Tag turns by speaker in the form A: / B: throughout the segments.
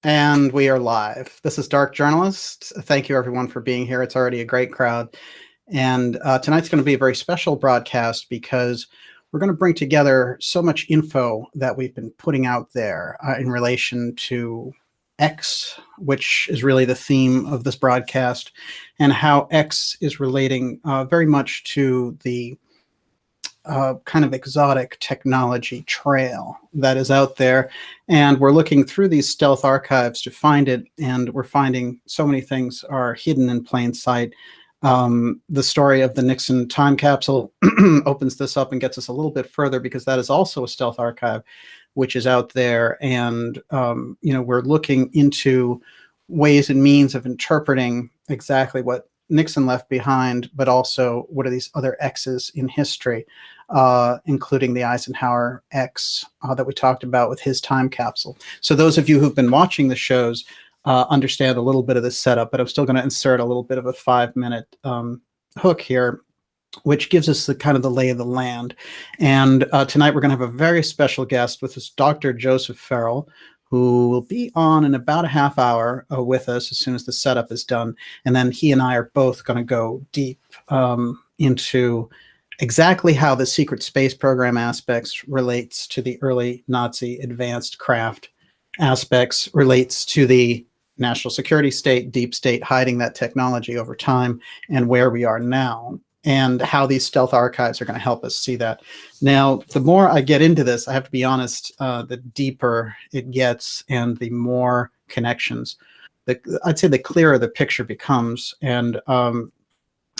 A: And we are live. This is Dark Journalist. Thank you, everyone, for being here. It's already a great crowd. And tonight's going to be a very special broadcast because we're going to bring together so much info that we've been putting out there in relation to X, which is really the theme of this broadcast, and how X is relating very much to the kind of exotic technology trail that is out there. And we're looking through these stealth archives to find it, and we're finding so many things are hidden in plain sight. The story of the Nixon time capsule opens this up and gets us a little bit further, because that is also a stealth archive which is out there. And we're looking into ways and means of interpreting exactly what Nixon left behind, but also what are these other X's in history, including the Eisenhower X that we talked about with his time capsule. So those of you who've been watching the shows understand a little bit of this setup, but I'm still going to insert a little bit of a 5-minute hook here, which gives us the kind of the lay of the land. And tonight we're going to have a very special guest with us, Dr. Joseph Farrell, who will be on in about a half hour with us as soon as the setup is done. And then he and I are both going to go deep into exactly how the secret space program aspects relates to the early Nazi advanced craft aspects, relates to the national security state, deep state hiding that technology over time, and where we are now, and how these stealth archives are going to help us see that. Now, the more I get into this, I have to be honest, the deeper it gets and the more connections. I'd say the clearer the picture becomes. And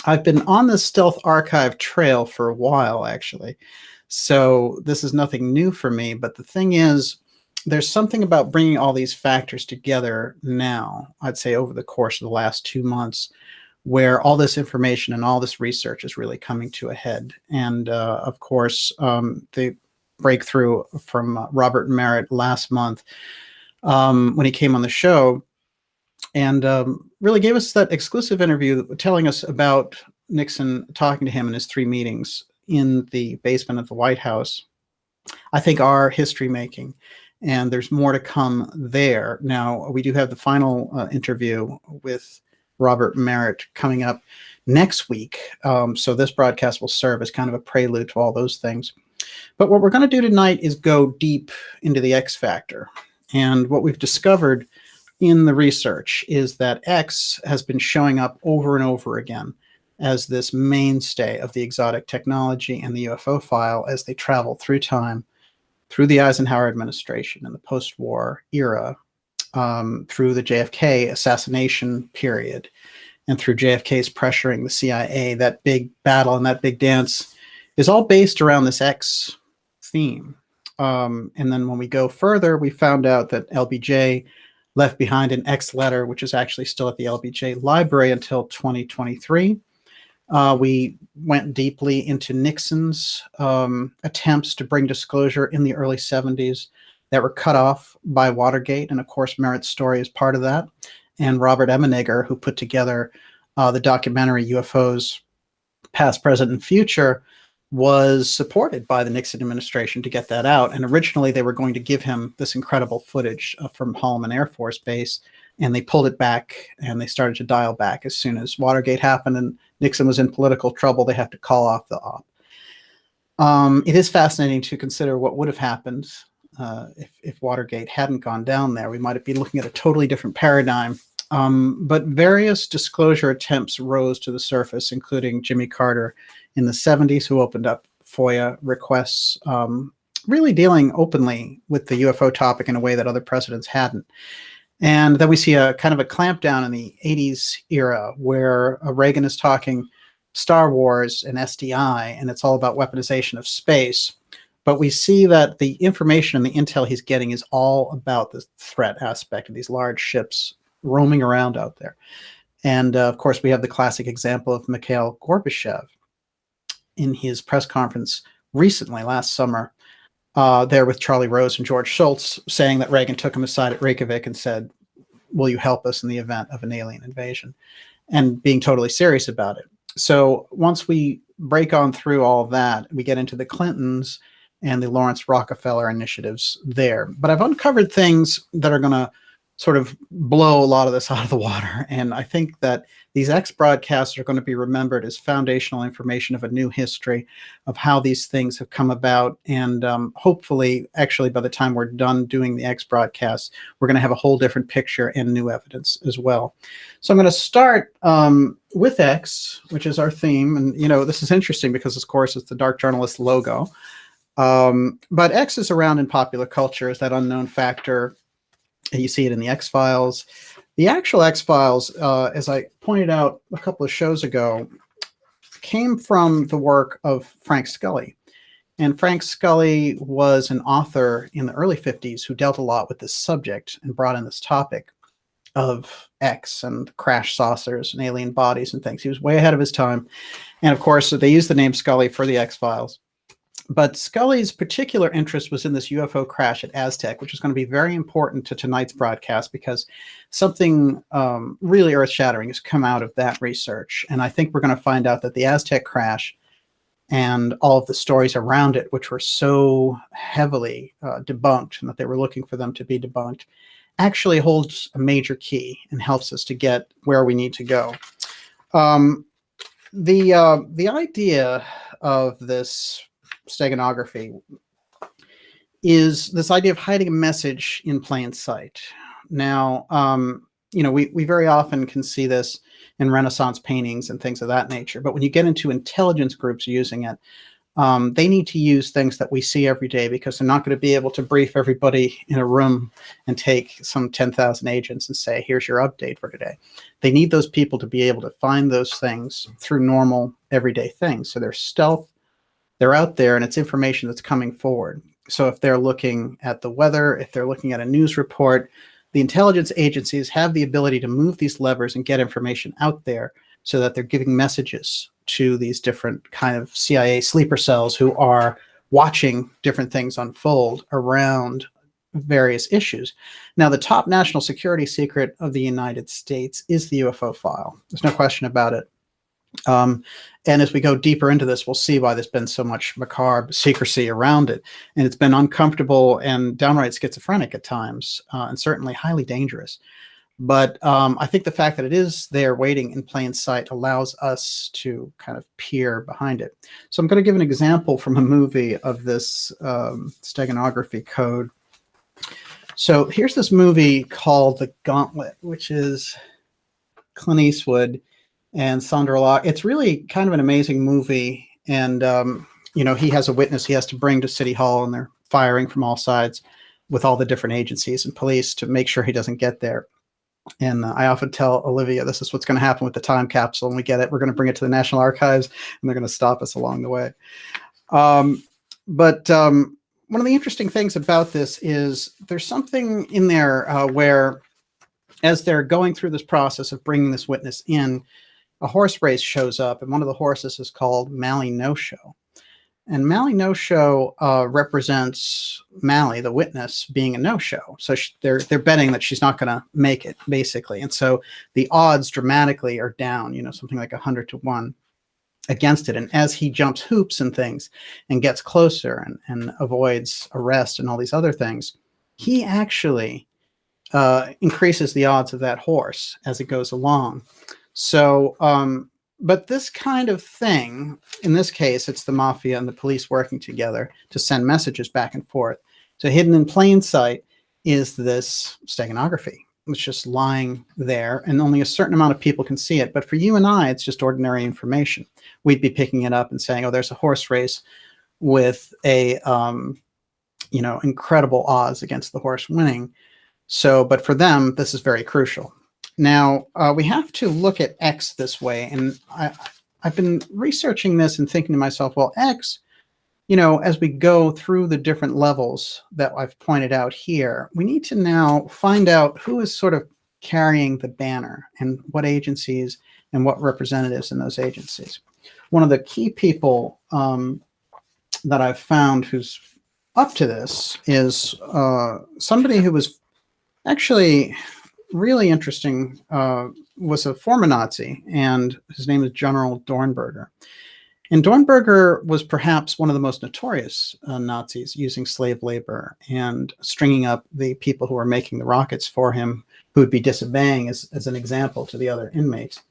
A: I've been on this stealth archive trail for a while, actually. So this is nothing new for me. But the thing is, there's something about bringing all these factors together now, I'd say over the course of the last 2 months, where all this information and all this research is really coming to a head. And of course, the breakthrough from Robert Merritt last month when he came on the show and really gave us that exclusive interview telling us about Nixon talking to him in his 3 meetings in the basement of the White House, I think are history making. And there's more to come there. Now, we do have the final interview with Robert Merritt coming up next week. So this broadcast will serve as kind of a prelude to all those things. But what we're going to do tonight is go deep into the X factor. And what we've discovered in the research is that X has been showing up over and over again as this mainstay of the exotic technology and the UFO file as they travel through time, through the Eisenhower administration and the post-war era, through the JFK assassination period, and through JFK's pressuring the CIA. That big battle and that big dance is all based around this X theme. And then when we go further, we found out that LBJ left behind an X letter, which is actually still at the LBJ library until 2023. We went deeply into Nixon's attempts to bring disclosure in the early 70s that were cut off by Watergate. And of course, Merritt's story is part of that. And Robert Emenegger, who put together the documentary UFOs, Past, Present, and Future, was supported by the Nixon administration to get that out. And originally they were going to give him this incredible footage from Holloman Air Force Base, and they pulled it back and they started to dial back as soon as Watergate happened and Nixon was in political trouble. They have to call off the op. It is fascinating to consider what would have happened if Watergate hadn't gone down there. We might be looking at a totally different paradigm. But various disclosure attempts rose to the surface, including Jimmy Carter in the 70s, who opened up FOIA requests, really dealing openly with the UFO topic in a way that other presidents hadn't. And then we see a kind of a clampdown in the 80s era where Reagan is talking Star Wars and SDI, and it's all about weaponization of space. But we see that the information and the intel he's getting is all about the threat aspect of these large ships roaming around out there. And of course, we have the classic example of Mikhail Gorbachev in his press conference recently, last summer, there with Charlie Rose and George Shultz, saying that Reagan took him aside at Reykjavik and said, "Will you help us in the event of an alien invasion?" And being totally serious about it. So once we break on through all of that, we get into the Clintons and the Lawrence Rockefeller initiatives there. But I've uncovered things that are going to sort of blow a lot of this out of the water. And I think that these X broadcasts are going to be remembered as foundational information of a new history of how these things have come about. And hopefully, actually, by the time we're done doing the X broadcasts, we're going to have a whole different picture and new evidence as well. So I'm going to start with X, which is our theme. And, you know, this is interesting because, of course, it's the Dark Journalist logo. But X is around in popular culture as that unknown factor. You see it in the X-Files. The actual X-Files, as I pointed out a couple of shows ago, came from the work of Frank Scully. And Frank Scully was an author in the early 50s who dealt a lot with this subject and brought in this topic of X and crash saucers and alien bodies and things. He was way ahead of his time. And of course, they used the name Scully for the X-Files. But Scully's particular interest was in this UFO crash at Aztec, which is going to be very important to tonight's broadcast because something really earth-shattering has come out of that research. And I think we're going to find out that the Aztec crash and all of the stories around it, which were so heavily debunked and that they were looking for them to be debunked, actually holds a major key and helps us to get where we need to go. The idea of this steganography is this idea of hiding a message in plain sight. Now, you know, we very often can see this in Renaissance paintings and things of that nature. But when you get into intelligence groups using it, they need to use things that we see every day because they're not going to be able to brief everybody in a room and take some 10,000 agents and say, here's your update for today. They need those people to be able to find those things through normal everyday things. So they're stealth. They're out there and it's information that's coming forward. So if they're looking at the weather, if they're looking at a news report, the intelligence agencies have the ability to move these levers and get information out there so that they're giving messages to these different kind of CIA sleeper cells who are watching different things unfold around various issues. Now, the top national security secret of the United States is the UFO file. There's no question about it. And as we go deeper into this, we'll see why there's been so much macabre secrecy around it. And it's been uncomfortable and downright schizophrenic at times, and certainly highly dangerous. But I think the fact that it is there waiting in plain sight allows us to kind of peer behind it. So I'm going to give an example from a movie of this steganography code. So here's this movie called The Gauntlet, which is Clint Eastwood and Sandra Lock. It's really kind of an amazing movie. And, you know, he has a witness he has to bring to City Hall, and they're firing from all sides with all the different agencies and police to make sure he doesn't get there. And I often tell Olivia, this is what's going to happen with the time capsule. When we get it, we're going to bring it to the National Archives, and they're going to stop us along the way. But one of the interesting things about this is there's something in there where, as they're going through this process of bringing this witness in, a horse race shows up, and one of the horses is called Mally No Show. And Mally No Show represents Mally, the witness, being a no-show. So they're betting that she's not going to make it, basically. And so the odds dramatically are down, you know, something like 100 to 1 against it. And as he jumps hoops and things and gets closer and avoids arrest and all these other things, he actually increases the odds of that horse as it goes along. So, but this kind of thing, in this case, it's the mafia and the police working together to send messages back and forth. So hidden in plain sight is this steganography. It's just lying there, and only a certain amount of people can see it. But for you and I, it's just ordinary information. We'd be picking it up and saying, oh, there's a horse race with a, you know, incredible odds against the horse winning. So, but for them, this is very crucial. Now, we have to look at X this way, and I've been researching this and thinking to myself, well, X, you know, as we go through the different levels that I've pointed out here, we need to now find out who is sort of carrying the banner and what agencies and what representatives in those agencies. One of the key people that I've found who's up to this is somebody who was actually really interesting, was a former Nazi, and his name is General Dornberger. And Dornberger was perhaps one of the most notorious Nazis, using slave labor and stringing up the people who were making the rockets for him who would be disobeying as an example to the other inmates.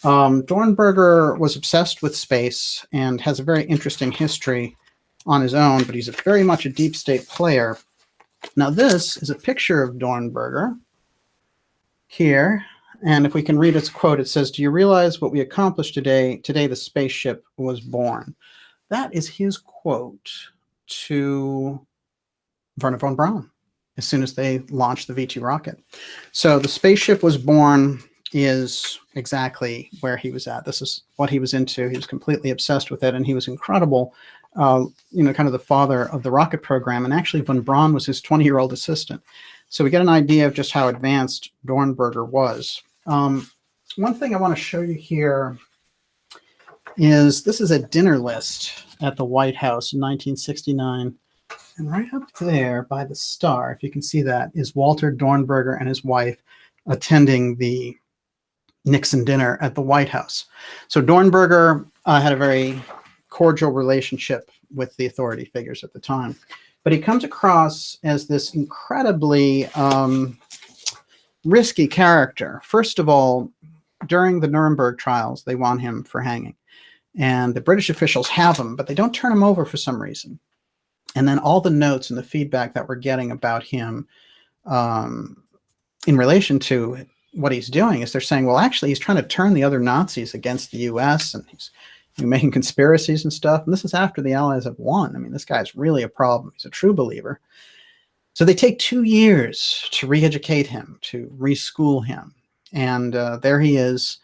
A: Dornberger was obsessed with space and has a very interesting history on his own, but he's very much a deep state player. Now, this is a picture of Dornberger here. And if we can read its quote, it says, "Do you realize what we accomplished today? Today, the spaceship was born." That is his quote to Wernher von Braun as soon as they launched the V2 rocket. So the spaceship was born is exactly where he was at. This is what he was into. He was completely obsessed with it, and he was incredible, kind of the father of the rocket program. And actually, von Braun was his 20-year-old assistant. So we get an idea of just how advanced Dornberger was. One thing I want to show you here is this is a dinner list at the White House in 1969. And right up there by the star, if you can see that, is Walter Dornberger and his wife attending the Nixon dinner at the White House. So Dornberger had a very cordial relationship with the authority figures at the time. But he comes across as this incredibly risky character. First of all, during the Nuremberg trials, they want him for hanging. And the British officials have him, but they don't turn him over for some reason. And then all the notes and the feedback that we're getting about him in relation to what he's doing is they're saying, well, actually, he's trying to turn the other Nazis against the U.S. and he's making conspiracies and stuff. And this is after the Allies have won. I mean, this guy's really a problem. He's a true believer. So they take 2 years to re-educate him, to reschool him. And there he is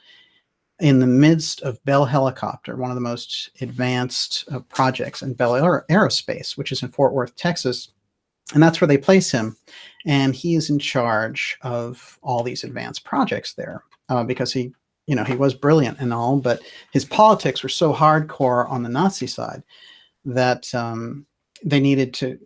A: in the midst of Bell Helicopter, one of the most advanced projects in Bell Aerospace, which is in Fort Worth, Texas. And that's where they place him. And he is in charge of all these advanced projects there because he was brilliant and all, but his politics were so hardcore on the Nazi side that they needed to,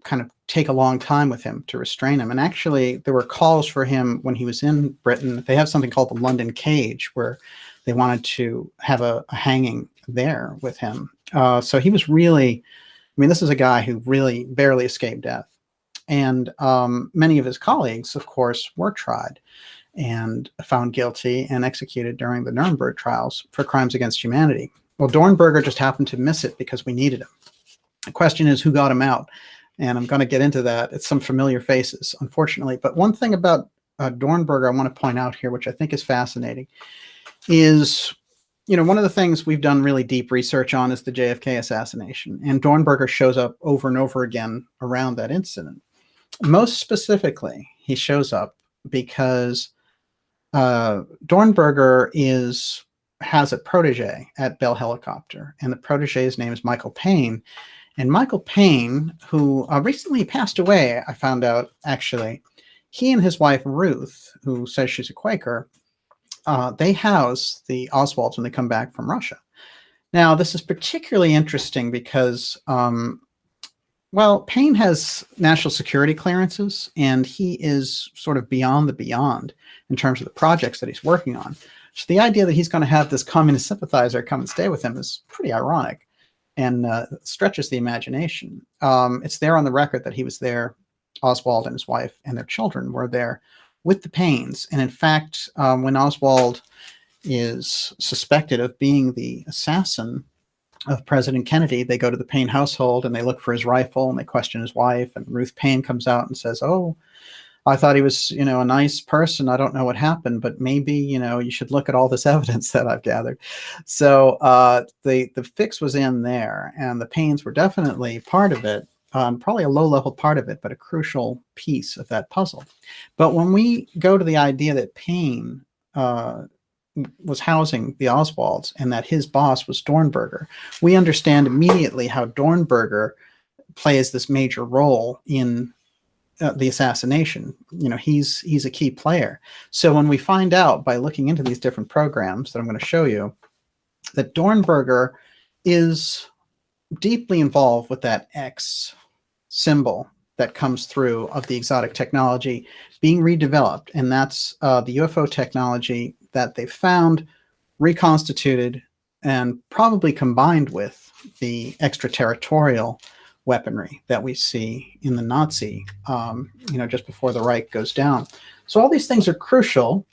A: kind of take a long time with him to restrain him. And actually, there were calls for him when he was in Britain. They have something called the London Cage, where they wanted to have a hanging there with him. So he was really, this is a guy who really barely escaped death. And many of his colleagues, of course, were tried and found guilty and executed during the Nuremberg trials for crimes against humanity. Well, Dornberger just happened to miss it because we needed him. The question is, who got him out? And I'm going to get into that. It's some familiar faces, unfortunately. But one thing about Dornberger I want to point out here, which I think is fascinating, is, one of the things we've done really deep research on is the JFK assassination. And Dornberger shows up over and over again around that incident. Most specifically, he shows up because Dornberger has a protege at Bell Helicopter, and the protege's name is Michael Paine. And Michael Paine, who recently passed away, I found out, actually, he and his wife, Ruth, who says she's a Quaker, they house the Oswalds when they come back from Russia. Now, this is particularly interesting because, Paine has national security clearances, and he is sort of beyond the beyond in terms of the projects that he's working on. So the idea that he's going to have this communist sympathizer come and stay with him is pretty ironic and stretches the imagination. It's there on the record that he was there, Oswald and his wife and their children were there with the Paines. And in fact, when Oswald is suspected of being the assassin of President Kennedy, they go to the Paine household and they look for his rifle and they question his wife. And Ruth Paine comes out and says, "Oh, I thought he was, a nice person. I don't know what happened, but maybe, you should look at all this evidence that I've gathered." So the fix was in there, and the Paines were definitely part of it, probably a low-level part of it, but a crucial piece of that puzzle. But when we go to the idea that Paine was housing the Oswalds and that his boss was Dornberger, we understand immediately how Dornberger plays this major role in the assassination. He's a key player. So when we find out by looking into these different programs that I'm going to show you that Dornberger is deeply involved with that X symbol that comes through of the exotic technology being redeveloped, and that's the UFO technology that they found, reconstituted, and probably combined with the extraterritorial weaponry that we see in the Nazi, just before the Reich goes down. So all these things are crucial.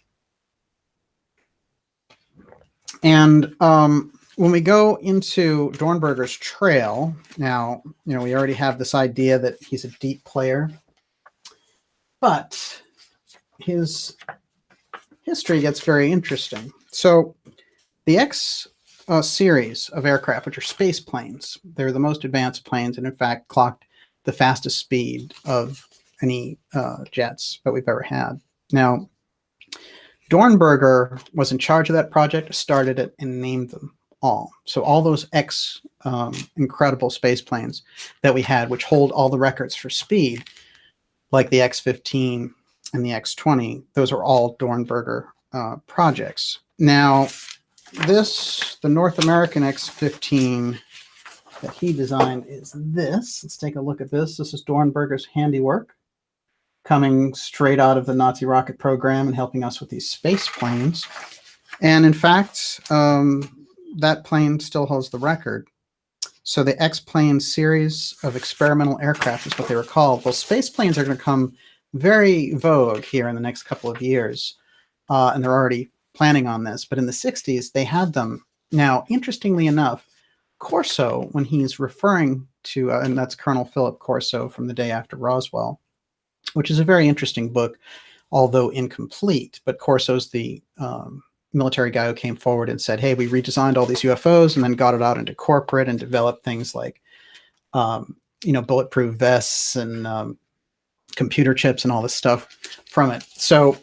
A: And when we go into Dornberger's trail, now, we already have this idea that he's a deep player, but his history gets very interesting. So the X series of aircraft, which are space planes, they're the most advanced planes, and in fact clocked the fastest speed of any jets that we've ever had. Now, Dornberger was in charge of that project, started it, and named them all. So all those X incredible space planes that we had, which hold all the records for speed, like the X-15 and the X-20, those are all Dornberger projects. Now, the North American X-15 that he designed is this. Let's take a look at this. This is Dornberger's handiwork, coming straight out of the Nazi rocket program and helping us with these space planes. And in fact, that plane still holds the record. So the X-plane series of experimental aircraft is what they were called. Well, space planes are going to come very vogue here in the next couple of years, and they're already planning on this. But in the 60s, they had them. Now, interestingly enough, Corso, when he's referring to, and that's Colonel Philip Corso from The Day After Roswell, which is a very interesting book, although incomplete. But Corso's the military guy who came forward and said, hey, we redesigned all these UFOs and then got it out into corporate and developed things like, bulletproof vests and computer chips and all this stuff from it. So,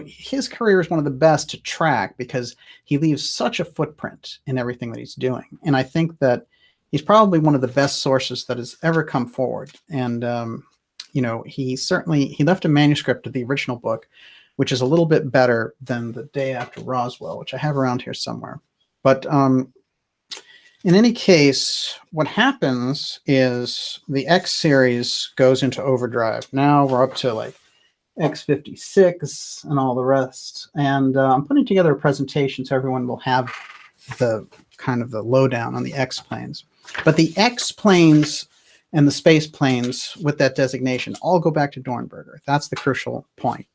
A: his career is one of the best to track because he leaves such a footprint in everything that he's doing. And I think that he's probably one of the best sources that has ever come forward. And, he left a manuscript of the original book, which is a little bit better than The Day After Roswell, which I have around here somewhere. But in any case, what happens is the X series goes into overdrive. Now we're up to like X56 and all the rest. And I'm putting together a presentation so everyone will have the kind of the lowdown on the X planes. But the X planes and the space planes with that designation all go back to Dornberger. That's the crucial point.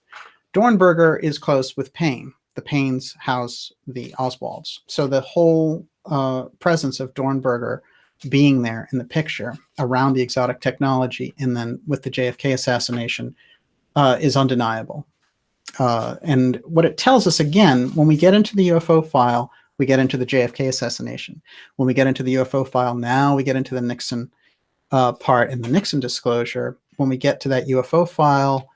A: Dornberger is close with Payne. The Paynes house the Oswalds. So the whole presence of Dornberger being there in the picture around the exotic technology and then with the JFK assassination is undeniable. And what it tells us, again, when we get into the UFO file, we get into the JFK assassination. When we get into the UFO file now, we get into the Nixon part and the Nixon disclosure. When we get to that UFO file,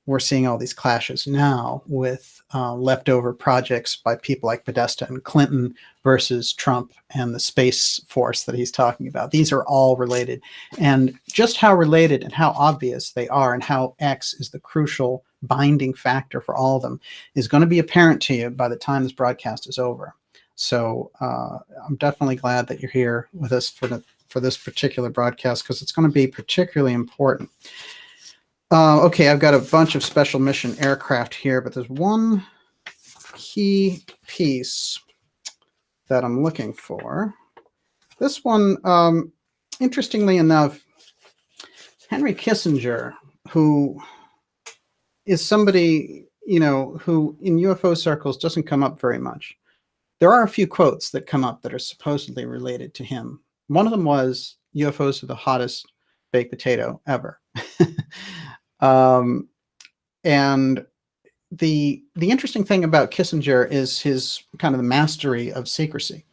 A: we're seeing all these clashes now with leftover projects by people like Podesta and Clinton versus Trump and the Space Force that he's talking about. These are all related. And just how related and how obvious they are and how X is the crucial binding factor for all of them is going to be apparent to you by the time this broadcast is over. So I'm definitely glad that you're here with us for this particular broadcast because it's going to be particularly important. Okay, I've got a bunch of special mission aircraft here, but there's one key piece that I'm looking for. This one, interestingly enough, Henry Kissinger, who is somebody, who in UFO circles doesn't come up very much. There are a few quotes that come up that are supposedly related to him. One of them was, UFOs are the hottest baked potato ever. And the interesting thing about Kissinger is his kind of the mastery of secrecy.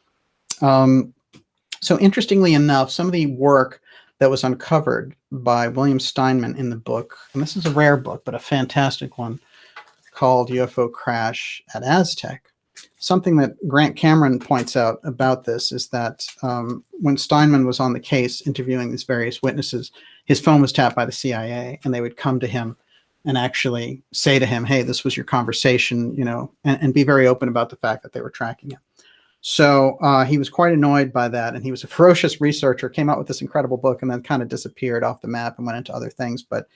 A: So interestingly enough, some of the work that was uncovered by William Steinman in the book, and this is a rare book, but a fantastic one, called UFO Crash at Aztec. Something that Grant Cameron points out about this is that when Steinman was on the case interviewing these various witnesses, his phone was tapped by the CIA, and they would come to him and actually say to him, hey, this was your conversation, and be very open about the fact that they were tracking it. So he was quite annoyed by that, and he was a ferocious researcher, came out with this incredible book, and then kind of disappeared off the map and went into other things. But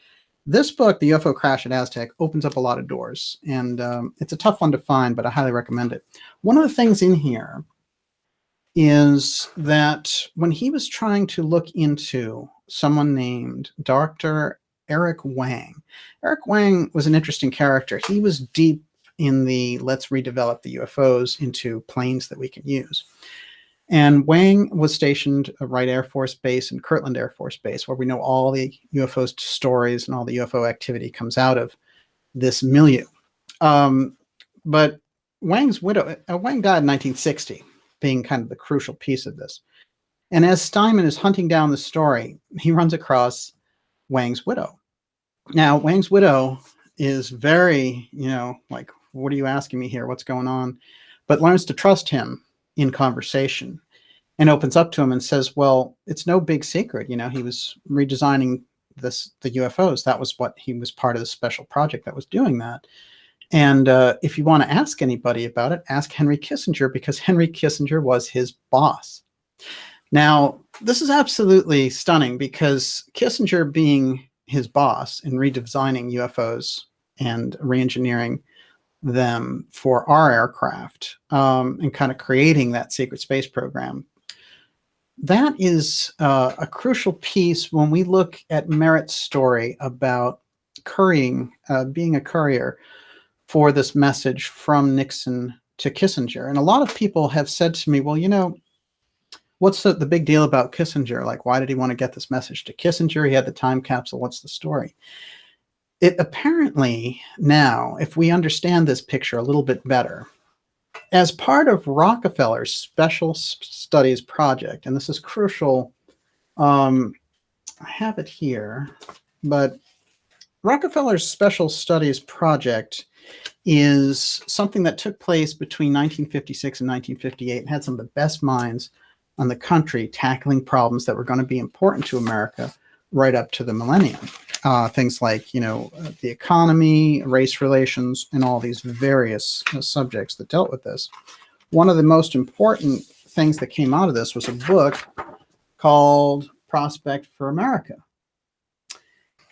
A: this book, The UFO Crash at Aztec, opens up a lot of doors, and it's a tough one to find, but I highly recommend it. One of the things in here is that when he was trying to look into someone named Dr. Eric Wang. Eric Wang was an interesting character. He was deep in the let's redevelop the UFOs into planes that we can use. And Wang was stationed at Wright Air Force Base and Kirtland Air Force Base, where we know all the UFO stories and all the UFO activity comes out of this milieu. But Wang's widow, Wang died in 1960, being kind of the crucial piece of this. And as Steinman is hunting down the story, he runs across Wang's widow. Now, Wang's widow is very, like, what are you asking me here? What's going on? But learns to trust him in conversation and opens up to him and says, well, it's no big secret. He was redesigning the UFOs. That was what he was part of the special project that was doing that. And if you want to ask anybody about it, ask Henry Kissinger, because Henry Kissinger was his boss. Now, this is absolutely stunning, because Kissinger, being his boss in redesigning UFOs and reengineering them for our aircraft, and kind of creating that secret space program, that is a crucial piece when we look at Merritt's story about being a courier for this message from Nixon to Kissinger. And a lot of people have said to me, well, what's the big deal about Kissinger? Like, why did he want to get this message to Kissinger? He had the time capsule. What's the story? It apparently now, if we understand this picture a little bit better, as part of Rockefeller's Special Studies Project, and this is crucial, I have it here, but Rockefeller's Special Studies Project is something that took place between 1956 and 1958 and had some of the best minds on the country tackling problems that were going to be important to America right up to the millennium. Things like, the economy, race relations, and all these various subjects that dealt with this. One of the most important things that came out of this was a book called Prospect for America.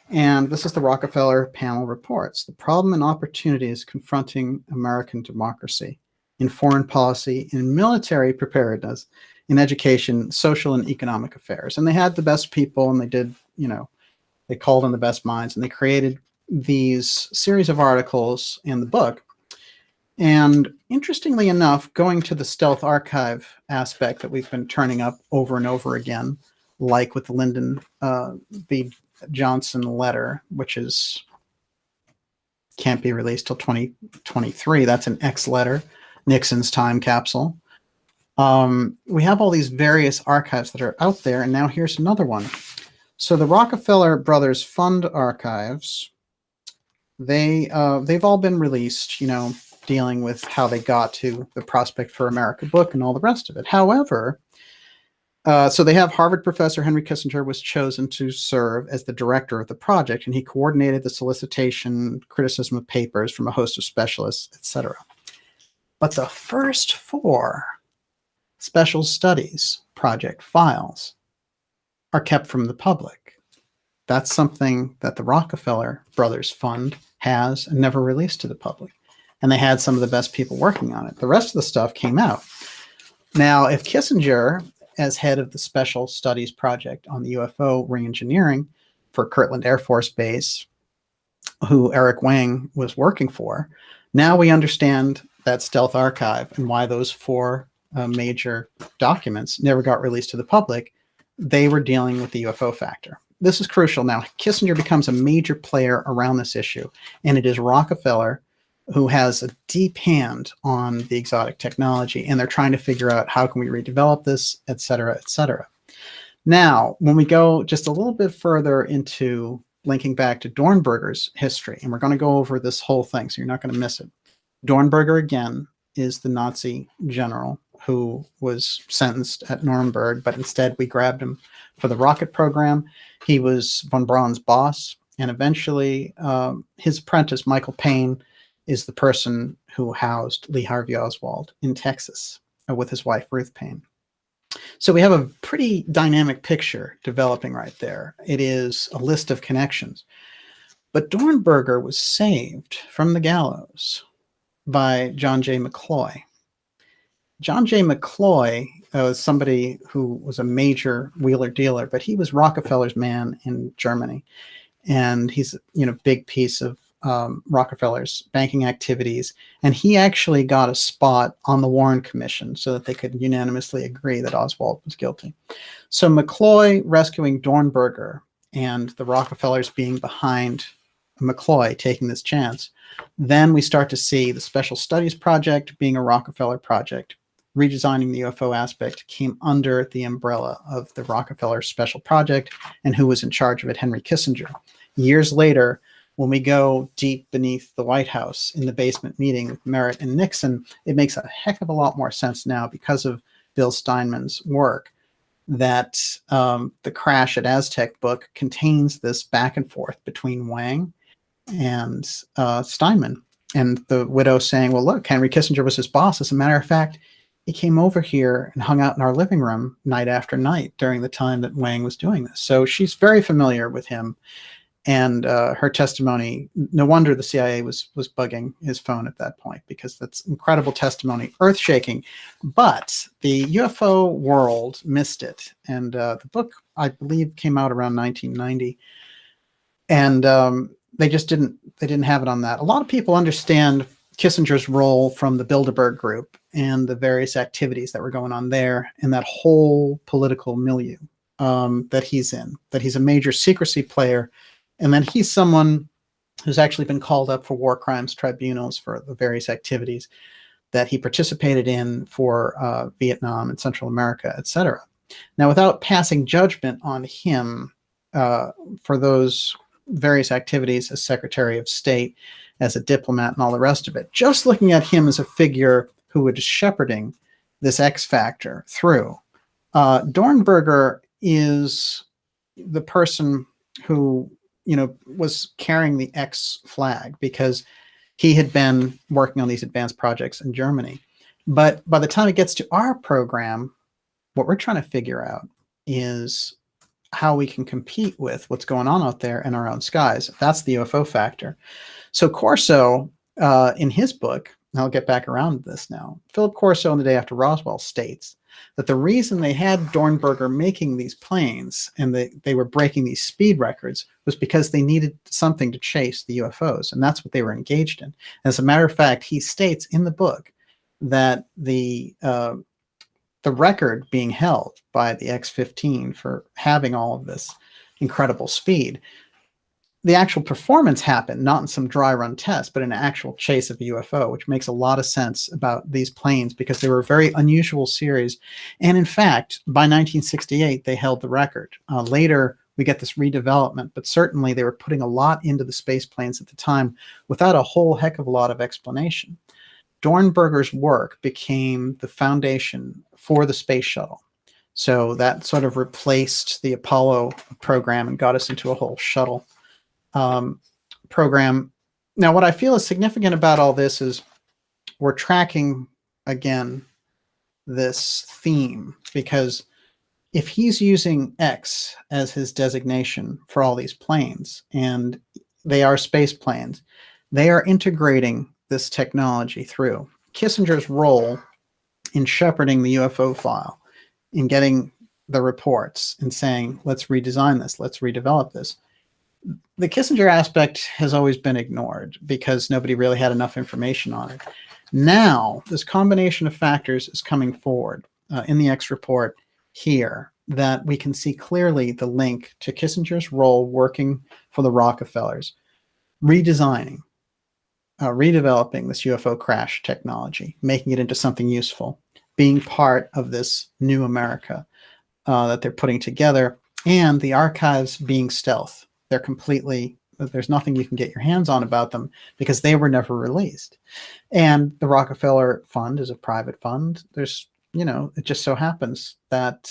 A: And this is the Rockefeller panel reports: the problem and opportunities confronting American democracy in foreign policy, in military preparedness, in education, social and economic affairs. And they had the best people, and they did, they called in the best minds, and they created these series of articles in the book. And interestingly enough, going to the stealth archive aspect that we've been turning up over and over again, like with the Lyndon B. Johnson letter, which can't be released till 2023. That's an X letter, Nixon's time capsule. We have all these various archives that are out there, and now here's another one. So the Rockefeller Brothers Fund archives, they've all been released, dealing with how they got to the Prospect for America book and all the rest of it. However, so they have Harvard professor Henry Kissinger was chosen to serve as the director of the project, and he coordinated the solicitation, criticism of papers from a host of specialists, etc. But the first 4 Special Studies Project files are kept from the public. That's something that the Rockefeller Brothers Fund has and never released to the public. And they had some of the best people working on it. The rest of the stuff came out. Now, if Kissinger, as head of the Special Studies Project on the UFO reengineering for Kirtland Air Force Base, who Eric Wang was working for, now we understand that stealth archive and why those 4 major documents never got released to the public. They were dealing with the UFO factor. This is crucial. Now, Kissinger becomes a major player around this issue, and it is Rockefeller who has a deep hand on the exotic technology, and they're trying to figure out how can we redevelop this, et cetera, et cetera. Now, when we go just a little bit further into linking back to Dornberger's history, and we're going to go over this whole thing, so you're not going to miss it. Dornberger, again, is the Nazi general who was sentenced at Nuremberg, but instead we grabbed him for the rocket program. He was von Braun's boss, and eventually his apprentice, Michael Payne, is the person who housed Lee Harvey Oswald in Texas with his wife, Ruth Payne. So we have a pretty dynamic picture developing right there. It is a list of connections. But Dornberger was saved from the gallows by John J. McCloy. John J. McCloy was somebody who was a major wheeler dealer, but he was Rockefeller's man in Germany. And he's, big piece of Rockefeller's banking activities. And he actually got a spot on the Warren Commission so that they could unanimously agree that Oswald was guilty. So McCloy rescuing Dornberger and the Rockefellers being behind McCloy taking this chance. Then we start to see the Special Studies Project being a Rockefeller project. Redesigning the UFO aspect came under the umbrella of the Rockefeller Special Project, and who was in charge of it? Henry Kissinger. Years later, when we go deep beneath the White House in the basement meeting with Merritt and Nixon, it makes a heck of a lot more sense now because of Bill Steinman's work that the Crash at Aztec book contains this back and forth between Wang and Steinman. And the widow saying, well, look, Henry Kissinger was his boss. As a matter of fact, he came over here and hung out in our living room night after night during the time that Wang was doing this. So she's very familiar with him. And her testimony, no wonder the CIA was bugging his phone at that point, because that's incredible testimony, earth-shaking. But the UFO world missed it. And the book, I believe, came out around 1990. And they didn't have it on that. A lot of people understand Kissinger's role from the Bilderberg group and the various activities that were going on there and that whole political milieu that he's in, that he's a major secrecy player. And then he's someone who's actually been called up for war crimes tribunals for the various activities that he participated in for Vietnam and Central America, etc. Now, without passing judgment on him for those various activities as Secretary of State, as a diplomat, and all the rest of it, just looking at him as a figure who was shepherding this X Factor through, Dornberger is the person who was carrying the X flag because he had been working on these advanced projects in Germany. But by the time it gets to our program, what we're trying to figure out is how we can compete with what's going on out there in our own skies. That's the UFO factor. So Corso, in his book, and I'll get back around to this now, Philip Corso in The Day After Roswell states that the reason they had Dornberger making these planes and they were breaking these speed records was because they needed something to chase the UFOs, and that's what they were engaged in. As a matter of fact, he states in the book that the record being held by the X-15 for having all of this incredible speed, the actual performance happened not in some dry run test, but in an actual chase of a UFO, which makes a lot of sense about these planes because they were a very unusual series. And in fact, by 1968, they held the record. Later, we get this redevelopment, but certainly they were putting a lot into the space planes at the time without a whole heck of a lot of explanation. Dornberger's work became the foundation for the space shuttle. So that sort of replaced the Apollo program and got us into a whole shuttle program. Now, what I feel is significant about all this is we're tracking, again, this theme, because if he's using X as his designation for all these planes, and they are space planes, they are integrating this technology through. Kissinger's role in shepherding the UFO file, in getting the reports and saying, let's redesign this, let's redevelop this. The Kissinger aspect has always been ignored because nobody really had enough information on it. Now, this combination of factors is coming forward in the X report here that we can see clearly the link to Kissinger's role working for the Rockefellers, redesigning, redeveloping this UFO crash technology, making it into something useful, being part of this new America that they're putting together, and the archives being stealth. They're completely, there's nothing you can get your hands on about them because they were never released. And the Rockefeller Fund is a private fund. There's, it just so happens that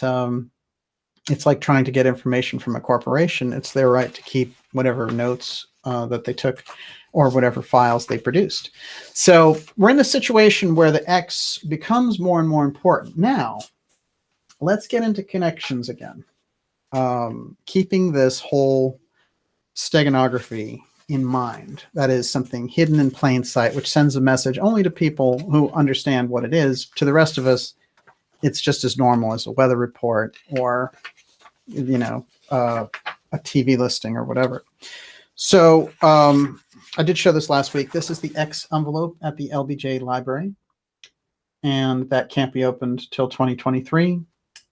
A: it's like trying to get information from a corporation. It's their right to keep whatever notes that they took or whatever files they produced. So we're in the situation where the X becomes more and more important. Now, let's get into connections again. Keeping this whole steganography in mind. That is something hidden in plain sight, which sends a message only to people who understand what it is. To the rest of us, it's just as normal as a weather report or, you know, a TV listing or whatever. So I did show this last week. This is the X envelope at the LBJ library, and that can't be opened till 2023.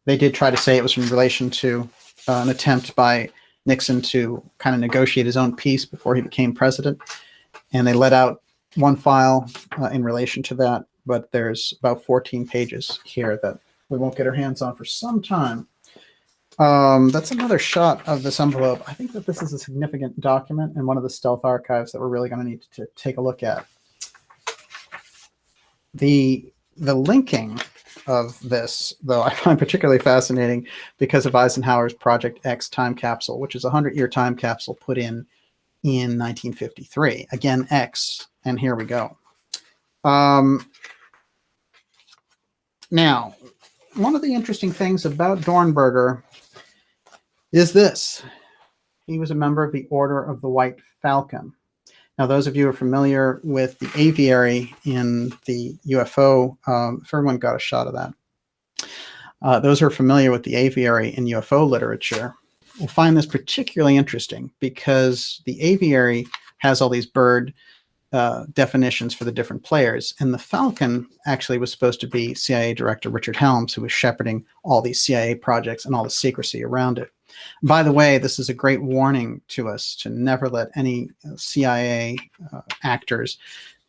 A: They did try to say it was in relation to an attempt by Nixon to kind of negotiate his own peace before he became president. And they let out one file in relation to that, but there's about 14 pages here that we won't get our hands on for some time. That's another shot of this envelope. I think that this is a significant document and one of the stealth archives that we're really going to need to take a look at. The linking of this, though, I find particularly fascinating because of Eisenhower's Project X time capsule, which is a 100-year time capsule put in 1953. Again, X, and here we go. Now, one of the interesting things about Dornberger is this. He was a member of the Order of the White Falcon. Now, those of you who are familiar with the aviary in the UFO, if everyone got a shot of that, those who are familiar with the aviary in UFO literature will find this particularly interesting because the aviary has all these bird definitions for the different players. And the Falcon actually was supposed to be CIA Director Richard Helms, who was shepherding all these CIA projects and all the secrecy around it. By the way, this is a great warning to us to never let any CIA actors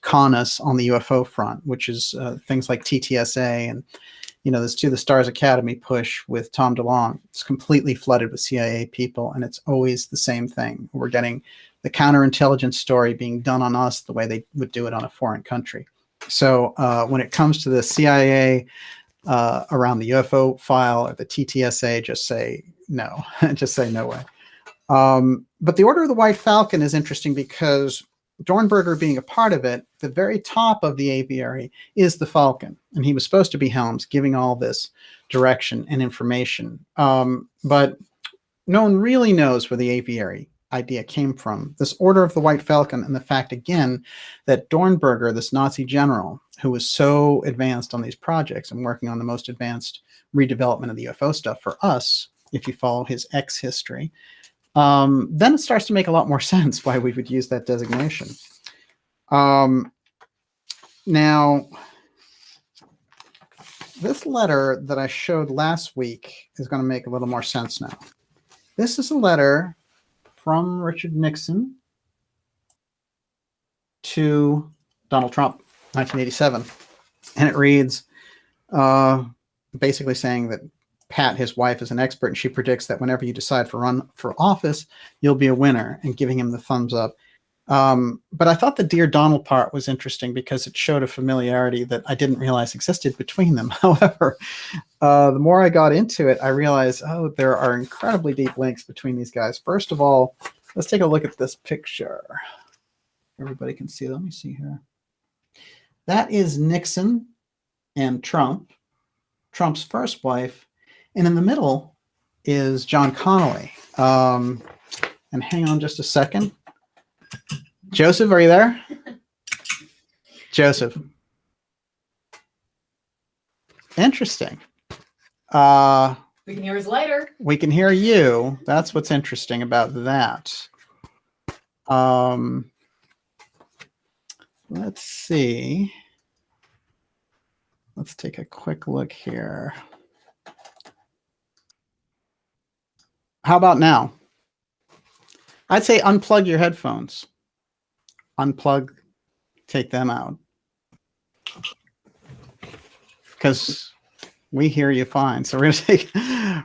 A: con us on the UFO front, which is things like TTSA and, you know, this To the Stars Academy push with Tom DeLonge. It's completely flooded with CIA people, and it's always the same thing. We're getting the counterintelligence story being done on us the way they would do it on a foreign country. So when it comes to the CIA around the UFO file or the TTSA, just say no. Just say no way. But the Order of the White Falcon is interesting because Dornberger being a part of it, the very top of the aviary is the Falcon. And he was supposed to be Helms, giving all this direction and information. But no one really knows where the aviary idea came from. This Order of the White Falcon, and the fact, again, that Dornberger, this Nazi general, who was so advanced on these projects and working on the most advanced redevelopment of the UFO stuff for us, if you follow his X history, then it starts to make a lot more sense why we would use that designation. Now, this letter that I showed last week is going to make a little more sense now. This is a letter from Richard Nixon to Donald Trump, 1987. And it reads, basically saying that Pat, his wife, is an expert, and she predicts that whenever you decide to run for office, you'll be a winner, and giving him the thumbs up. But I thought the Dear Donald part was interesting because it showed a familiarity that I didn't realize existed between them. However, the more I got into it, I realized, oh, there are incredibly deep links between these guys. First of all, let's take a look at this picture. Everybody can see. Let me see here. That is Nixon and Trump, Trump's first wife. And in the middle is John Connolly. And hang on just a second. Joseph, are you there? Joseph. Interesting.
B: We can hear us later.
A: We can hear you. That's what's interesting about that. Let's see. Let's take a quick look here. How about now? I'd say unplug your headphones. Unplug, take them out. Because we hear you fine. So we're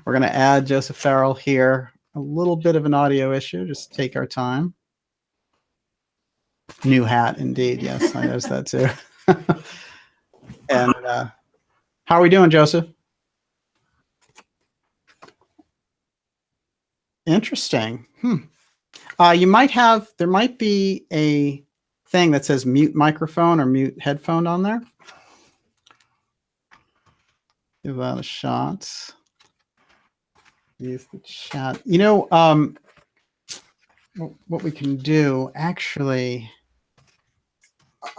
A: gonna add Joseph Farrell here. A little bit of an audio issue. Just take our time. New hat, indeed. Yes, I noticed that too. And how are we doing, Joseph? Interesting. You might have, there might be a thing that says mute microphone or mute headphone on there. Give that a shot. Use the chat. You know, what we can do, actually,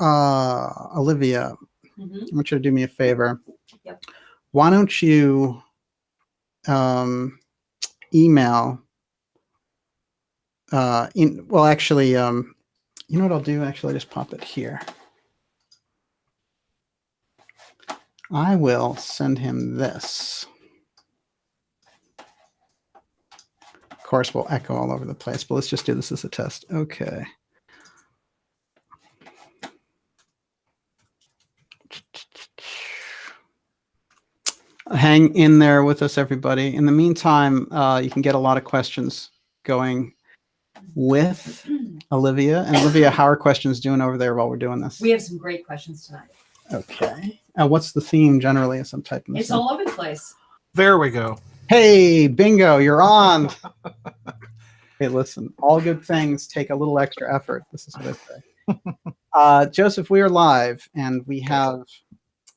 A: Olivia, I want you to do me a favor.
B: Yep.
A: Why don't you email actually, you know what I'll do? Actually, just pop it here. I will send him this. Of course, we'll echo all over the place, but let's just do this as a test. Okay. Hang in there with us, everybody. In the meantime, you can get a lot of questions going with Olivia. And Olivia, how are questions doing over there while we're doing this?
B: We have some great questions tonight.
A: Okay. What's the theme generally as I'm typing this?
B: It's all over the place.
C: There we go.
A: Hey, bingo, you're on. Hey, listen, all good things take a little extra effort. This is what I say. Joseph, we are live, and we have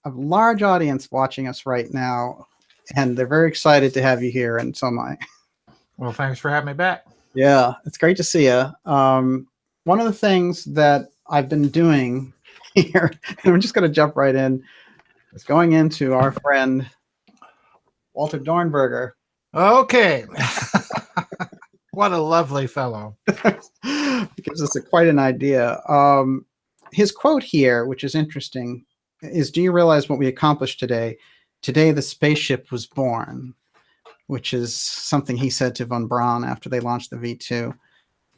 A: a large audience watching us right now, and they're very excited to have you here, and so am I.
C: Well, thanks for having me back.
A: Yeah, it's great to see you. One of the things that I've been doing here, and I'm just going to jump right in, is going into our friend Walter Dornberger.
C: Okay. What a lovely fellow.
A: It gives us quite an idea. His quote here, which is interesting, is, "Do you realize what we accomplished today? Today the spaceship was born," which is something he said to von Braun after they launched the V2.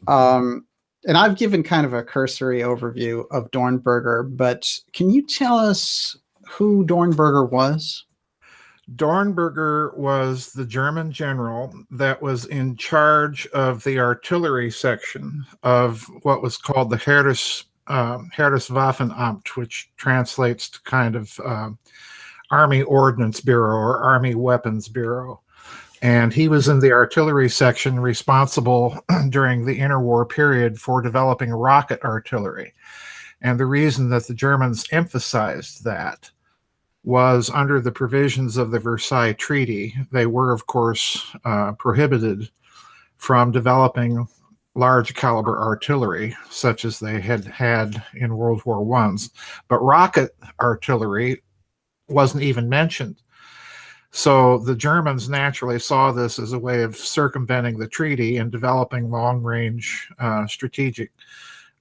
A: And I've given kind of a cursory overview of Dornberger, but can you tell us who Dornberger was?
C: Dornberger was the German general that was in charge of the artillery section of what was called the Heereswaffenamt, which translates to kind of Army Ordnance Bureau or Army Weapons Bureau. And he was in the artillery section responsible during the interwar period for developing rocket artillery. And the reason that the Germans emphasized that was under the provisions of the Versailles Treaty. They were, of course, prohibited from developing large caliber artillery, such as they had in World War I. But rocket artillery wasn't even mentioned. So the Germans naturally saw this as a way of circumventing the treaty and developing long-range strategic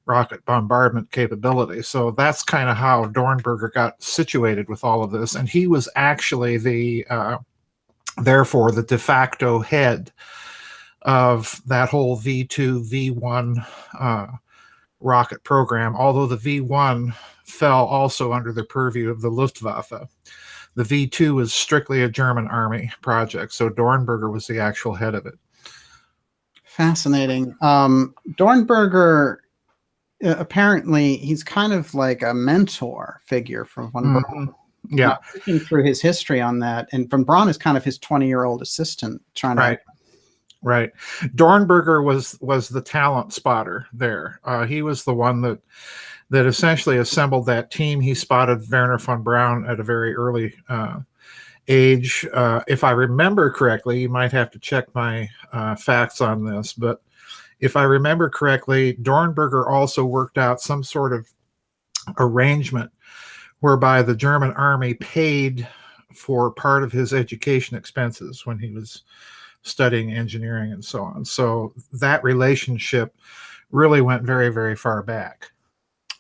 C: rocket bombardment capability. So that's kind of how Dornberger got situated with all of this. And he was actually therefore the de facto head of that whole V2, V1 rocket program, although the V1 fell also under the purview of the Luftwaffe. The V2 was strictly a German army project, so Dornberger was the actual head of it.
A: Fascinating. Dornberger, apparently, he's kind of like a mentor figure for von Braun.
C: Yeah.
A: Looking through his history on that, and von Braun is kind of his 20-year-old assistant trying to...
C: Right. Dornberger was the talent spotter there. He was the one that essentially assembled that team. He spotted Werner von Braun at a very early age. If I remember correctly, you might have to check my facts on this, but if I remember correctly, Dornberger also worked out some sort of arrangement whereby the German army paid for part of his education expenses when he was studying engineering and so on. So that relationship really went very, very far back.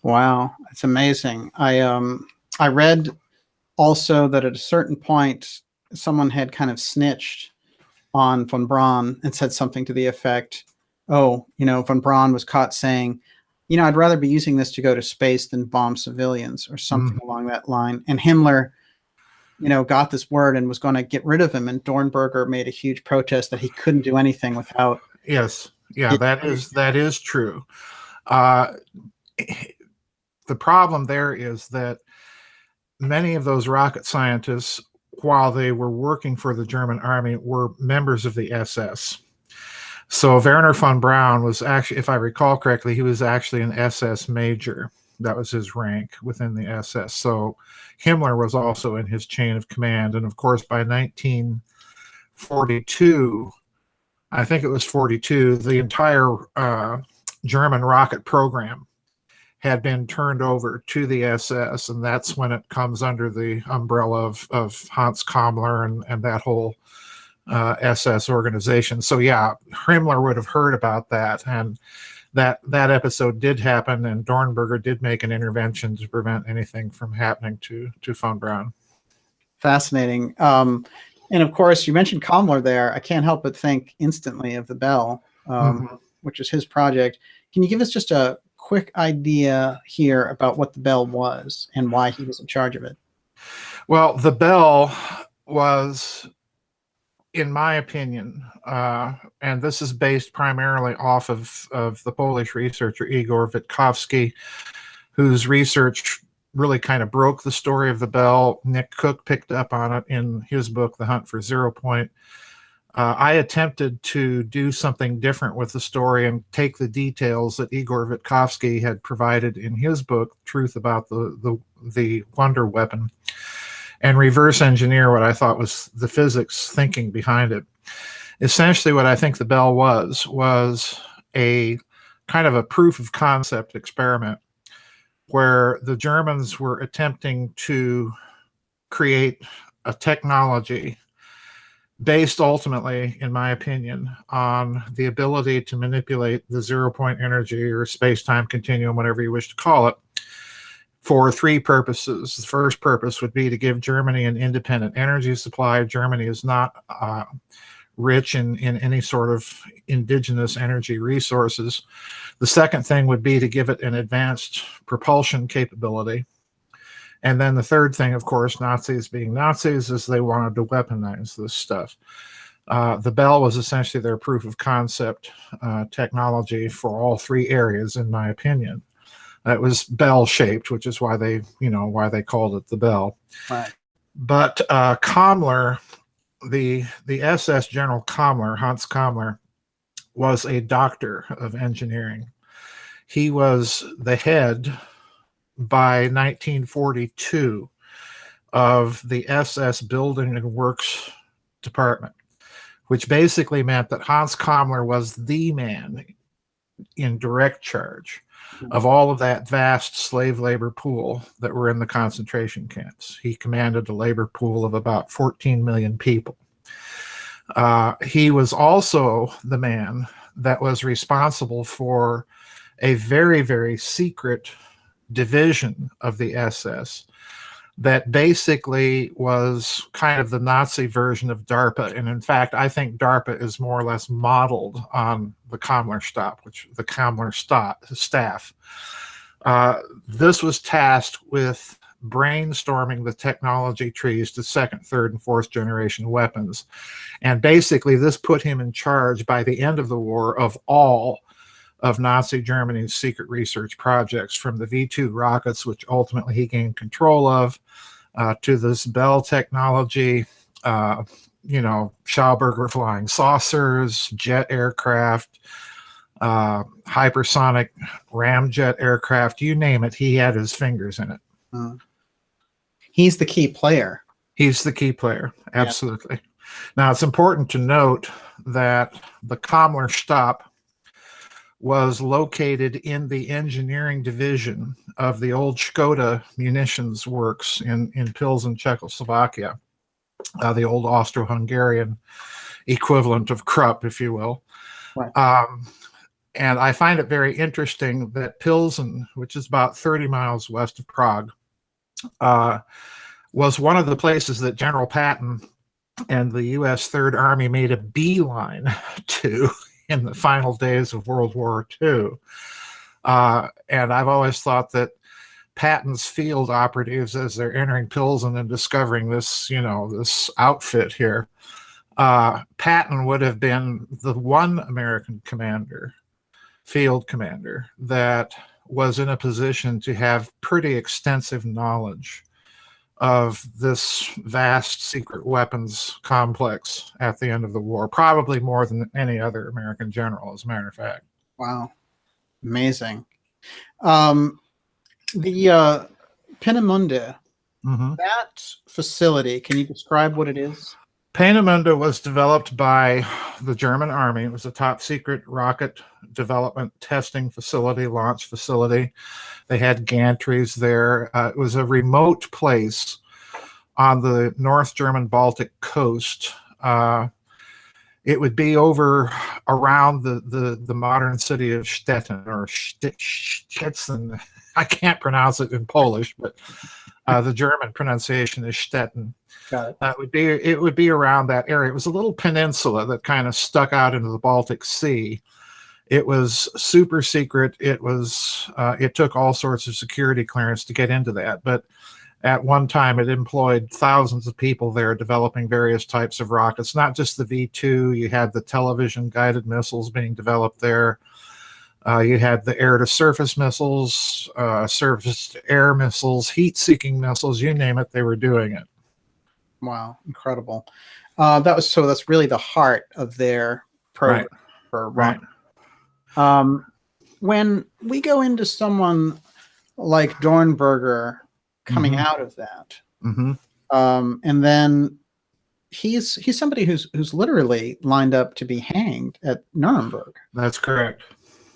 A: Wow, it's amazing. I read also that at a certain point, someone had kind of snitched on von Braun and said something to the effect, "Oh, von Braun was caught saying, I'd rather be using this to go to space than bomb civilians," or something along that line. And Himmler, got this word and was going to get rid of him. And Dornberger made a huge protest that he couldn't do anything without.
C: Yes. Yeah, that is true. The problem there is that many of those rocket scientists, while they were working for the German army, were members of the SS. So Werner von Braun was actually, if I recall correctly, he was actually an SS major. That was his rank within the SS. So Himmler was also in his chain of command. And of course, by 1942, I think it was 42, the entire German rocket program had been turned over to the SS, and that's when it comes under the umbrella of Hans Kammler and that whole SS organization. So yeah, Himmler would have heard about that, and that episode did happen, and Dornberger did make an intervention to prevent anything from happening to von Braun.
A: Fascinating. And of course, you mentioned Kammler there. I can't help but think instantly of the Bell, which is his project. Can you give us just a quick idea here about what the Bell was and why he was in charge of it?
C: Well, the Bell was, in my opinion, and this is based primarily off of the Polish researcher Igor Witkowski, whose research really kind of broke the story of the Bell. Nick Cook picked up on it in his book, The Hunt for Zero Point. I attempted to do something different with the story and take the details that Igor Witkowski had provided in his book, Truth About the Wonder Weapon, and reverse engineer what I thought was the physics thinking behind it. Essentially, what I think the Bell was a kind of a proof of concept experiment where the Germans were attempting to create a technology based ultimately, in my opinion, on the ability to manipulate the zero-point energy or space-time continuum, whatever you wish to call it, for three purposes. The first purpose would be to give Germany an independent energy supply. Germany is not rich in any sort of indigenous energy resources. The second thing would be to give it an advanced propulsion capability. And then the third thing, of course, Nazis being Nazis, is they wanted to weaponize this stuff. The Bell was essentially their proof of concept technology for all three areas, in my opinion. It was bell-shaped, which is why they called it the Bell.
A: Right.
C: But Kammler, the SS General Kammler, Hans Kammler, was a doctor of engineering. He was the head by 1942 of the SS Building and Works Department, which basically meant that Hans Kammler was the man in direct charge of all of that vast slave labor pool that were in the concentration camps. He commanded a labor pool of about 14 million people. He was also the man that was responsible for a very, very secret division of the SS that basically was kind of the Nazi version of DARPA. And in fact, I think DARPA is more or less modeled on the Kammler staff. This was tasked with brainstorming the technology trees to second, third, and fourth generation weapons. And basically, this put him in charge by the end of the war of all of Nazi Germany's secret research projects, from the V-2 rockets, which ultimately he gained control of, to this Bell technology, Schauberger flying saucers, jet aircraft, hypersonic ramjet aircraft, you name it, he had his fingers in it.
A: He's the key player.
C: He's the key player, absolutely. Yeah. Now, it's important to note that the Kammler Stab was located in the engineering division of the old Škoda munitions works in Pilsen, Czechoslovakia, the old Austro-Hungarian equivalent of Krupp, if you will. Right. And I find it very interesting that Pilsen, which is about 30 miles west of Prague, was one of the places that General Patton and the U.S. Third Army made a beeline to in the final days of World War II. And I've always thought that Patton's field operatives, as they're entering Pilsen and discovering this, this outfit here, Patton would have been the one American field commander, that was in a position to have pretty extensive knowledge of this vast secret weapons complex at the end of the war, probably more than any other American general, as a matter of fact.
A: Wow. Amazing. The Peenemünde, that facility, can you describe what it is?
C: Peenemünde was developed by the German army. It was a top secret rocket development testing facility, launch facility. They had gantries there. It was a remote place on the North German Baltic coast. It would be over around the modern city of Stettin or Stettin. I can't pronounce it in Polish, but the German pronunciation is Stettin.
A: Got it.
C: It would be around that area. It was a little peninsula that kind of stuck out into the Baltic Sea. It was super secret. It took all sorts of security clearance to get into that, but at one time it employed thousands of people there developing various types of rockets, not just the V2. You had the television guided missiles being developed there. You had the air-to-surface missiles, surface-to-air missiles, heat-seeking missiles, you name it, they were doing it.
A: Wow, incredible. That's really the heart of their program for rocket. When we go into someone like Dornberger coming out of that, and then he's somebody who's literally lined up to be hanged at Nuremberg.
C: That's correct.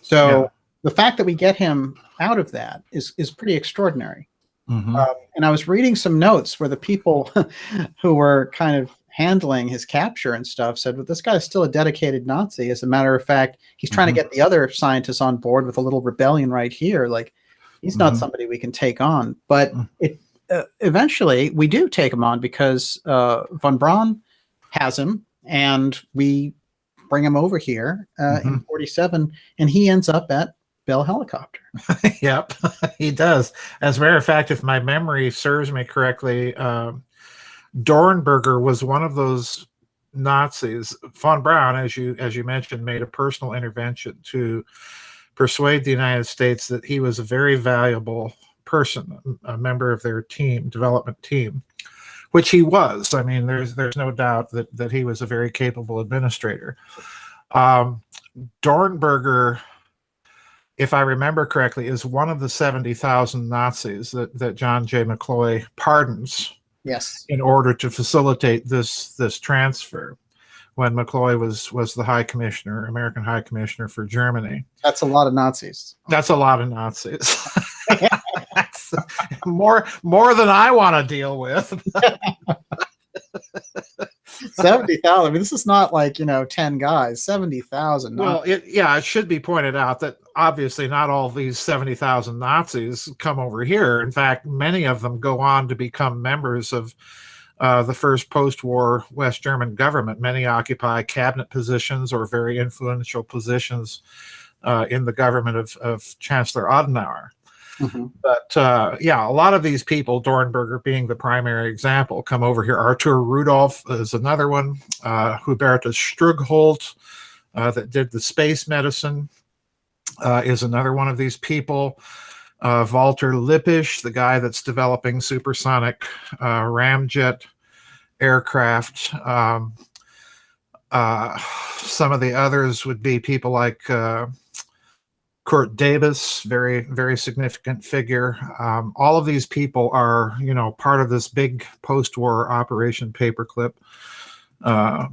A: So the fact that we get him out of that is pretty extraordinary. And I was reading some notes where the people who were kind of handling his capture and stuff said, well, this guy's still a dedicated Nazi. As a matter of fact, he's trying to get the other scientists on board with a little rebellion right here. Like, he's not somebody we can take on. But eventually we do take him on because von Braun has him, and we bring him over here in 47, and he ends up at Bell Helicopter.
C: Yep, he does. As a matter of fact, if my memory serves me correctly, Dornberger was one of those Nazis. Von Braun, as you mentioned, made a personal intervention to persuade the United States that he was a very valuable person, a member of their development team, which he was. I mean, there's no doubt that he was a very capable administrator. Dornberger, if I remember correctly, is one of the 70,000 Nazis that John J. McCloy pardons.
A: Yes.
C: In order to facilitate this transfer, when McCloy was the High Commissioner, American High Commissioner for Germany.
A: That's a lot of Nazis.
C: That's a lot of Nazis. That's more than I want to deal with.
A: 70,000. I mean, this is not like, 10 guys. 70,000.
C: Well, it should be pointed out that obviously not all these 70,000 Nazis come over here. In fact, many of them go on to become members of the first post-war West German government. Many occupy cabinet positions or very influential positions in the government of Chancellor Adenauer. But a lot of these people, Dornberger being the primary example, come over here. Arthur Rudolph is another one. Hubertus Strugholt, that did the space medicine, is another one of these people. Walter Lippisch, the guy that's developing supersonic ramjet aircraft. Some of the others would be people like Kurt Davis, very, very significant figure. All of these people are, part of this big post-war Operation Paperclip.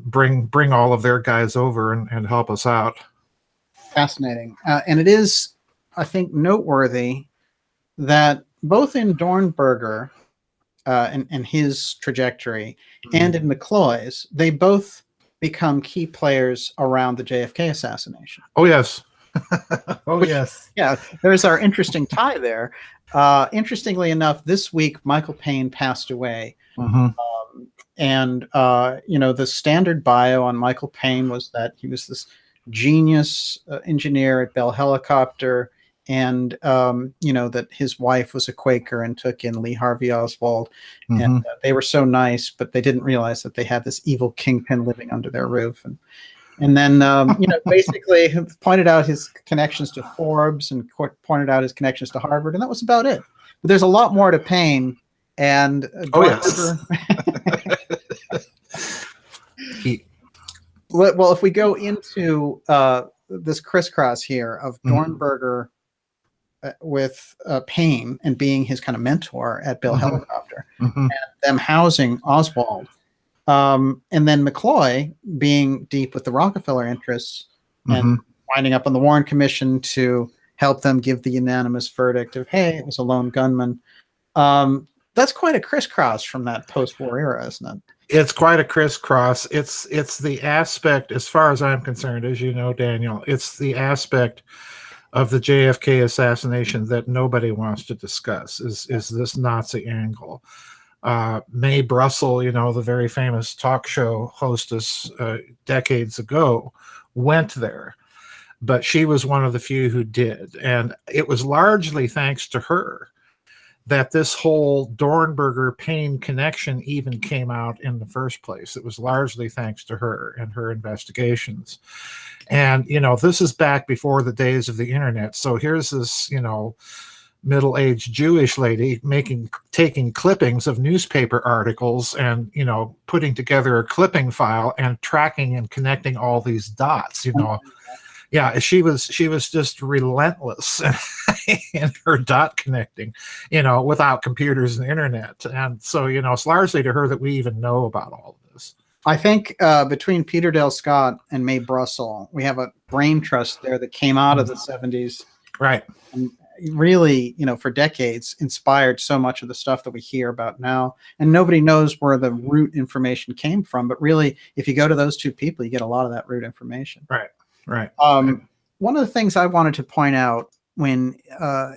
C: Bring all of their guys over and help us out.
A: Fascinating. And it is, I think, noteworthy that both in Dornberger and his trajectory and in McCloy's, they both become key players around the JFK assassination.
C: Oh, yes.
A: Yes. Yeah, there's our interesting tie there. Interestingly enough, this week, Michael Payne passed away. And, the standard bio on Michael Payne was that he was this genius engineer at Bell Helicopter, and, that his wife was a Quaker and took in Lee Harvey Oswald. And they were so nice, but they didn't realize that they had this evil kingpin living under their roof. And then, basically pointed out his connections to Forbes and pointed out his connections to Harvard, and that was about it. But there's a lot more to Payne. And
C: yes.
A: Well, if we go into this crisscross here of Dornberger with Payne and being his kind of mentor at Bell Helicopter, and them housing Oswald, And then McCloy being deep with the Rockefeller interests and winding up on the Warren Commission to help them give the unanimous verdict of, hey, it was a lone gunman. That's quite a crisscross from that post-war era, isn't it?
C: It's quite a crisscross. It's the aspect, as far as I'm concerned, as you know, Daniel, it's the aspect of the JFK assassination that nobody wants to discuss, is this Nazi angle. Mae Brussel, you know, the very famous talk show hostess decades ago, went there, but she was one of the few who did. And it was largely thanks to her that this whole Dornberger Payne connection even came out in the first place. It was largely thanks to her and her investigations. And, you know, this is back before the days of the internet. So here's this, you know, middle-aged Jewish lady taking clippings of newspaper articles and, you know, putting together a clipping file and tracking and connecting all these dots, you know. Yeah, she was just relentless in her dot connecting, you know, without computers and internet. And so, you know, it's largely to her that we even know about all of this.
A: I think between Peter Dale Scott and Mae Brussel, we have a brain trust there that came out of the 70s.
C: Right.
A: And really, you know, for decades inspired so much of the stuff that we hear about now. And nobody knows where the root information came from. But really, if you go to those two people, you get a lot of that root information.
C: Right. Right.
A: One of the things I wanted to point out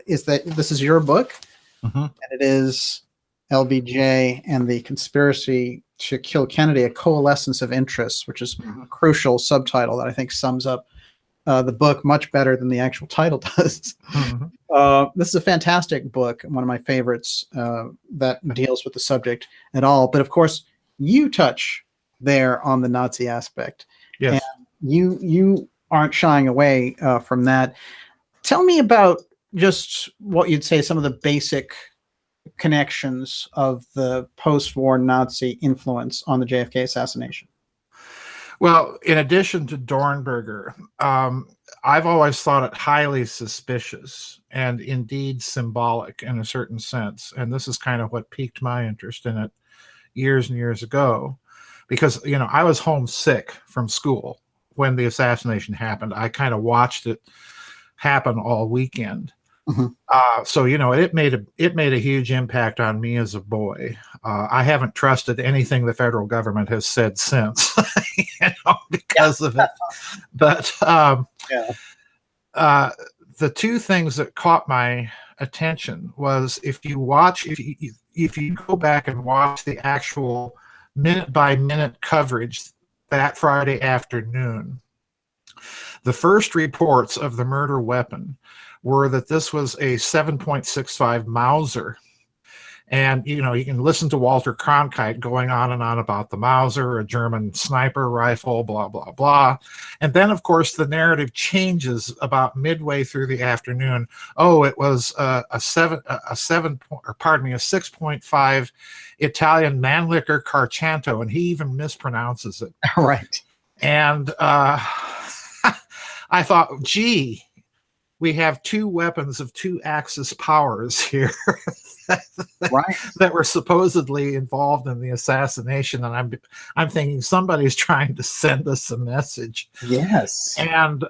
A: is that this is your book, and it is LBJ and the Conspiracy to Kill Kennedy, a Coalescence of Interests, which is a crucial subtitle that I think sums up the book much better than the actual title does. This is a fantastic book, one of my favorites that deals with the subject at all. But of course, you touch there on the Nazi aspect.
C: Yes.
A: And you aren't shying away from that. Tell me about just what you'd say some of the basic connections of the post-war Nazi influence on the JFK assassination.
C: Well, in addition to Dornberger, I've always thought it highly suspicious and indeed symbolic in a certain sense. And this is kind of what piqued my interest in it years and years ago, because, you know, I was homesick from school when the assassination happened. I kind of watched it happen all weekend. So, you know, it made a huge impact on me as a boy. I haven't trusted anything the federal government has said since, you know, because of it. But the two things that caught my attention was if you go back and watch the actual minute by minute coverage that Friday afternoon, the first reports of the murder weapon were that this was a 7.65 Mauser. And, you know, you can listen to Walter Cronkite going on and on about the Mauser, a German sniper rifle, blah, blah, blah. And then, of course, the narrative changes about midway through the afternoon. Oh, it was a 6.5 Italian Mannlicher Carchanto, and he even mispronounces it.
A: Right.
C: And I thought, gee, we have two weapons of two Axis powers here that were supposedly involved in the assassination, and I'm thinking somebody's trying to send us a message.
A: Yes.
C: And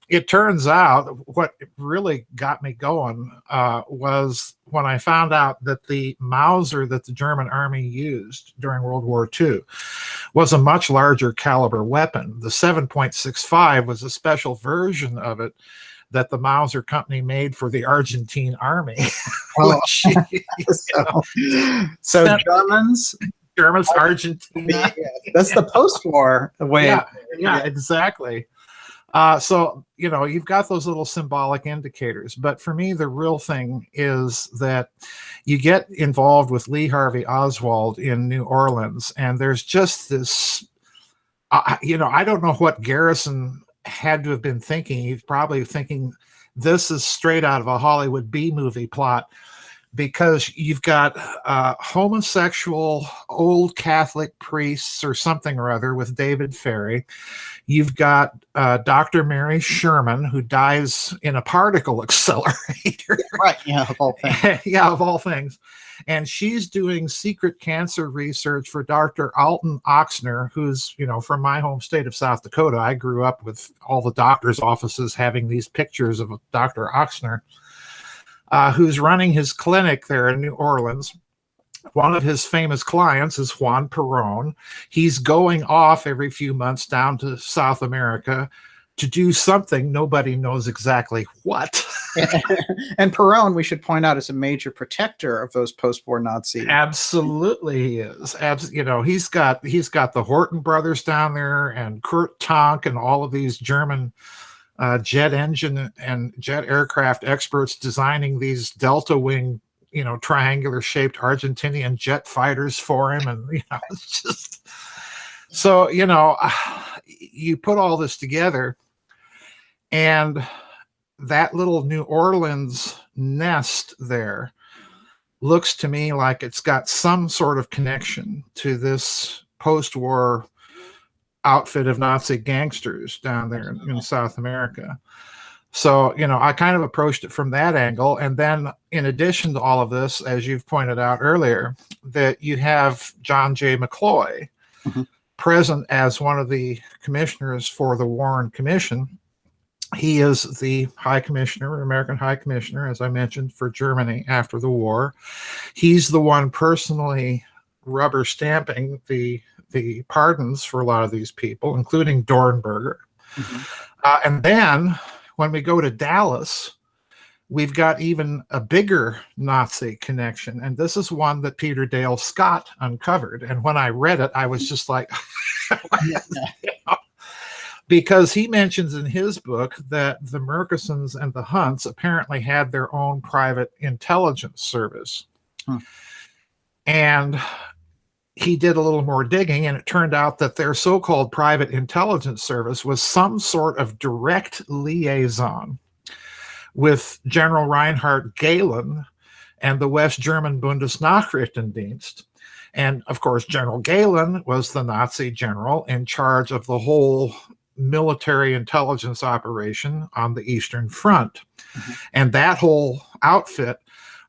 C: it turns out what really got me going was when I found out that the Mauser that the German army used during World War II was a much larger caliber weapon. The 7.65 was a special version of it that the Mauser company made for the Argentine army. Which,
A: so Germans,
C: Argentina.
A: That's the post-war way.
C: Yeah, exactly. So, you know, you've got those little symbolic indicators. But for me, the real thing is that you get involved with Lee Harvey Oswald in New Orleans, and there's just this, you know, I don't know what Garrison had to have been thinking. He's probably thinking this is straight out of a Hollywood B movie plot, because you've got homosexual old Catholic priests or something or other with David Ferry. You've got Dr. Mary Sherman, who dies in a particle accelerator.
A: Right. Yeah. Of all things.
C: Yeah, of all things. And she's doing secret cancer research for Dr. Alton Oxner, who's, from my home state of South Dakota. I grew up with all the doctors' offices having these pictures of Dr. Oxner, who's running his clinic there in New Orleans. One of his famous clients is Juan Perón. He's going off every few months down to South America to do something. Nobody knows exactly what.
A: And Perón, we should point out, is a major protector of those post-war Nazis.
C: Absolutely, he is. He's got the Horton brothers down there, and Kurt Tonk, and all of these German jet engine and jet aircraft experts designing these delta wing, triangular shaped Argentinian jet fighters for him. And, it's just, so, you put all this together, and that little New Orleans nest there looks to me like it's got some sort of connection to this post-war outfit of Nazi gangsters down there in South America. So, I kind of approached it from that angle. And then in addition to all of this, as you've pointed out earlier, that you have John J. McCloy present as one of the commissioners for the Warren Commission. He is the High Commissioner, American High Commissioner, as I mentioned, for Germany after the war. He's the one personally rubber stamping the pardons for a lot of these people, including Dornberger. And then when we go to Dallas, we've got even a bigger Nazi connection. And this is one that Peter Dale Scott uncovered. And when I read it, I was just like, because he mentions in his book that the Murchisons and the Hunts apparently had their own private intelligence service. And he did a little more digging, and it turned out that their so-called private intelligence service was some sort of direct liaison with General Reinhard Galen and the West German Bundesnachrichtendienst. And of course, General Galen was the Nazi general in charge of the whole military intelligence operation on the Eastern Front. And that whole outfit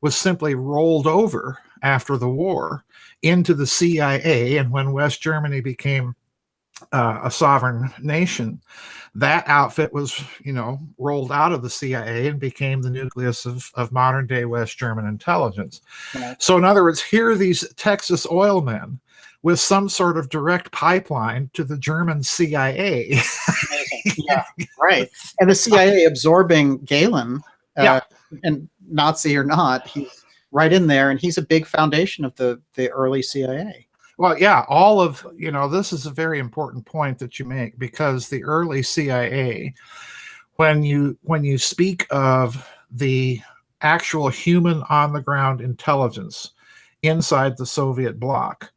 C: was simply rolled over after the war into the CIA. And when West Germany became a sovereign nation, that outfit was, rolled out of the CIA and became the nucleus of modern day West German intelligence. So in other words, here are these Texas oil men with some sort of direct pipeline to the German CIA.
A: Yeah, right. And the CIA absorbing Galen, and Nazi or not, he's right in there, and he's a big foundation of the early CIA.
C: Well, yeah, all of, this is a very important point that you make, because the early CIA, when you speak of the actual human on the ground intelligence inside the Soviet bloc,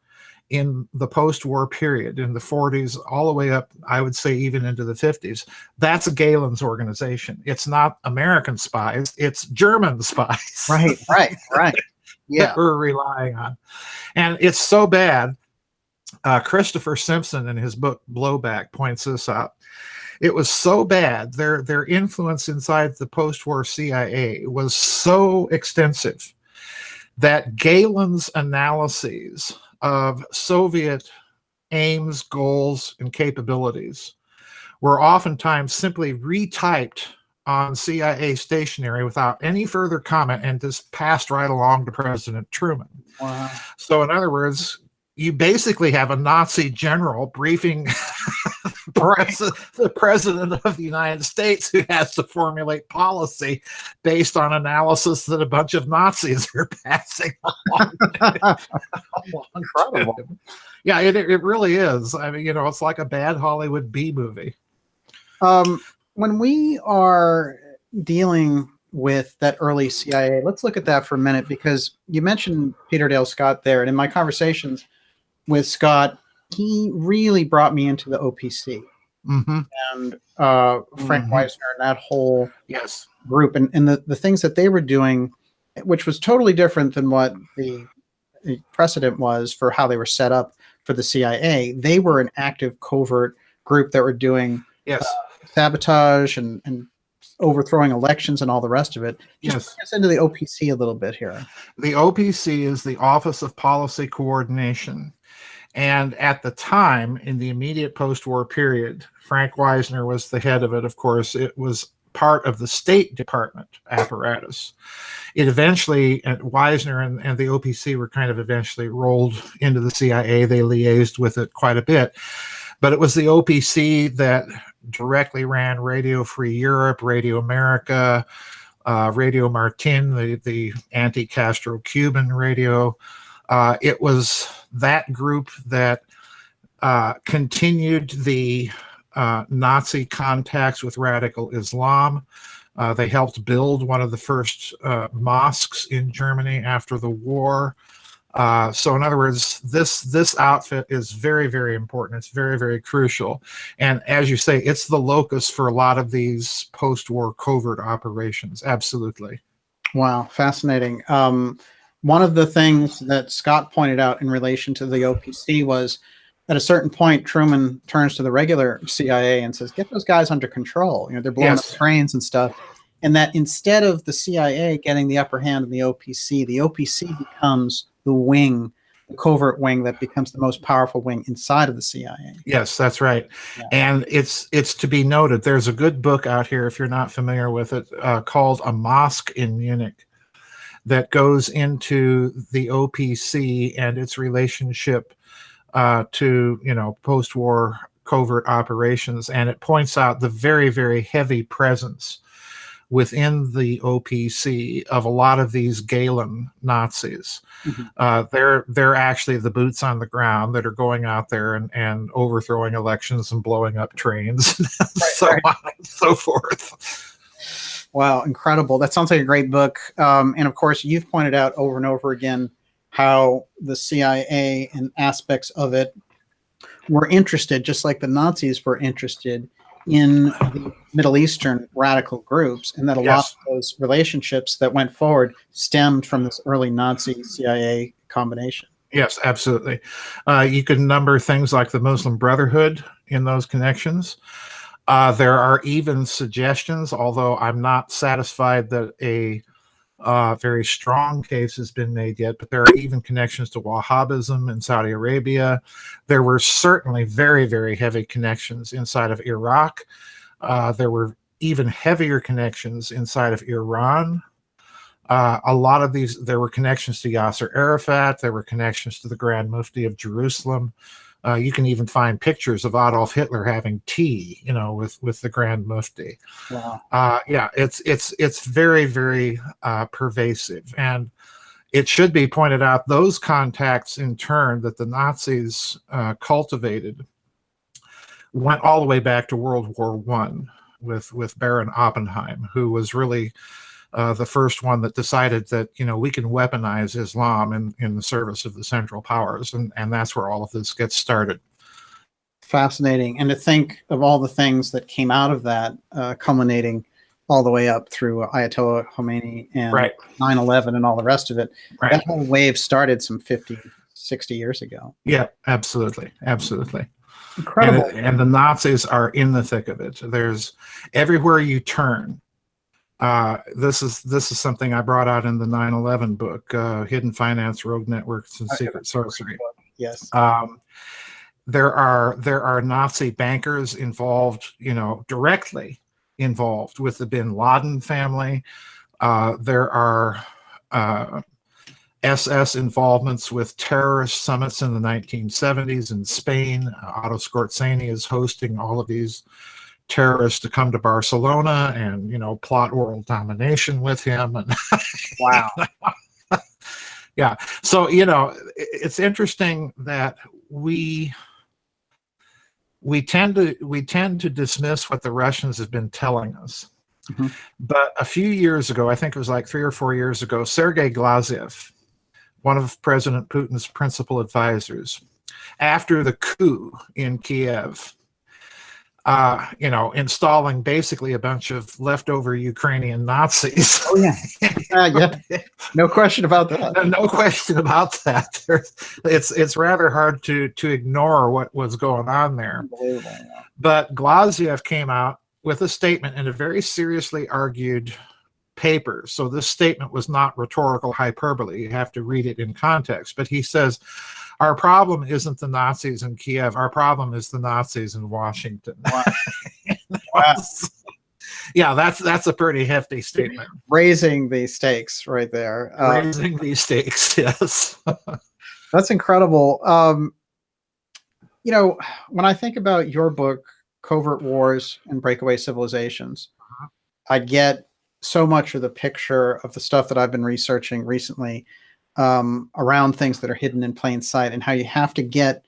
C: in the post-war period, in the 40s, all the way up, I would say even into the 50s, that's Galen's organization. It's not American spies, it's German spies.
A: Right. Yeah.
C: That we're relying on. And it's so bad. Christopher Simpson, in his book Blowback, points this out. It was so bad, their influence inside the post-war CIA was so extensive that Galen's analyses of Soviet aims, goals, and capabilities were oftentimes simply retyped on CIA stationery without any further comment and just passed right along to President Truman.
A: Wow.
C: So in other words, you basically have a Nazi general briefing the president of the United States, who has to formulate policy based on analysis that a bunch of Nazis are passing along.
A: Incredible.
C: Yeah, it really is. I mean, it's like a bad Hollywood B movie.
A: When we are dealing with that early CIA, let's look at that for a minute, because you mentioned Peter Dale Scott there, and in my conversations with Scott, he really brought me into the OPC and Frank Weisner and that whole group, and the things that they were doing which was totally different than what the precedent was for how they were set up for the CIA. They were an active covert group that were doing
C: Yes.
A: sabotage and overthrowing elections and all the rest of it. Just
C: Yes.
A: bring us into the OPC a little bit here.
C: The OPC is the Office of Policy Coordination. And at the time, in the immediate post-war period, Frank Wisner was the head of it. Of course, it was part of the State Department apparatus. It eventually, Wisner and the OPC were kind of eventually rolled into the CIA. They liaised with it quite a bit. But it was the OPC that directly ran Radio Free Europe, Radio America, Radio Martin, the anti-Castro Cuban radio. It was that group that continued the Nazi contacts with radical Islam. They helped build one of the first mosques in Germany after the war. So in other words, this outfit is very, very important. It's very, very crucial. And as you say, it's the locus for a lot of these post-war covert operations. Absolutely.
A: Wow, fascinating. One of the things that Scott pointed out in relation to the OPC was at a certain point, Truman turns to the regular CIA and says, get those guys under control. You know, they're blowing up trains and stuff. And that instead of the CIA getting the upper hand in the OPC becomes the wing, the covert wing that becomes the most powerful wing inside of the CIA.
C: Yes, that's right. Yeah. And it's to be noted, there's a good book out here, if you're not familiar with it, called A Mosque in Munich, that goes into the OPC and its relationship to, you know, post-war covert operations. And it points out the very, very heavy presence within the OPC of a lot of these Galen Nazis. Mm-hmm. They're actually the boots on the ground that are going out there and overthrowing elections and blowing up trains, so on and so forth.
A: Wow, incredible. That sounds like a great book. And of course, you've pointed out over and over again how the CIA and aspects of it were interested, just like the Nazis were interested in the Middle Eastern radical groups, and that a lot of those relationships that went forward stemmed from this early Nazi-CIA combination.
C: Yes, absolutely. You can number things like the Muslim Brotherhood in those connections. There are even suggestions, although I'm not satisfied that a very strong case has been made yet, but there are even connections to Wahhabism in Saudi Arabia. There were certainly very, very heavy connections inside of Iraq. There were even heavier connections inside of Iran. A lot of these, there were connections to Yasser Arafat. There were connections to the Grand Mufti of Jerusalem. You can even find pictures of Adolf Hitler having tea, you know, with the Grand Mufti.
A: Wow.
C: Yeah, it's very, very pervasive. And it should be pointed out, those contacts in turn that the Nazis cultivated went all the way back to World War I with Baron Oppenheim, who was really the first one that decided that, you know, we can weaponize Islam in the service of the Central Powers. And that's where all of this gets started.
A: Fascinating. And to think of all the things that came out of that, culminating all the way up through Ayatollah Khomeini and 9/11 and all the rest of it. That whole wave started some 50, 60 years ago.
C: Yeah, absolutely. Absolutely.
A: Incredible.
C: And the Nazis are in the thick of it. There's everywhere you turn. This is something I brought out in the 9/11 book, Hidden Finance, Rogue Networks, and Secret Sorcery.
A: Yes.
C: There are Nazi bankers involved, you know, directly involved with the Bin Laden family. There are SS involvements with terrorist summits in the 1970s in Spain. Otto Skorzeny is hosting all of these terrorists to come to Barcelona and, you know, plot world domination with him. And
A: wow.
C: Yeah. So, you know, it's interesting that we tend to dismiss what the Russians have been telling us. Mm-hmm. But a few years ago, I think it was like 3 or 4 years ago, Sergei Glaziev, one of President Putin's principal advisors, after the coup in Kiev, installing basically a bunch of leftover Ukrainian Nazis.
A: Oh yeah, yeah, no question about that.
C: No question about that. It's rather hard to ignore what was going on there.
A: Unbelievable. Yeah.
C: But Glaziev came out with a statement in a very seriously argued paper. So this statement was not rhetorical hyperbole. You have to read it in context. But he says, our problem isn't the Nazis in Kiev. Our problem is the Nazis in Washington.
A: Wow. Wow.
C: Yeah, that's a pretty hefty statement.
A: Raising the stakes right there.
C: Raising these stakes, yes.
A: That's incredible. When I think about your book, Covert Wars and Breakaway Civilizations, I get so much of the picture of the stuff that I've been researching recently around things that are hidden in plain sight, and how you have to get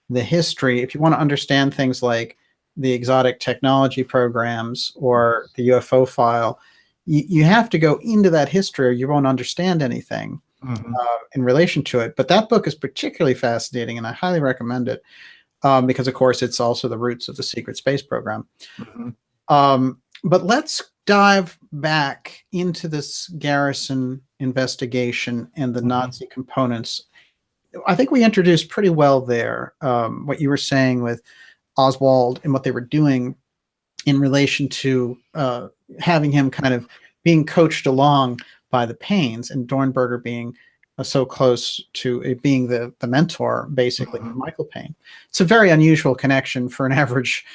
A: the history if you want to understand things like the exotic technology programs or the UFO file. You have to go into that history or you won't understand anything in relation to it. But that book is particularly fascinating, and I highly recommend it because, of course, it's also the roots of the secret space program. But let's dive back into this Garrison investigation and the Nazi components. I think we introduced pretty well there what you were saying with Oswald and what they were doing in relation to having him kind of being coached along by the Paines, and Dornberger being so close to being the mentor, basically, of Michael Paine. It's a very unusual connection for an average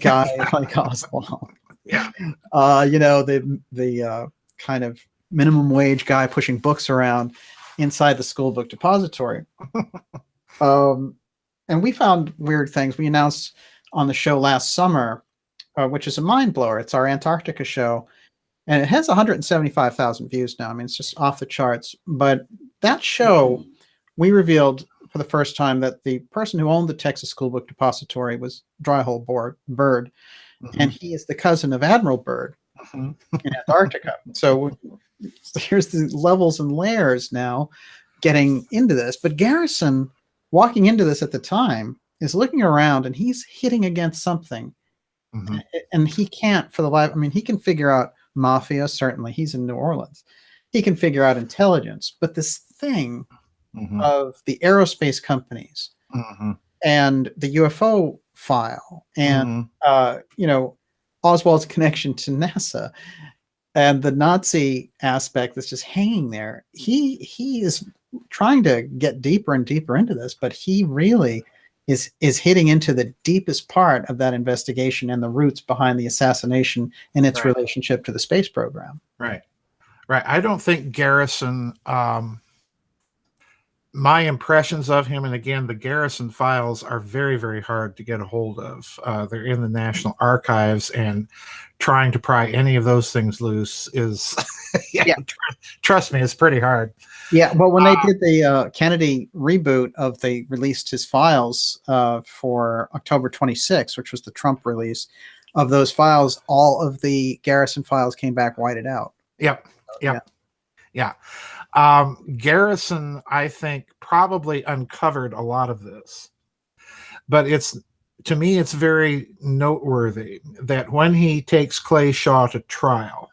A: guy like Oswald.
C: Yeah.
A: The kind of minimum wage guy pushing books around inside the school book depository. And we found weird things. We announced on the show last summer, which is a mind blower. It's our Antarctica show, and it has 175,000 views now. I mean, it's just off the charts. But that show, we revealed for the first time that the person who owned the Texas School Book Depository was Dryhole Bird. And he is the cousin of Admiral Byrd in Antarctica. So here's the levels and layers now getting into this. But Garrison, walking into this at the time, is looking around and he's hitting against something. And he can't for the life. I mean, he can figure out mafia, certainly. He's in New Orleans. He can figure out intelligence. But this thing of the aerospace companies and the UFO file and Oswald's connection to NASA and the Nazi aspect that's just hanging there, he is trying to get deeper and deeper into this, but he really is hitting into the deepest part of that investigation and the roots behind the assassination and its relationship to the space program. Right.
C: I don't think Garrison, my impressions of him, and again, the Garrison files are very, very hard to get a hold of. They're in the National Archives, and trying to pry any of those things loose is, trust me, it's pretty hard.
A: Yeah, well, when they did the Kennedy reboot they released his files for October 26, which was the Trump release of those files, all of the Garrison files came back whited out.
C: Yep. Garrison, I think, probably uncovered a lot of this, but to me, it's very noteworthy that when he takes Clay Shaw to trial,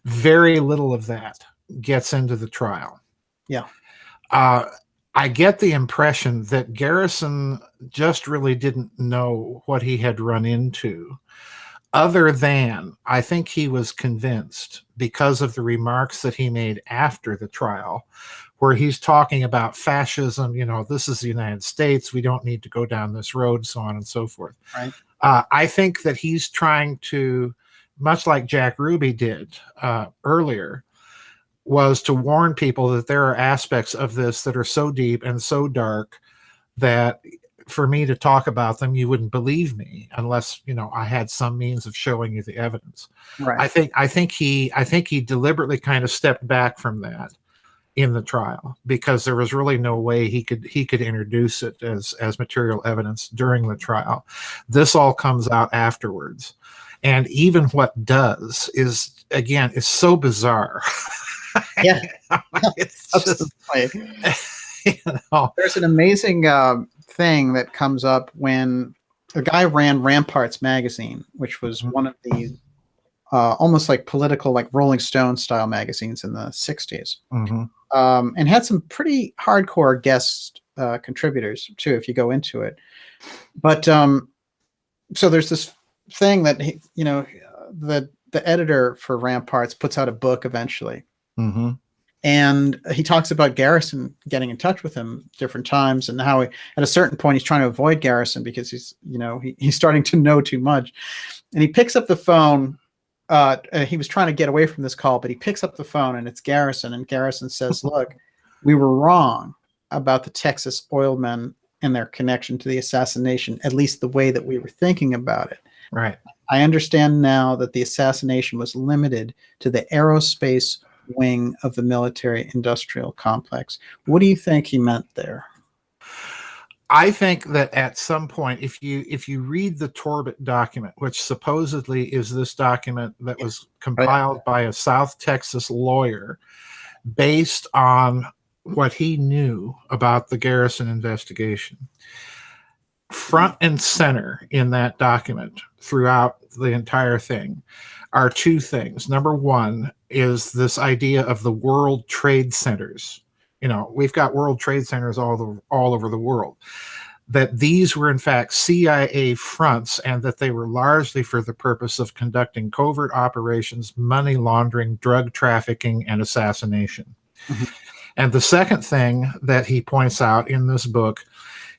C: very little of that gets into the trial.
A: Yeah.
C: I get the impression that Garrison just really didn't know what he had run into, other than I think he was convinced because of the remarks that he made after the trial, where he's talking about fascism, this is the United States, we don't need to go down this road, so on and so forth.
A: Right.
C: I think that he's trying to, much like Jack Ruby did earlier, was to warn people that there are aspects of this that are so deep and so dark that for me to talk about them, you wouldn't believe me unless, I had some means of showing you the evidence.
A: Right.
C: I think he deliberately kind of stepped back from that in the trial because there was really no way he could introduce it as material evidence during the trial. This all comes out afterwards. And even what does is so bizarre.
A: Yeah.
C: It's just,
A: there's an amazing thing that comes up when a guy ran Ramparts magazine, which was one of the almost like political, like Rolling Stone style magazines in the 60s. And had some pretty hardcore guest contributors too, if you go into it. But so there's this thing that the editor for Ramparts puts out a book eventually, and he talks about Garrison getting in touch with him different times, and how at a certain point he's trying to avoid Garrison because he's starting to know too much, and he picks up the phone. He was trying to get away from this call, but he picks up the phone and it's Garrison, and Garrison says, "Look, we were wrong about the Texas oil men and their connection to the assassination, at least the way that we were thinking about it.
C: Right.
A: I understand now that the assassination was limited to the aerospace wing of the military-industrial complex." What do you think he meant there?
C: I think that at some point, if you read the Torbit document, which supposedly is this document that was compiled by a South Texas lawyer based on what he knew about the Garrison investigation, front and center in that document throughout the entire thing are two things. Number one is this idea of the World Trade Centers. We've got World Trade Centers all over the world, that these were in fact CIA fronts, and that they were largely for the purpose of conducting covert operations, money laundering, drug trafficking, and assassination. And the second thing that he points out in this book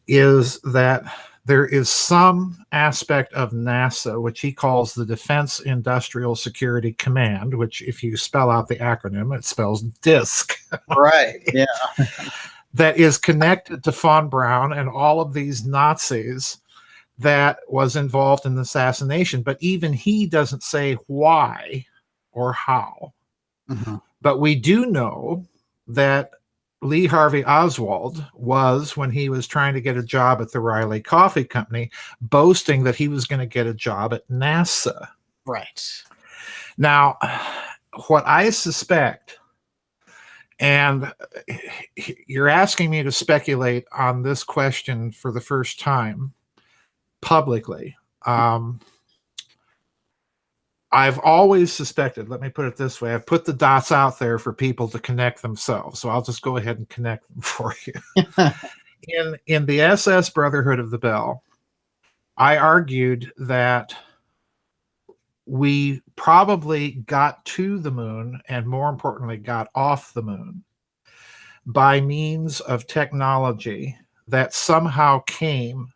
C: is that there is some aspect of NASA, which he calls the Defense Industrial Security Command, which if you spell out the acronym, it spells DISC.
A: Right, yeah.
C: That is connected to von Braun and all of these Nazis that was involved in the assassination. But even he doesn't say why or how. But we do know that Lee Harvey Oswald was, when he was trying to get a job at the Riley Coffee Company, boasting that he was going to get a job at NASA.
A: Right.
C: Now, what I suspect, and you're asking me to speculate on this question for the first time publicly, I've always suspected, let me put it this way, I've put the dots out there for people to connect themselves, so I'll just go ahead and connect them for you. In the SS Brotherhood of the Bell, I argued that we probably got to the moon, and more importantly, got off the moon, by means of technology that somehow came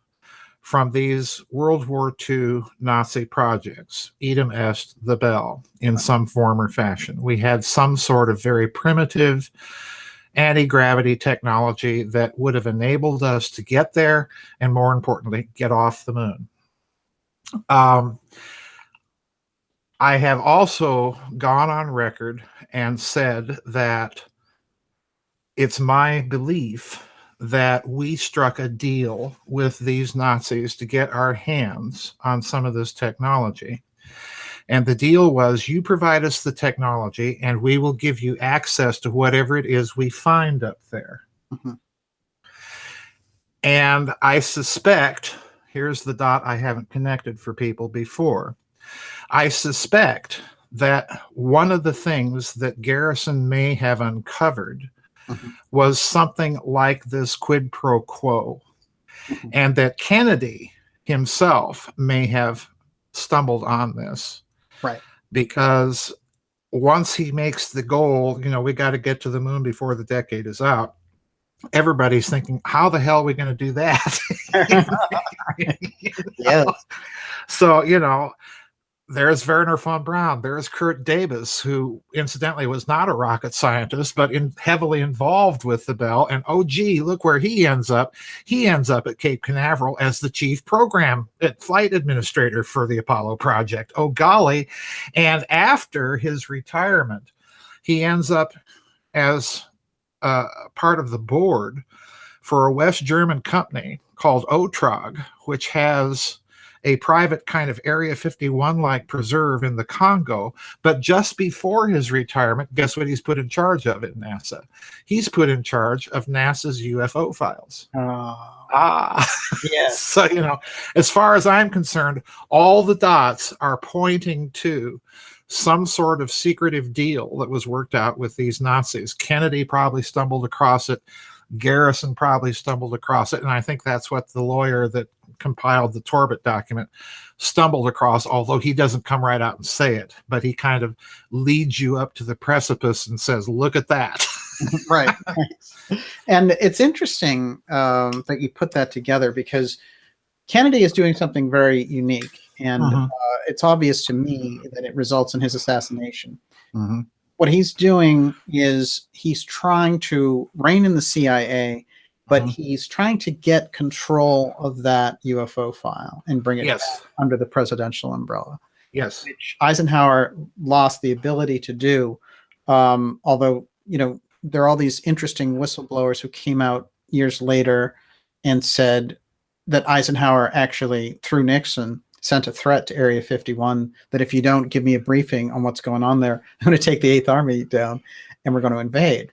C: from these World War II Nazi projects, Idem est the Bell, in some form or fashion. We had some sort of very primitive anti-gravity technology that would have enabled us to get there, and more importantly, get off the moon. I have also gone on record and said that it's my belief that we struck a deal with these Nazis to get our hands on some of this technology. And the deal was, you provide us the technology and we will give you access to whatever it is we find up there. And I suspect, here's the dot I haven't connected for people before, I suspect that one of the things that Garrison may have uncovered was something like this quid pro quo, and that Kennedy himself may have stumbled on this,
A: right?
C: Because once he makes the goal, we got to get to the moon before the decade is out, everybody's thinking, how the hell are we going to do that?
A: Yeah.
C: So, there's Werner von Braun. There's Kurt Davis, who incidentally was not a rocket scientist, but heavily involved with the Bell. And oh, gee, look where he ends up. He ends up at Cape Canaveral as the chief program flight administrator for the Apollo project. Oh, golly. And after his retirement, he ends up as part of the board for a West German company called Otrog, which has a private kind of Area 51-like preserve in the Congo. But just before his retirement, guess what he's put in charge of at NASA? He's put in charge of NASA's UFO files.
A: Yes.
C: So, as far as I'm concerned, all the dots are pointing to some sort of secretive deal that was worked out with these Nazis. Kennedy probably stumbled across it. Garrison probably stumbled across it. And I think that's what the lawyer that compiled the Torbett document stumbled across, although he doesn't come right out and say it, but he kind of leads you up to the precipice and says, look at that.
A: Right. And it's interesting that you put that together, because Kennedy is doing something very unique. And it's obvious to me that it results in his assassination. What he's doing is he's trying to rein in the CIA, but he's trying to get control of that UFO file and bring it back under the presidential umbrella.
C: Yes.
A: Which Eisenhower lost the ability to do. Although, there are all these interesting whistleblowers who came out years later and said that Eisenhower actually, through Nixon, sent a threat to Area 51 that if you don't give me a briefing on what's going on there, I'm going to take the 8th Army down and we're going to invade.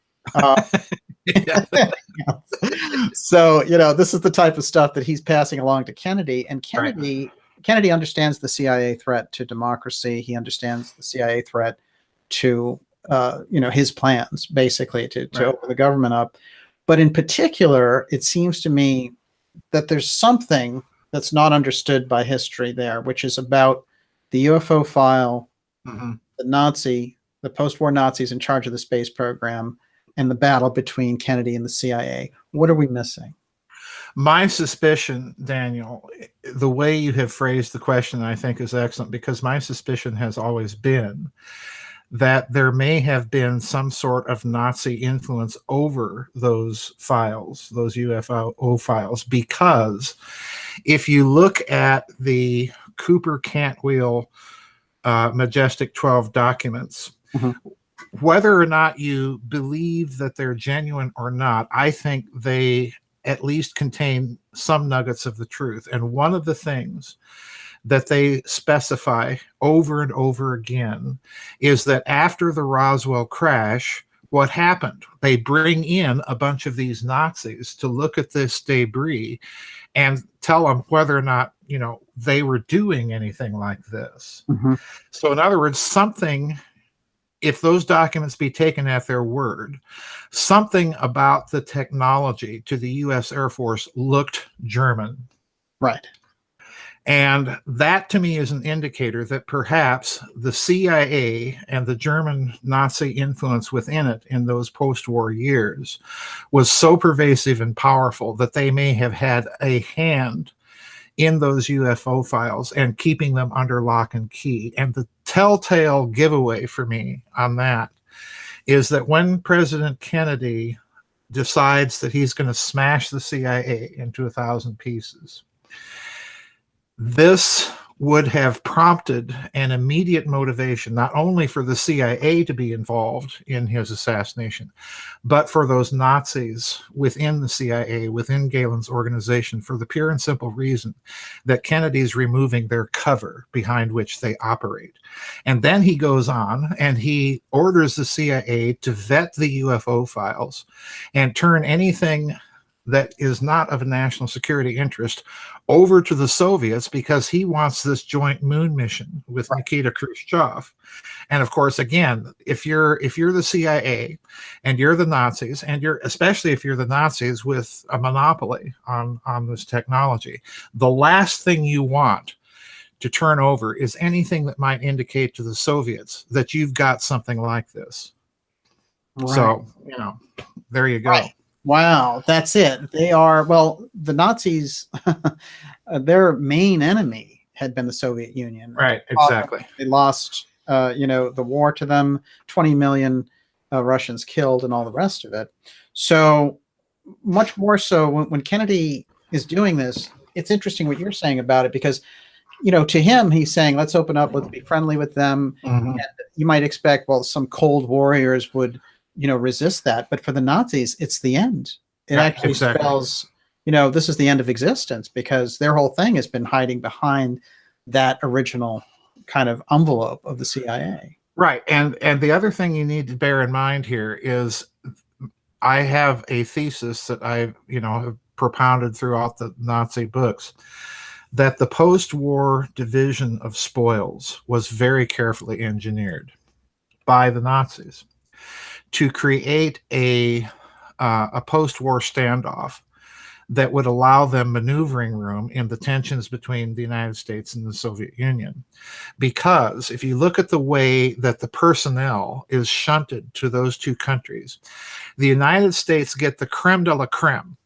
A: So, this is the type of stuff that he's passing along to Kennedy. And Kennedy understands the CIA threat to democracy. He understands the CIA threat to, his plans, basically, to open the government up. But in particular, it seems to me that there's something that's not understood by history there, which is about the UFO file, the post-war Nazis in charge of the space program, and the battle between Kennedy and the CIA. What are we missing?
C: My suspicion, Daniel, the way you have phrased the question, I think is excellent, because my suspicion has always been that there may have been some sort of Nazi influence over those files, those UFO files, because if you look at the Cooper Cantwell Majestic 12 documents, whether or not you believe that they're genuine or not, I think they at least contain some nuggets of the truth. And one of the things that they specify over and over again is that after the Roswell crash, what happened? They bring in a bunch of these Nazis to look at this debris and tell them whether or not, they were doing anything like this. So in other words, something, if those documents be taken at their word, something about the technology to the U.S. Air Force looked German.
A: Right.
C: And that to me is an indicator that perhaps the CIA and the German Nazi influence within it in those post-war years was so pervasive and powerful that they may have had a hand in those UFO files and keeping them under lock and key. And the telltale giveaway for me on that is that when President Kennedy decides that he's going to smash the CIA into 1,000 pieces, this would have prompted an immediate motivation, not only for the CIA to be involved in his assassination, but for those Nazis within the CIA, within Galen's organization, for the pure and simple reason that Kennedy's removing their cover behind which they operate. And then he goes on and he orders the CIA to vet the UFO files and turn anything that is not of a national security interest over to the Soviets, because he wants this joint moon mission with Nikita Khrushchev. And of course, again, if you're the CIA and you're the Nazis, and especially if you're the Nazis with a monopoly on this technology, the last thing you want to turn over is anything that might indicate to the Soviets that you've got something like this. Right. So, there you go.
A: Right. Wow, that's it. They are, the Nazis, their main enemy had been the Soviet Union.
C: Right, exactly.
A: They lost, the war to them, 20 million Russians killed and all the rest of it. So much more so when Kennedy is doing this, it's interesting what you're saying about it, because, to him, he's saying, let's open up, let's be friendly with them. And you might expect, some Cold Warriors would resist that. But for the Nazis, it's the end. It actually spells this is the end of existence, because their whole thing has been hiding behind that original kind of envelope of the CIA.
C: Right. And the other thing you need to bear in mind here is I have a thesis that I, have propounded throughout the Nazi books, that the post-war division of spoils was very carefully engineered by the Nazis to create a post-war standoff that would allow them maneuvering room in the tensions between the United States and the Soviet Union. Because if you look at the way that the personnel is shunted to those two countries, the United States get the creme de la creme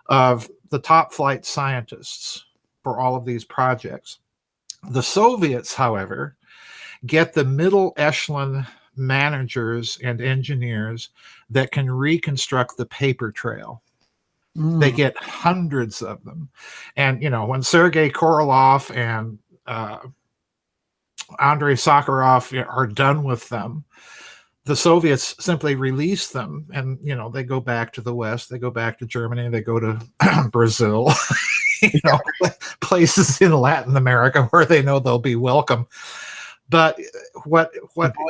C: of the top flight scientists for all of these projects. The Soviets, however, get the middle echelon managers and engineers that can reconstruct the paper trail. They get hundreds of them. And, when Sergei Korolev and Andrei Sakharov are done with them, the Soviets simply release them, and, they go back to the West, they go back to Germany, they go to Brazil, places in Latin America where they know they'll be welcome. But what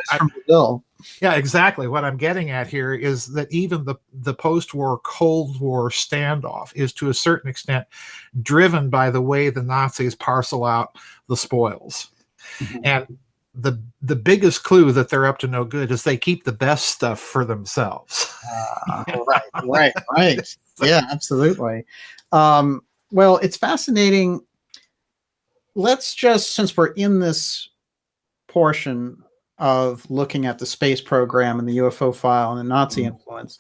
A: from Brazil.
C: Yeah, exactly. What I'm getting at here is that even the post-war Cold War standoff is to a certain extent driven by the way the Nazis parcel out the spoils. Mm-hmm. And the biggest clue that they're up to no good is they keep the best stuff for themselves.
A: Right. Yeah, absolutely. Well, it's fascinating. Let's just, since we're in this portion of looking at the space program and the UFO file and the Nazi influence.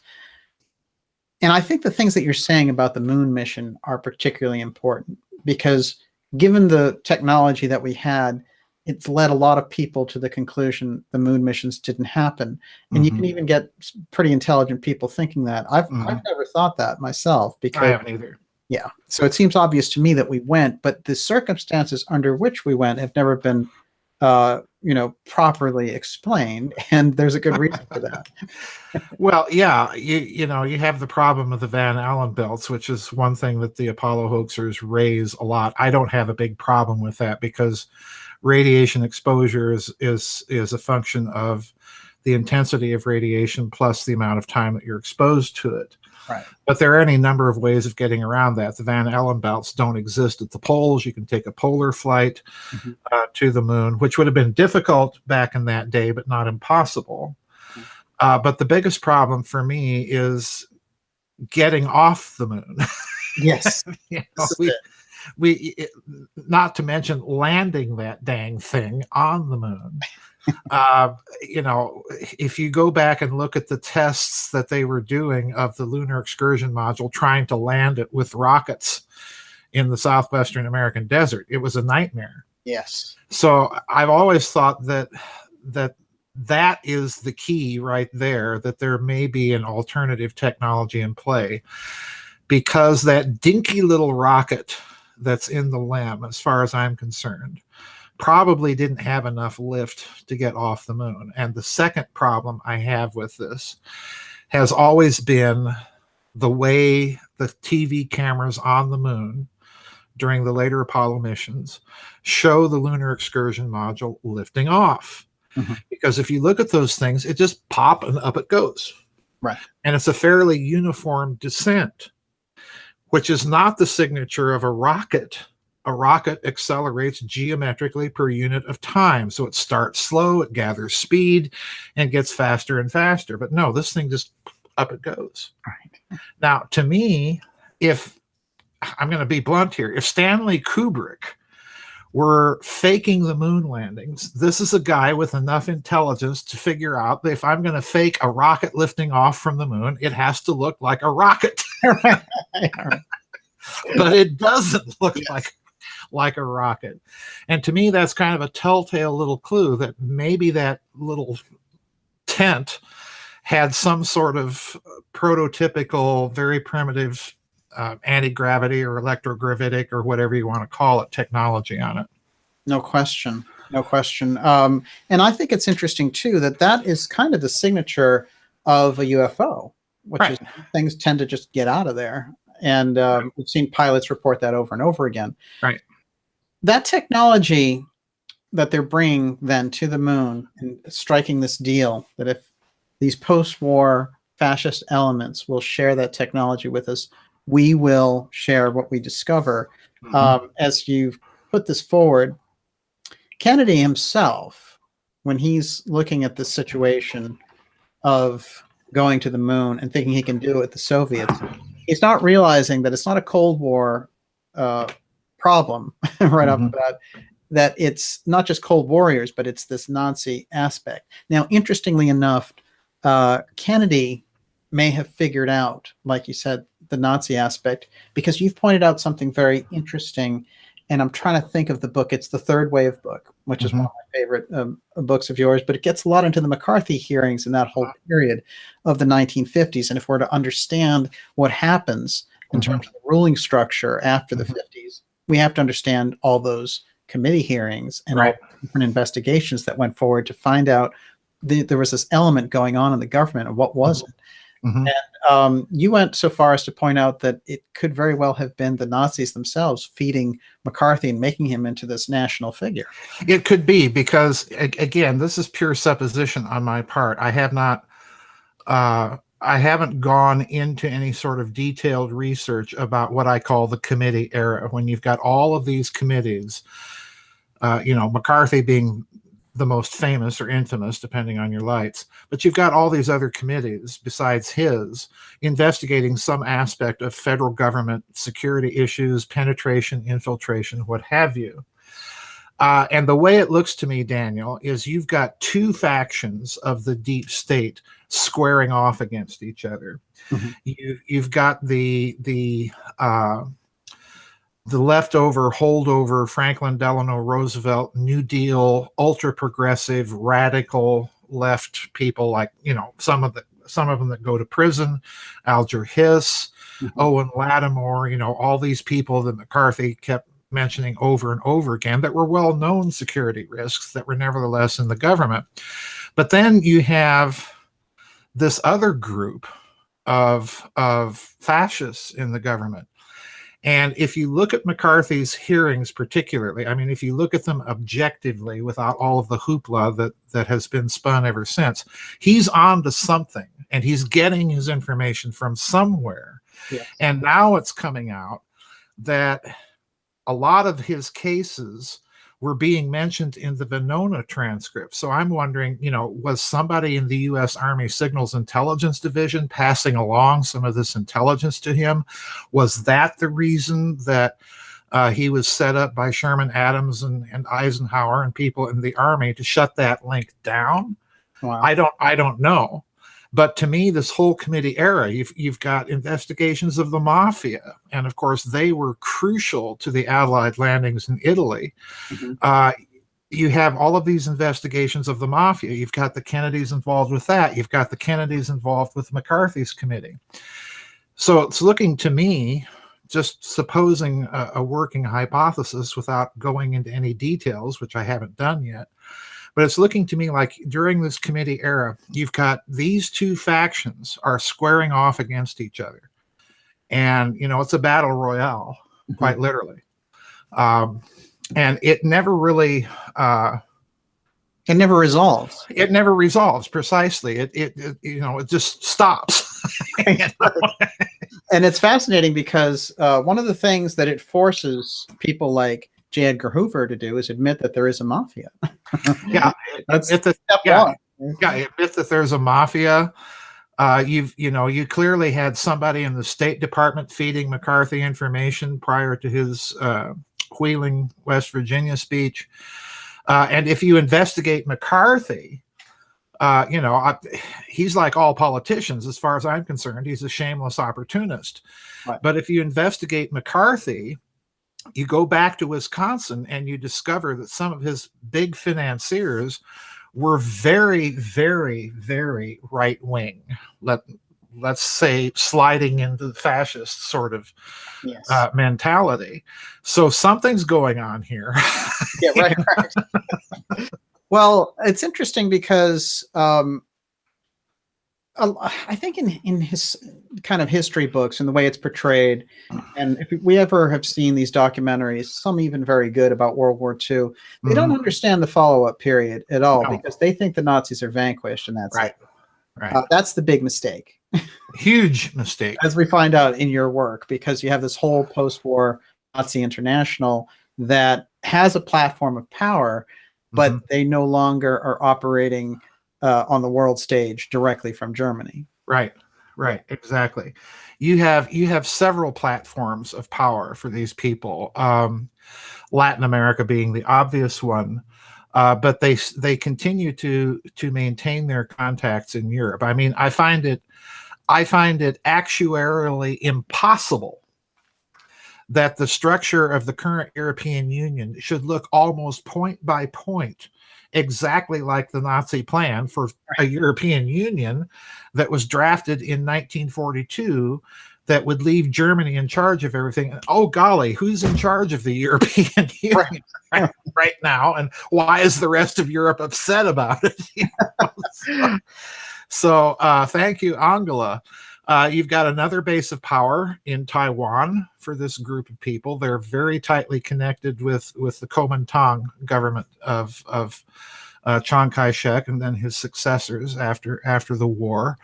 A: And I think the things that you're saying about the moon mission are particularly important, because given the technology that we had, it's led a lot of people to the conclusion the moon missions didn't happen. And you can even get pretty intelligent people thinking that. I've never thought that myself, because
C: I haven't either.
A: Yeah. So it seems obvious to me that we went, but the circumstances under which we went have never been properly explained, and there's a good reason for that.
C: Well, yeah, you have the problem of the Van Allen belts, which is one thing that the Apollo hoaxers raise a lot. I don't have a big problem with that, because radiation exposure is a function of the intensity of radiation plus the amount of time that you're exposed to it.
A: Right.
C: But there are any number of ways of getting around that. The Van Allen belts don't exist at the poles. You can take a polar flight to the moon, which would have been difficult back in that day, but not impossible. But the biggest problem for me is getting off the moon.
A: Yes.
C: We not to mention landing that dang thing on the moon. If you go back and look at the tests that they were doing of the lunar excursion module, trying to land it with rockets in the southwestern American desert, it was a nightmare.
A: Yes.
C: So I've always thought that is the key right there, that there may be an alternative technology in play, because that dinky little rocket that's in the LEM, as far as I'm concerned, probably didn't have enough lift to get off the moon. And the second problem I have with this has always been the way the TV cameras on the moon during the later Apollo missions show the lunar excursion module lifting off. Because if you look at those things, it just pop and up it goes.
A: Right.
C: And it's a fairly uniform descent, which is not the signature of a rocket. A rocket accelerates geometrically per unit of time. So it starts slow, it gathers speed, and gets faster and faster. But no, this thing just up it goes.
A: Right.
C: Now, to me, if I'm going to be blunt here, if Stanley Kubrick were faking the moon landings, this is a guy with enough intelligence to figure out that if I'm going to fake a rocket lifting off from the moon, it has to look like a rocket. But it doesn't look like a rocket. And to me, that's kind of a telltale little clue that maybe that little tent had some sort of prototypical, very primitive anti-gravity or electrogravitic or whatever you want to call it technology on it.
A: No question. And I think it's interesting too that is kind of the signature of a UFO, which is things tend to just get out of there. And we've seen pilots report that over and over again.
C: Right.
A: That technology that they're bringing then to the moon and striking this deal that if these post-war fascist elements will share that technology with us, we will share what we discover. As you've put this forward, Kennedy himself, when he's looking at the situation of going to the moon and thinking he can do it with the Soviets, he's not realizing that it's not a Cold War problem right off the bat, that it's not just Cold Warriors, but it's this Nazi aspect. Now, interestingly enough, Kennedy may have figured out, like you said, the Nazi aspect, because you've pointed out something very interesting. And I'm trying to think of the book. It's the Third Wave book, which is one of my favorite books of yours, but it gets a lot into the McCarthy hearings in that whole period of the 1950s. And if we're to understand what happens in terms of the ruling structure after the 50s, we have to understand all those committee hearings and all the different investigations that went forward to find out there was this element going on in the government, and what was it? And you went so far as to point out that it could very well have been the Nazis themselves feeding McCarthy and making him into this national figure.
C: It could be, because again, this is pure supposition on my part. I have not, I haven't gone into any sort of detailed research about what I call the committee era, when you've got all of these committees, McCarthy being the most famous or infamous, depending on your lights. But you've got all these other committees besides his investigating some aspect of federal government security issues, penetration, infiltration, what have you. And the way it looks to me, Daniel, is you've got two factions of the deep state squaring off against each other. You've got the leftover, holdover Franklin Delano Roosevelt, New Deal, ultra progressive, radical left people, like, some of them that go to prison, Alger Hiss, Owen Lattimore, all these people that McCarthy kept mentioning over and over again that were well-known security risks that were nevertheless in the government. But then you have this other group of fascists in the government. And if you look at McCarthy's hearings particularly, I mean, if you look at them objectively without all of the hoopla that has been spun ever since, he's on to something, and he's getting his information from somewhere.
A: Yes.
C: And now it's coming out that a lot of his cases were being mentioned in the Venona transcript. So I'm wondering, was somebody in the U.S. Army Signals Intelligence Division passing along some of this intelligence to him? Was that the reason that he was set up by Sherman Adams and Eisenhower and people in the Army to shut that link down?
A: Wow.
C: I don't know. But to me, this whole committee era, you've got investigations of the mafia. And of course, they were crucial to the Allied landings in Italy. You have all of these investigations of the mafia. You've got the Kennedys involved with that. You've got the Kennedys involved with McCarthy's committee. So it's looking to me, just supposing a working hypothesis without going into any details, which I haven't done yet, but it's looking to me like during this committee era, you've got these two factions are squaring off against each other. And, it's a battle royale, quite literally. And it never really...
A: it never resolves.
C: It never resolves, precisely. It just stops.
A: And it's fascinating because one of the things that it forces people like J. Edgar Hoover to do is admit that there is a mafia.
C: Yeah,
A: that's
C: step
A: one.
C: Yeah, admit that there's a mafia. You clearly had somebody in the State Department feeding McCarthy information prior to his Wheeling, West Virginia speech. And if you investigate McCarthy, he's like all politicians, as far as I'm concerned. He's a shameless opportunist.
A: Right.
C: But if you investigate McCarthy, you go back to Wisconsin and you discover that some of his big financiers were very, very, very right-wing. Let's say sliding into the fascist sort of mentality. So something's going on here.
A: Yeah, right. Well, it's interesting because I think in his kind of history books and the way it's portrayed, and if we ever have seen these documentaries, some even very good about World War II, they don't understand the follow-up period at all because they think the Nazis are vanquished and that's it.
C: Right.
A: That's the big mistake.
C: Huge mistake.
A: As we find out in your work, because you have this whole post-war Nazi international that has a platform of power, but they no longer are operating on the world stage directly from Germany.
C: Right, exactly. You have several platforms of power for these people. Latin America being the obvious one, but they continue to maintain their contacts in Europe. I mean, I find it actuarially impossible that the structure of the current European Union should look almost point by point exactly like the Nazi plan for a European Union that was drafted in 1942 that would leave Germany in charge of everything. And, oh, golly, who's in charge of the European Union right now? And why is the rest of Europe upset about it? You know? So thank you, Angela. You've got another base of power in Taiwan for this group of people. They're very tightly connected with the Kuomintang government of Chiang Kai-shek and then his successors after the war.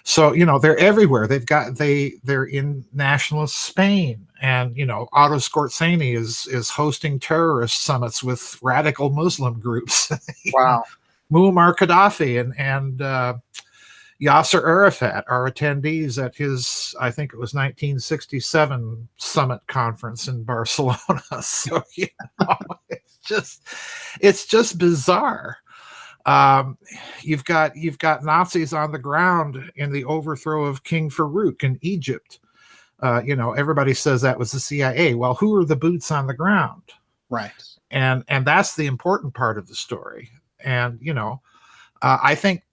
C: So, you know, they're everywhere. They're in nationalist Spain, and, you know, Otto Skorzeny is hosting terrorist summits with radical Muslim groups.
A: Wow.
C: Muammar Gaddafi and Yasser Arafat are attendees at his, I think it was 1967 summit conference in Barcelona. So, you know, it's just bizarre. You've got Nazis on the ground in the overthrow of King Farouk in Egypt. You know, everybody says that was the CIA. Well, who are the boots on the ground?
A: Right.
C: And that's the important part of the story. And, you know, I think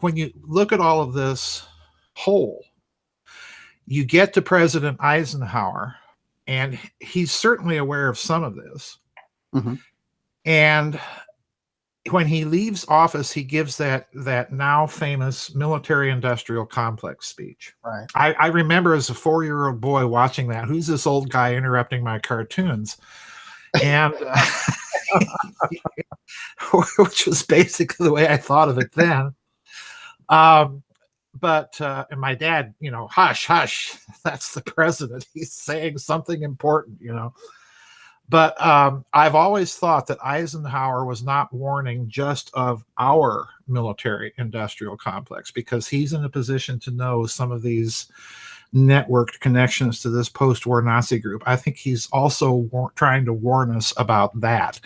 C: when you look at all of this whole, you get to President Eisenhower, and he's certainly aware of some of this. And when he leaves office, he gives that now famous military-industrial complex speech.
A: Right.
C: I remember as a 4-year-old boy watching that. Who's this old guy interrupting my cartoons? And which was basically the way I thought of it then. But and my dad, you know, hush, hush, that's the president. He's saying something important, you know. But I've always thought that Eisenhower was not warning just of our military-industrial complex, because he's in a position to know some of these networked connections to this post-war Nazi group. I think he's also trying to warn us about that.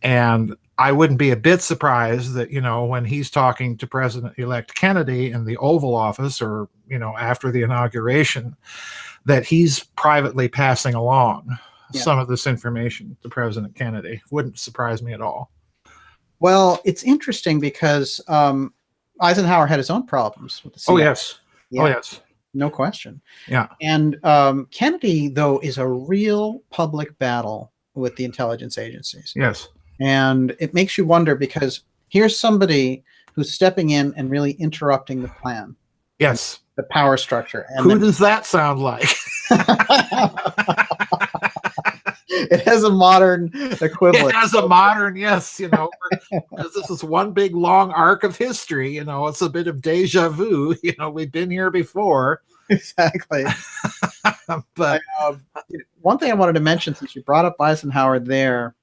C: And I wouldn't be a bit surprised that, you know, when he's talking to President-elect Kennedy in the Oval Office, or, you know, after the inauguration, that he's privately passing along some of this information to President Kennedy. Wouldn't surprise me at all.
A: Well, it's interesting because Eisenhower had his own problems with the CIA.
C: Oh, yes.
A: Yeah.
C: Oh, yes.
A: No question.
C: Yeah.
A: And Kennedy, though, is a real public battle with the intelligence agencies.
C: Yes.
A: And it makes you wonder, because here's somebody who's stepping in and really interrupting the plan.
C: Yes.
A: The power structure. And
C: who does that sound like?
A: It has a modern equivalent.
C: It has a modern, yes, you know, because this is one big long arc of history. You know, it's a bit of deja vu. You know, we've been here before.
A: Exactly. But one thing I wanted to mention, since you brought up Eisenhower there,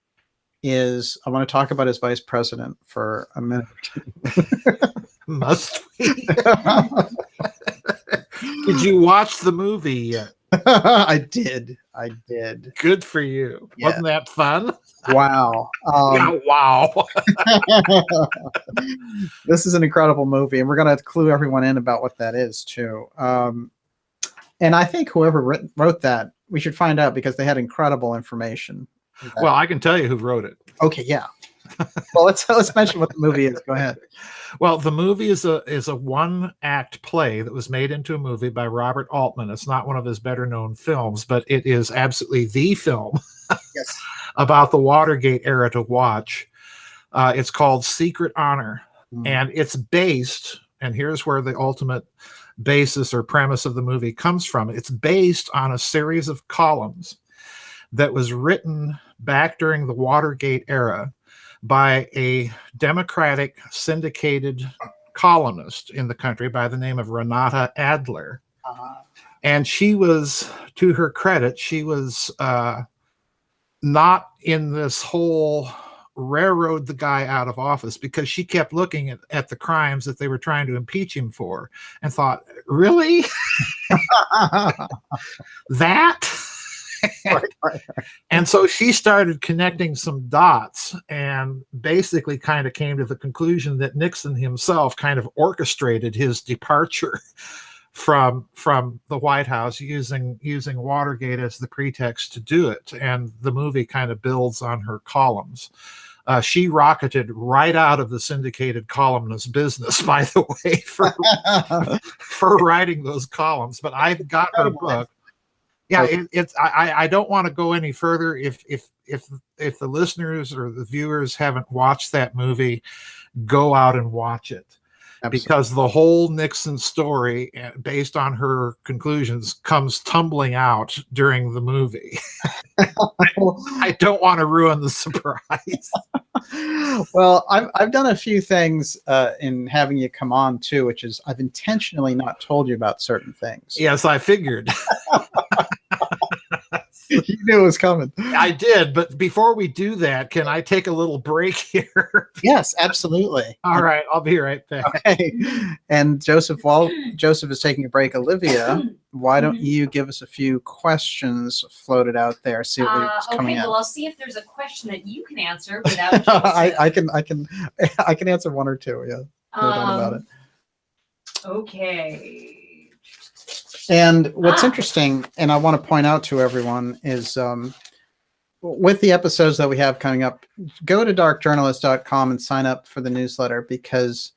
A: is I want to talk about his vice president for a minute or two.
C: Must we? Did you watch the movie yet?
A: I did.
C: Good for you. Yeah. Wasn't that fun?
A: Wow.
C: Yeah, wow.
A: This is an incredible movie, and we're going to clue everyone in about what that is, too. And I think whoever wrote that, we should find out, because they had incredible information.
C: Well, I can tell you who wrote it.
A: Okay, yeah. Well, let's mention what the movie is. Go ahead.
C: Well, the movie is a one-act play that was made into a movie by Robert Altman. It's not one of his better-known films, but it is absolutely the film about the Watergate era to watch. It's called Secret Honor, and it's based, and here's where the ultimate basis or premise of the movie comes from. It's based on a series of columns that was written back during the Watergate era by a Democratic syndicated columnist in the country by the name of Renata Adler. And she was, to her credit, she was not in this whole railroad the guy out of office, because she kept looking at the crimes that they were trying to impeach him for and thought, really? That? Right. And so she started connecting some dots and basically kind of came to the conclusion that Nixon himself kind of orchestrated his departure from the White House using Watergate as the pretext to do it. And the movie kind of builds on her columns. She rocketed right out of the syndicated columnist business, by the way, for writing those columns. But I've got her book. Yeah, I don't want to go any further. If the listeners or the viewers haven't watched that movie, go out and watch it. Absolutely. Because the whole Nixon story, based on her conclusions, comes tumbling out during the movie. I don't want to ruin the surprise.
A: Well, I've done a few things in having you come on too, which is I've intentionally not told you about certain things.
C: Yes, I figured.
A: You knew it was coming.
C: I did, but before we do that, can I take a little break here?
A: Yes, absolutely.
C: All right, I'll be right back.
A: Okay. And Joseph, while Joseph is taking a break, Olivia, why don't you give us a few questions floated out there? See what's coming
B: okay,
A: out.
B: well, I'll see if there's a question that you can answer without Joseph.
A: I can answer one or two. Yeah, no doubt about it.
B: Okay.
A: And what's interesting, and I want to point out to everyone, is with the episodes that we have coming up, go to darkjournalist.com and sign up for the newsletter, because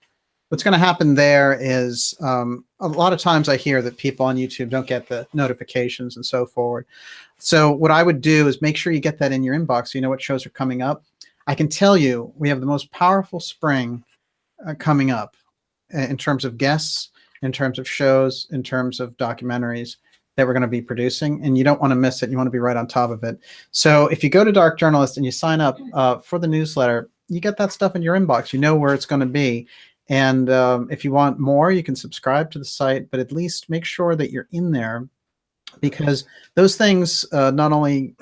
A: what's going to happen there is a lot of times I hear that people on YouTube don't get the notifications and so forward. So what I would do is make sure you get that in your inbox so you know what shows are coming up. I can tell you we have the most powerful spring coming up in terms of guests, in terms of shows, in terms of documentaries that we're going to be producing, and you don't want to miss it. You want to be right on top of it. So if you go to Dark Journalist and you sign up for the newsletter, you get that stuff in your inbox. You know where it's going to be. And if you want more, you can subscribe to the site, but at least make sure that you're in there, because those things not only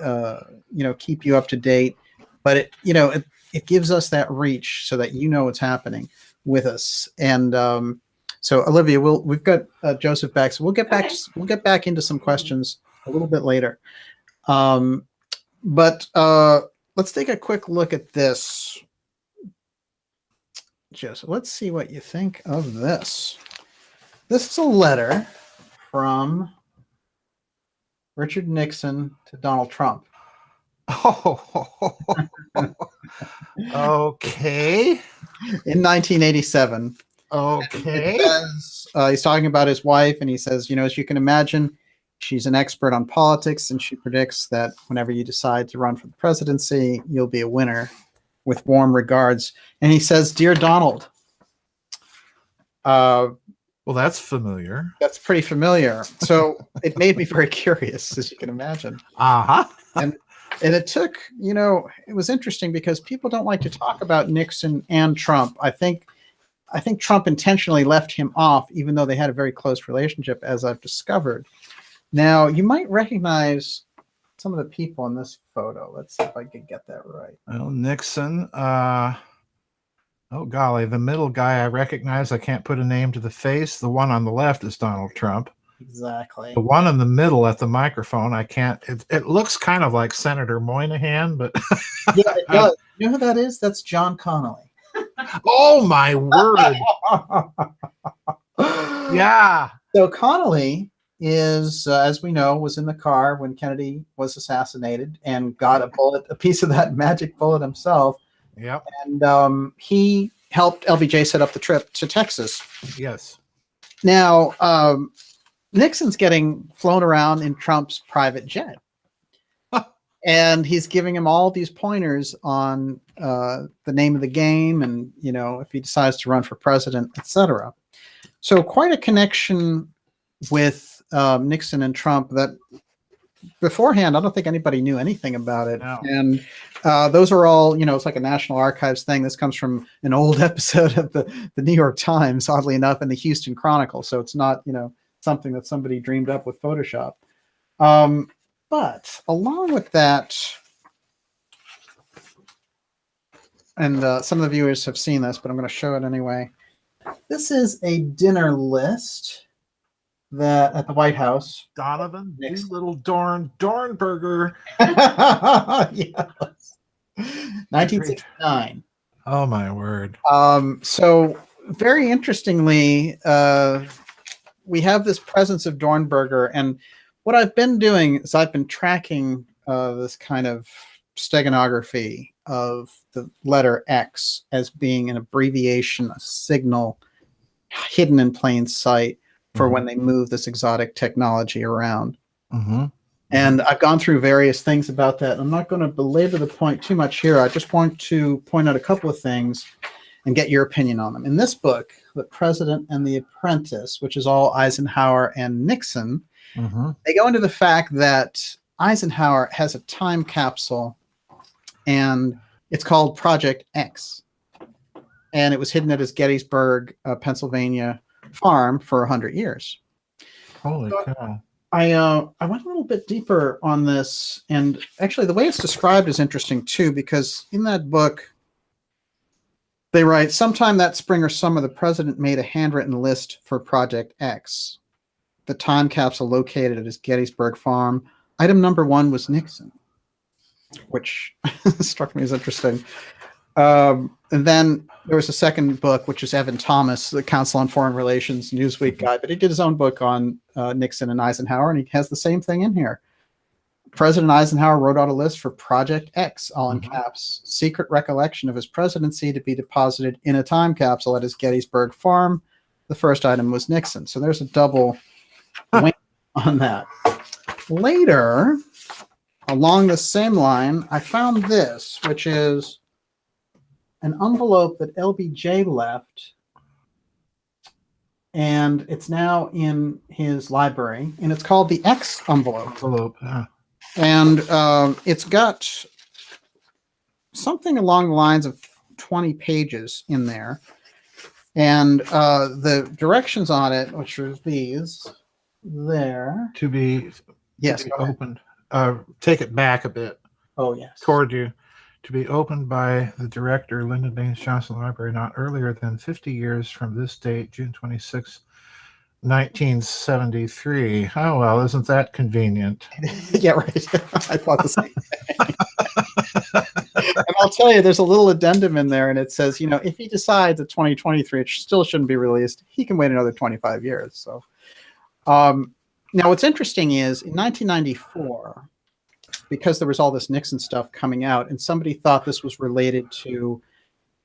A: keep you up to date, but it gives us that reach so that you know what's happening with us. And so Olivia, we've got Joseph back, so we'll get back. Okay. We'll get back into some questions a little bit later. But let's take a quick look at this, Joseph. Let's see what you think of this. This is a letter from Richard Nixon to Donald Trump.
C: Oh, okay.
A: In 1987.
C: Okay.
A: He's talking about his wife, and he says, as you can imagine, she's an expert on politics, and she predicts that whenever you decide to run for the presidency, you'll be a winner. With warm regards. And he says, "Dear Donald."
C: Well, that's familiar.
A: That's pretty familiar. So it made me very curious, as you can imagine.
C: Uh-huh.
A: And it took, it was interesting because people don't like to talk about Nixon and Trump. I think Trump intentionally left him off, even though they had a very close relationship, as I've discovered. Now, you might recognize some of the people in this photo. Let's see if I can get that right.
C: Well, Nixon. Oh, golly, the middle guy I recognize. I can't put a name to the face. The one on the left is Donald Trump.
A: Exactly.
C: The one in the middle at the microphone, I can't. It looks kind of like Senator Moynihan, but
A: yeah, it does. You know who that is? That's John Connolly.
C: Oh my word! Yeah.
A: So Connolly is, as we know, was in the car when Kennedy was assassinated and got a piece of that magic bullet himself.
C: Yep.
A: And he helped LBJ set up the trip to Texas.
C: Yes.
A: Now, Nixon's getting flown around in Trump's private jet. And he's giving him all these pointers on the name of the game and, if he decides to run for president, etc. So quite a connection with Nixon and Trump that beforehand, I don't think anybody knew anything about it.
C: No.
A: And those are all, it's like a National Archives thing. This comes from an old episode of the New York Times, oddly enough, and the Houston Chronicle. So it's not, something that somebody dreamed up with Photoshop. But along with that, and some of the viewers have seen this, but I'm going to show it anyway. This is a dinner list that at the White House.
C: Donovan, little Dornberger.
A: Yes. 1969.
C: Oh my word.
A: So very interestingly, we have this presence of Dornberger, and what I've been doing is I've been tracking this kind of steganography of the letter X as being an abbreviation, a signal hidden in plain sight for when they move this exotic technology around. And I've gone through various things about that. I'm not going to belabor the point too much here. I just want to point out a couple of things and get your opinion on them. In this book, The President and the Apprentice, which is all Eisenhower and Nixon, they go into the fact that Eisenhower has a time capsule, and it's called Project X. And it was hidden at his Gettysburg, Pennsylvania farm for 100 years.
C: Holy cow.
A: I went a little bit deeper on this, and actually the way it's described is interesting too, because in that book, they write, sometime that spring or summer, the president made a handwritten list for Project X, the time capsule located at his Gettysburg farm. Item number 1 was Nixon, which struck me as interesting. And then there was a second book, which is Evan Thomas, the Council on Foreign Relations Newsweek guy, but he did his own book on Nixon and Eisenhower, and he has the same thing in here. President Eisenhower wrote out a list for Project X, all in caps, secret recollection of his presidency to be deposited in a time capsule at his Gettysburg farm. The first item was Nixon. So there's a double win on that. Later, along the same line, I found this, which is an envelope that LBJ left, and it's now in his library, and it's called the X envelope. And it's got something along the lines of 20 pages in there, and the directions on it, which are these there,
C: To be opened. Take it back a bit.
A: Oh yes,
C: Toward you. To be opened by the director, Lyndon Baines Johnson Library, not earlier than 50 years from this date, June 26, 1973. Oh, well, isn't that convenient?
A: Yeah, right. I thought the same thing. And I'll tell you, there's a little addendum in there, and it says, if he decides at 2023 it still shouldn't be released, he can wait another 25 years. So, now what's interesting is in 1994, because there was all this Nixon stuff coming out, and somebody thought this was related to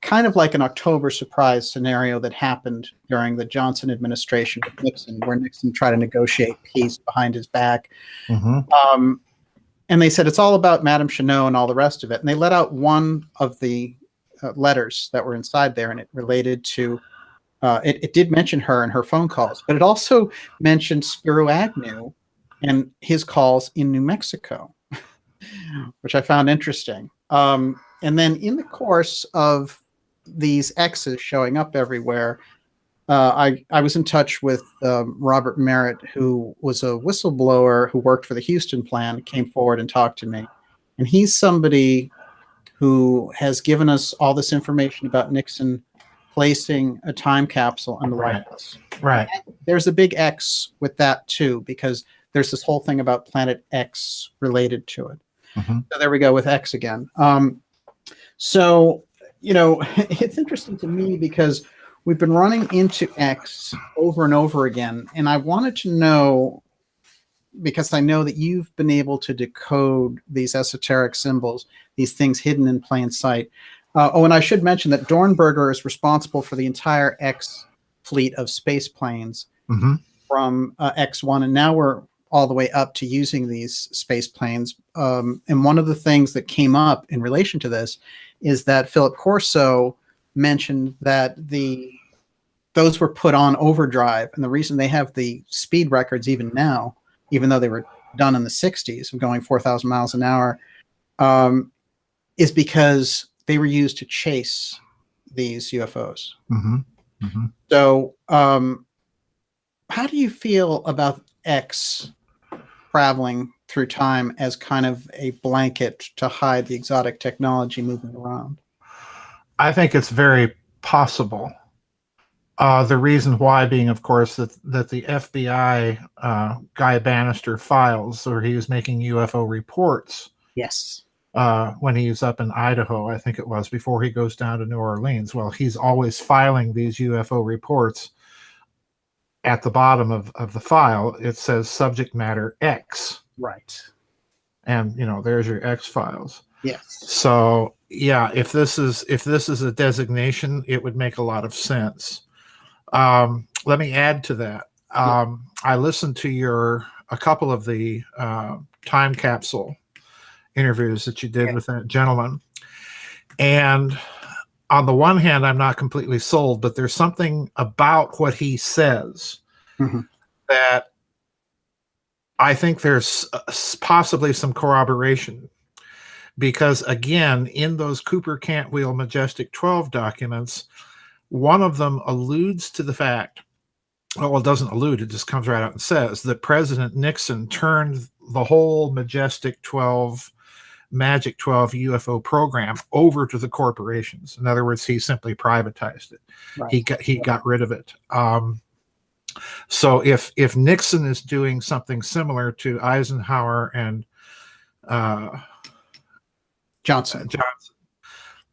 A: kind of like an October surprise scenario that happened during the Johnson administration with Nixon, where Nixon tried to negotiate peace behind his back. And they said it's all about Madame Chenot and all the rest of it. And they let out one of the letters that were inside there, and it related to, it did mention her and her phone calls, but it also mentioned Spiro Agnew and his calls in New Mexico, which I found interesting. And then in the course of these X's showing up everywhere, I was in touch with Robert Merritt, who was a whistleblower who worked for the Houston plan, came forward and talked to me. And he's somebody who has given us all this information about Nixon placing a time capsule in the White House.
C: Right.
A: And there's a big X with that too, because there's this whole thing about Planet X related to it. So there we go with X again. So, it's interesting to me because we've been running into X over and over again. And I wanted to know, because I know that you've been able to decode these esoteric symbols, these things hidden in plain sight. And I should mention that Dornberger is responsible for the entire X fleet of space planes from X1. And now we're all the way up to using these space planes. And one of the things that came up in relation to this is that Philip Corso mentioned that the those were put on overdrive. And the reason they have the speed records even now, even though they were done in the 60s of going 4,000 miles an hour, is because they were used to chase these UFOs. So how do you feel about X traveling through time as kind of a blanket to hide the exotic technology moving around?
C: I think it's very possible. The reason why being, of course, that the FBI Guy Bannister files, or he was making UFO reports.
A: Yes.
C: When he's up in Idaho, I think it was, before he goes down to New Orleans. Well, he's always filing these UFO reports. At the bottom of the file, it says subject matter X.
A: Right.
C: And, you know, there's your X files.
A: Yes.
C: So, yeah, if this is a designation, it would make a lot of sense. Let me add to that. I listened to a couple of the time capsule interviews that you did with that gentleman. And on the one hand, I'm not completely sold, but there's something about what he says that I think there's possibly some corroboration. Because again, in those Cooper Cantwheel Majestic 12 documents, one of them alludes to the fact, well, it doesn't allude, it just comes right out and says that President Nixon turned the whole Majestic 12, Magic 12 UFO program over to the corporations. In other words, he simply privatized it. Right. He got rid of it. So if Nixon is doing something similar to Eisenhower and
A: Johnson,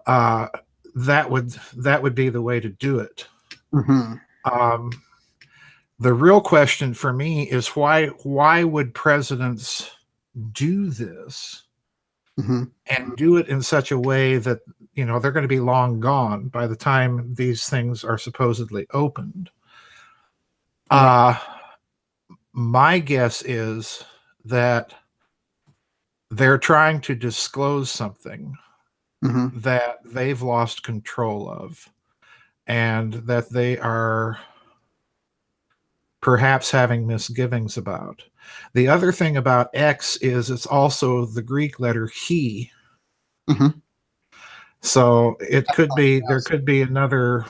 C: that would be the way to do it. The real question for me is why would presidents do this and do it in such a way that, you know, they're going to be long gone by the time these things are supposedly opened? My guess is that they're trying to disclose something that they've lost control of, and that they are perhaps having misgivings about. The other thing about X is it's also the Greek letter he. So it could be, there could be another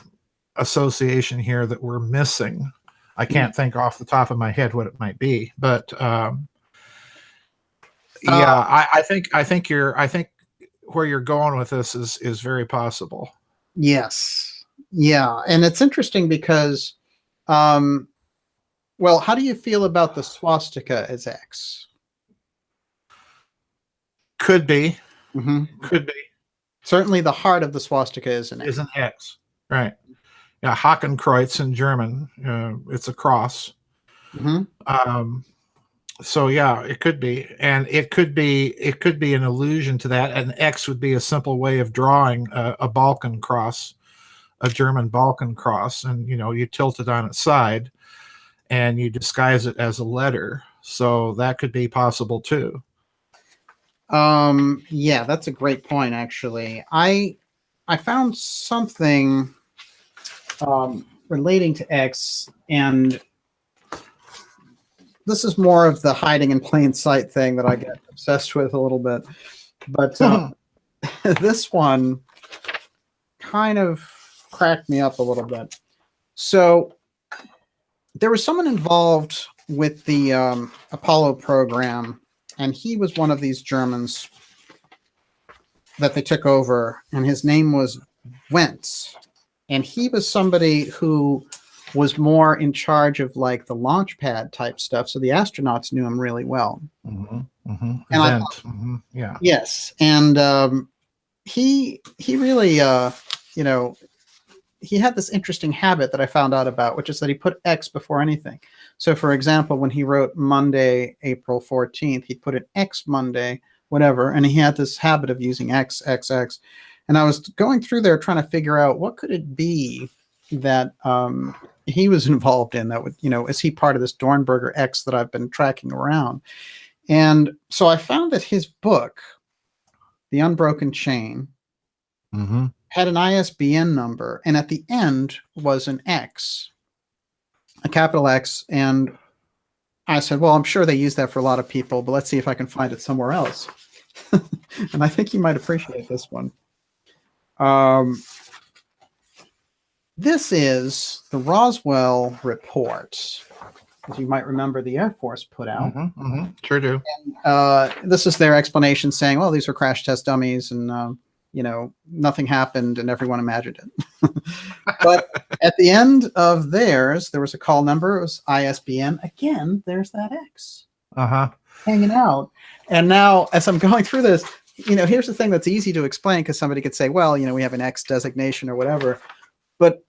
C: association here that we're missing. I can't think off the top of my head what it might be, but yeah, I think where you're going with this is very possible.
A: Yes. Yeah. And it's interesting because, well, how do you feel about the swastika as X?
C: Could be. Could be.
A: Certainly the heart of the swastika is an X.
C: Is an X. Right. Yeah. Hakenkreuz in German. It's a cross. So yeah, it could be, and it could be an allusion to that. An X would be a simple way of drawing a Balkan cross, a German Balkan cross, and you know, you tilt it on its side, and you disguise it as a letter. So that could be possible too.
A: Yeah, that's a great point. Actually, I found something relating to X, and this is more of the hiding in plain sight thing that I get obsessed with a little bit. But this one kind of cracked me up a little bit. So there was someone involved with the Apollo program, and he was one of these Germans that they took over, and his name was Wentz. And he was somebody who was more in charge of like the launch pad type stuff. So the astronauts knew him really well. And I thought,
C: yeah.
A: Yes. And he really, you know, he had this interesting habit that I found out about, which is that he put X before anything. So for example, when he wrote Monday, April 14th, he put an X Monday, whatever. And he had this habit of using X. And I was going through there trying to figure out what could it be that he was involved in that would, you know, is he part of this Dornberger X that I've been tracking around? And so I found that his book, The Unbroken Chain, had an ISBN number, and at the end was an X, a capital X. And I said, well, I'm sure they use that for a lot of people, but let's see if I can find it somewhere else. And I think you might appreciate this one. This is the Roswell report, as you might remember the Air Force put out.
C: Sure do.
A: And, this is their explanation saying, well, these were crash test dummies and, you know, nothing happened and everyone imagined it. But at the end of theirs, there was a call number. It was ISBN. Again, there's that X hanging out. And now, as I'm going through this, you know, here's the thing that's easy to explain, because somebody could say, well, you know, we have an X designation or whatever. But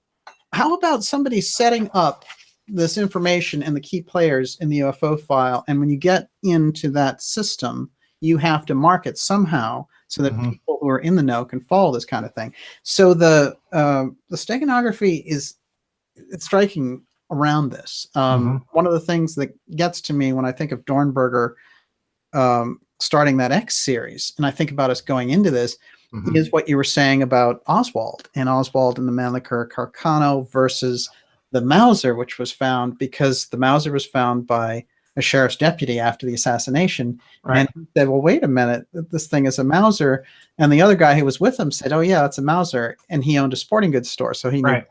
A: how about somebody setting up this information and the key players in the UFO file? And when you get into that system, you have to mark it somehow so that people who are in the know can follow this kind of thing. So the steganography it's striking around this. One of the things that gets to me when I think of Dornberger starting that X series, and I think about us going into this, is what you were saying about Oswald and the Mannlicher Carcano versus the Mauser, which was found because the Mauser was found by a sheriff's deputy after the assassination.
C: Right.
A: And he said, well, wait a minute, this thing is a Mauser. And the other guy who was with him said, oh yeah, it's a Mauser. And he owned a sporting goods store. So he knew,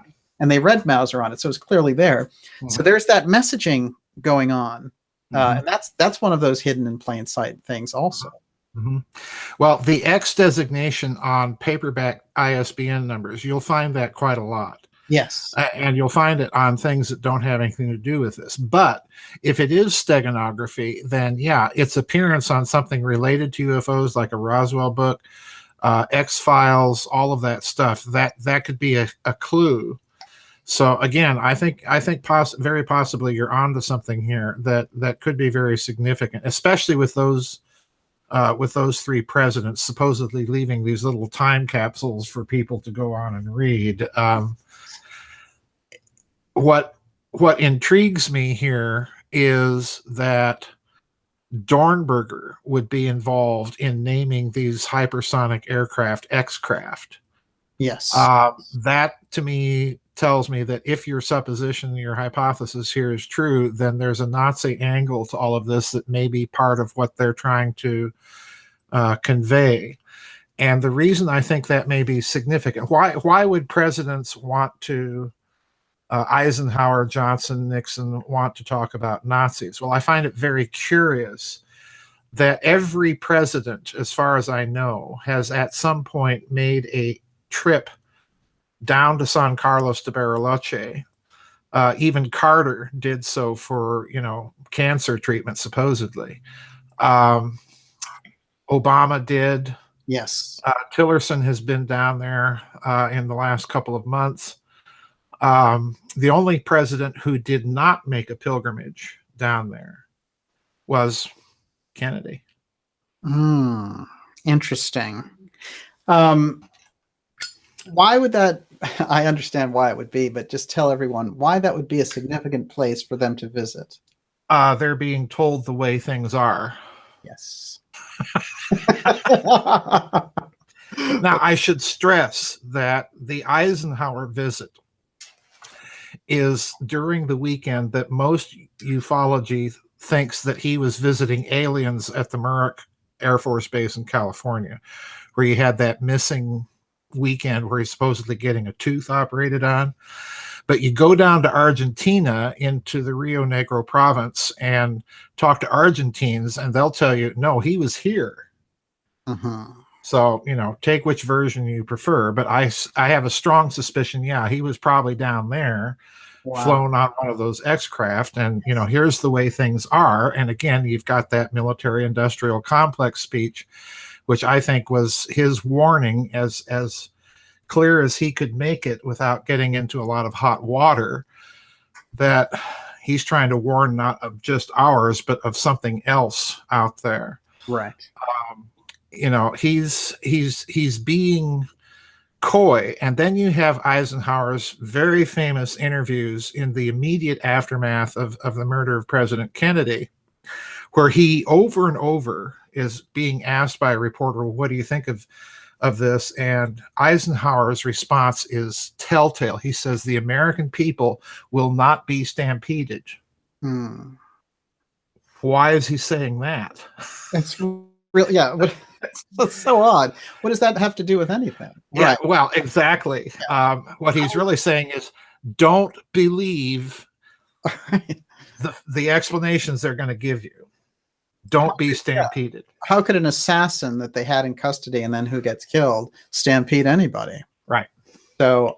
A: and they read Mauser on it. So it was clearly there. So there's that messaging going on. And that's one of those hidden in plain sight things also.
C: Well, the X designation on paperback ISBN numbers, you'll find that quite a lot.
A: Yes.
C: And you'll find it on things that don't have anything to do with this. But if it is steganography, then yeah, its appearance on something related to UFOs, like a Roswell book, X-Files, all of that stuff, that could be a clue. So again, I think very possibly you're onto something here that could be very significant, especially with those three presidents supposedly leaving these little time capsules for people to go on and read. What intrigues me here is that Dornberger would be involved in naming these hypersonic aircraft X-craft.
A: Yes.
C: That to me tells me that if your supposition, your hypothesis here is true, then there's a Nazi angle to all of this that may be part of what they're trying to convey. And the reason I think that may be significant, why would presidents want to, Eisenhower, Johnson, Nixon, want to talk about Nazis? Well, I find it very curious that every president, as far as I know, has at some point made a trip down to San Carlos de Bariloche. Even Carter did so for, cancer treatment, supposedly. Obama did.
A: Yes.
C: Tillerson has been down there in the last couple of months. The only president who did not make a pilgrimage down there was Kennedy.
A: Interesting. Why would that? I understand why it would be, but just tell everyone why that would be a significant place for them to visit.
C: They're being told the way things are.
A: Yes.
C: Now, I should stress that the Eisenhower visit is during the weekend that most ufology thinks that he was visiting aliens at the Muroc Air Force Base in California, where you had that missing weekend where he's supposedly getting a tooth operated on. But you go down to Argentina into the Rio Negro province and talk to Argentines, and they'll tell you, no, he was here. So, take which version you prefer. But I have a strong suspicion, yeah, he was probably down there, flown on one of those X-craft. And, here's the way things are. And again, you've got that military-industrial complex speech, which I think was his warning, as clear as he could make it without getting into a lot of hot water, that he's trying to warn not of just ours, but of something else out there.
A: Right.
C: He's being coy. And then you have Eisenhower's very famous interviews in the immediate aftermath of the murder of President Kennedy, where he over and over is being asked by a reporter, well, what do you think of of this, and Eisenhower's response is telltale. He says the American people will not be stampeded. Why is he saying that?
A: It's really, yeah. That's so odd. What does that have to do with anything?
C: Yeah,
A: Right.
C: well, exactly. What he's really saying is, don't believe the explanations they're going to give you. Don't be stampeded.
A: How could an assassin that they had in custody and then who gets killed stampede anybody?
C: Right.
A: So,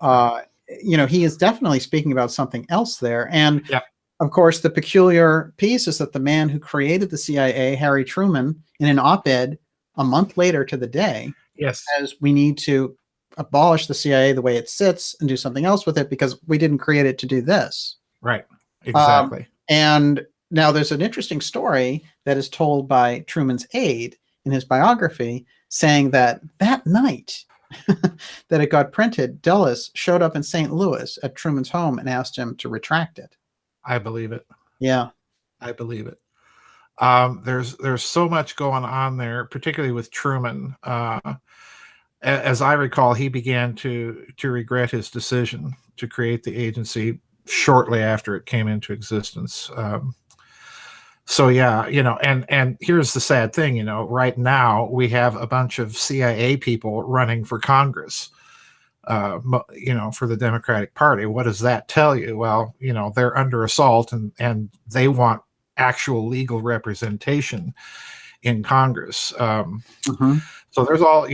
A: he is definitely speaking about something else there. And of course, the peculiar piece is that the man who created the CIA, Harry Truman, in an op-ed a month later to the day, says we need to abolish the CIA the way it sits and do something else with it because we didn't create it to do this.
C: Right. Exactly.
A: And now there's an interesting story that is told by Truman's aide in his biography saying that night that it got printed, Dulles showed up in St. Louis at Truman's home and asked him to retract it.
C: I believe it.
A: Yeah.
C: I believe it. There's so much going on there, particularly with Truman. As I recall, he began to regret his decision to create the agency shortly after it came into existence. So yeah, and here's the sad thing, right now we have a bunch of CIA people running for Congress, for the Democratic Party. What does that tell you? Well, they're under assault and they want actual legal representation in Congress. So there's all,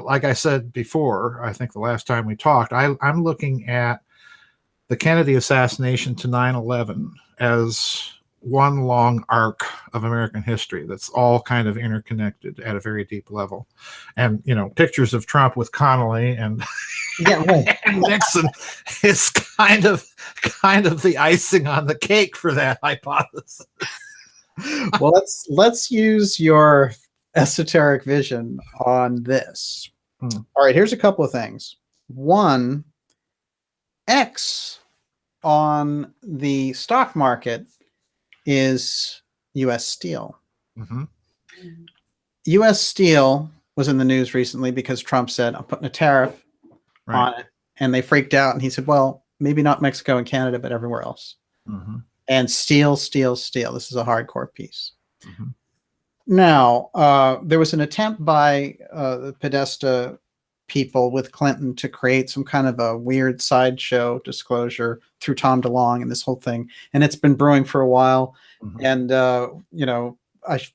C: like I said before, I think the last time we talked, I'm looking at the Kennedy assassination to 9/11 as one long arc of American history that's all kind of interconnected at a very deep level. And, pictures of Trump with Connolly and, and Nixon is kind of the icing on the cake for that hypothesis.
A: Well, let's use your esoteric vision on this. All right, here's a couple of things. One, X on the stock market is U.S. Steel. U.S. Steel was in the news recently because Trump said, I'm putting a tariff on it. And they freaked out. And he said, well, maybe not Mexico and Canada, but everywhere else. And steel. This is a hardcore piece. Now, there was an attempt by the Podesta people with Clinton to create some kind of a weird sideshow disclosure through Tom DeLonge and this whole thing. And it's been brewing for a while. And,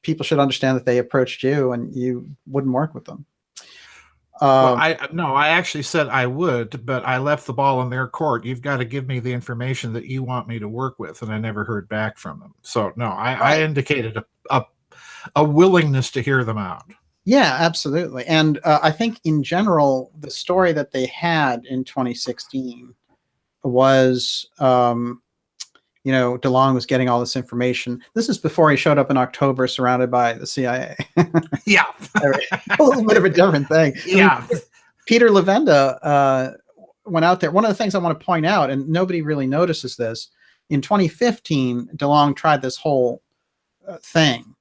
A: people should understand that they approached you and you wouldn't work with them.
C: Well, I actually said I would, but I left the ball in their court. You've got to give me the information that you want me to work with. And I never heard back from them. So no, I indicated a willingness to hear them out.
A: Yeah, absolutely. And I think in general, the story that they had in 2016 was, DeLonge was getting all this information. This is before he showed up in October surrounded by the CIA.
C: Yeah.
A: A little bit of a different thing.
C: Yeah.
A: Peter Levenda went out there. One of the things I want to point out, and nobody really notices this, in 2015, DeLonge tried this whole thing.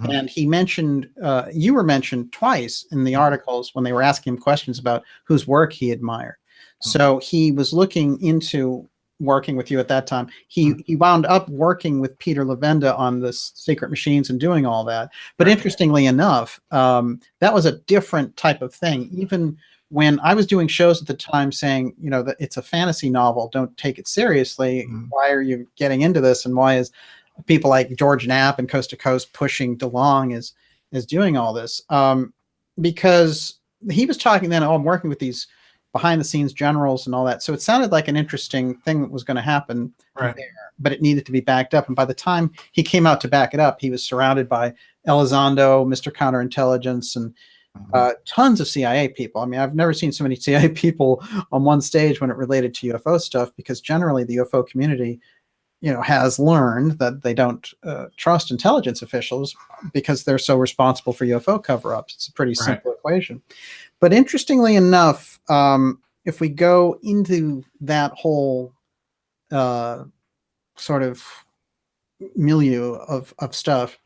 A: And he mentioned, you were mentioned twice in the articles when they were asking him questions about whose work he admired. So he was looking into working with you at that time. He wound up working with Peter Levenda on the secret machines and doing all that. But interestingly enough, that was a different type of thing. Even when I was doing shows at the time saying, that it's a fantasy novel, don't take it seriously. Why are you getting into this? And why is people like George Knapp and Coast to Coast pushing DeLonge is doing all this? Because he was talking then, I'm working with these behind the scenes generals and all that. So it sounded like an interesting thing that was going to happen there, but it needed to be backed up. And by the time he came out to back it up, he was surrounded by Elizondo, Mr. Counterintelligence, and tons of CIA people. I mean, I've never seen so many CIA people on one stage when it related to UFO stuff, because generally the UFO community has learned that they don't trust intelligence officials because they're so responsible for UFO cover-ups. It's a pretty simple equation. But interestingly enough, if we go into that whole sort of milieu of stuff,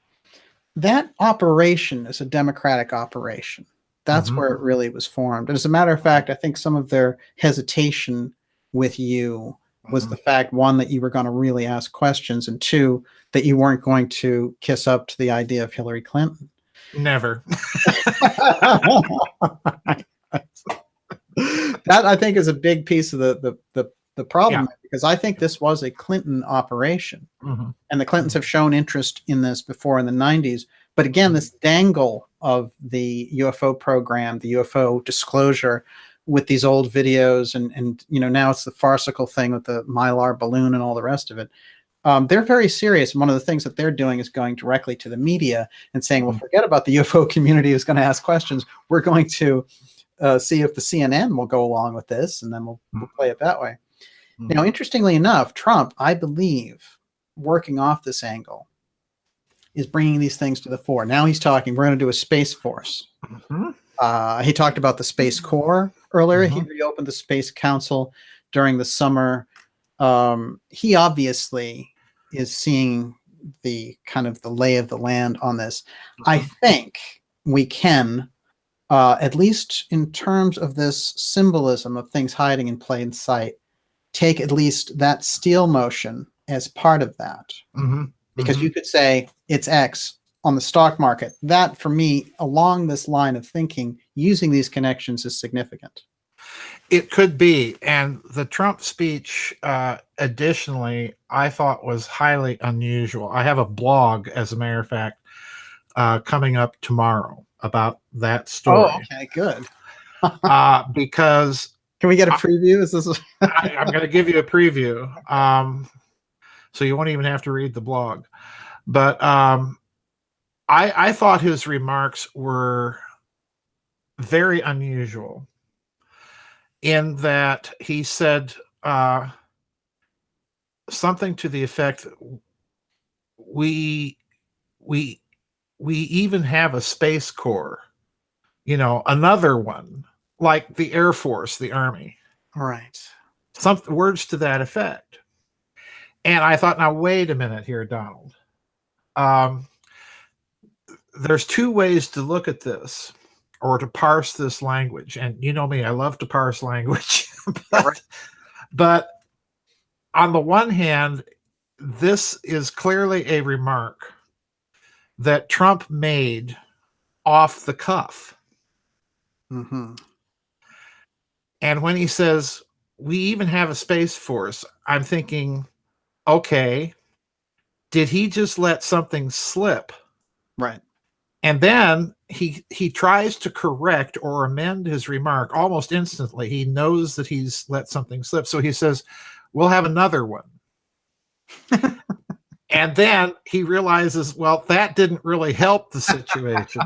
A: that operation is a democratic operation. That's
C: Mhm.
A: where it really was formed. And as a matter of fact, I think some of their hesitation with you was the fact, one, that you were going to really ask questions, and two, that you weren't going to kiss up to the idea of Hillary Clinton.
C: Never.
A: That, I think, is a big piece of the problem,
C: Yeah.
A: because I think this was a Clinton operation,
C: Mhm.
A: and the Clintons have shown interest in this before in the 90s. But again, this dangle of the UFO program, the UFO disclosure with these old videos, and now it's the farcical thing with the Mylar balloon and all the rest of it. They're very serious. And one of the things that they're doing is going directly to the media and saying, well, forget about the UFO community who's going to ask questions. We're going to see if the CNN will go along with this, and then we'll play it that way. Now, interestingly enough, Trump, I believe, working off this angle, is bringing these things to the fore. Now he's talking, we're going to do a Space Force. He talked about the Space Corps earlier. He reopened the Space Council during the summer. He obviously is seeing the kind of the lay of the land on this. I think we can, at least in terms of this symbolism of things hiding in plain sight, take at least that steel motion as part of that. Because you could say it's X on the stock market. That, for me, along this line of thinking, using these connections is significant.
C: It could be. And the Trump speech, additionally, I thought was highly unusual. I have a blog, as a matter of fact, coming up tomorrow about that story.
A: Oh, okay, good.
C: Because
A: can we get a preview? Is this?
C: I'm going to give you a preview, so you won't even have to read the blog. But I thought his remarks were very unusual, in that he said something to the effect, we even have a Space Corps, another one, like the Air Force, the Army.
A: Right.
C: Some words to that effect. And I thought, now wait a minute here, Donald. There's two ways to look at this, or to parse this language. And you know me, I love to parse language. but on the one hand, this is clearly a remark that Trump made off the cuff. And when he says, we even have a Space Force, I'm thinking, okay, did he just let something slip?
A: Right.
C: And then he tries to correct or amend his remark almost instantly. He knows that he's let something slip. So he says, we'll have another one. And then he realizes, well, that didn't really help the situation.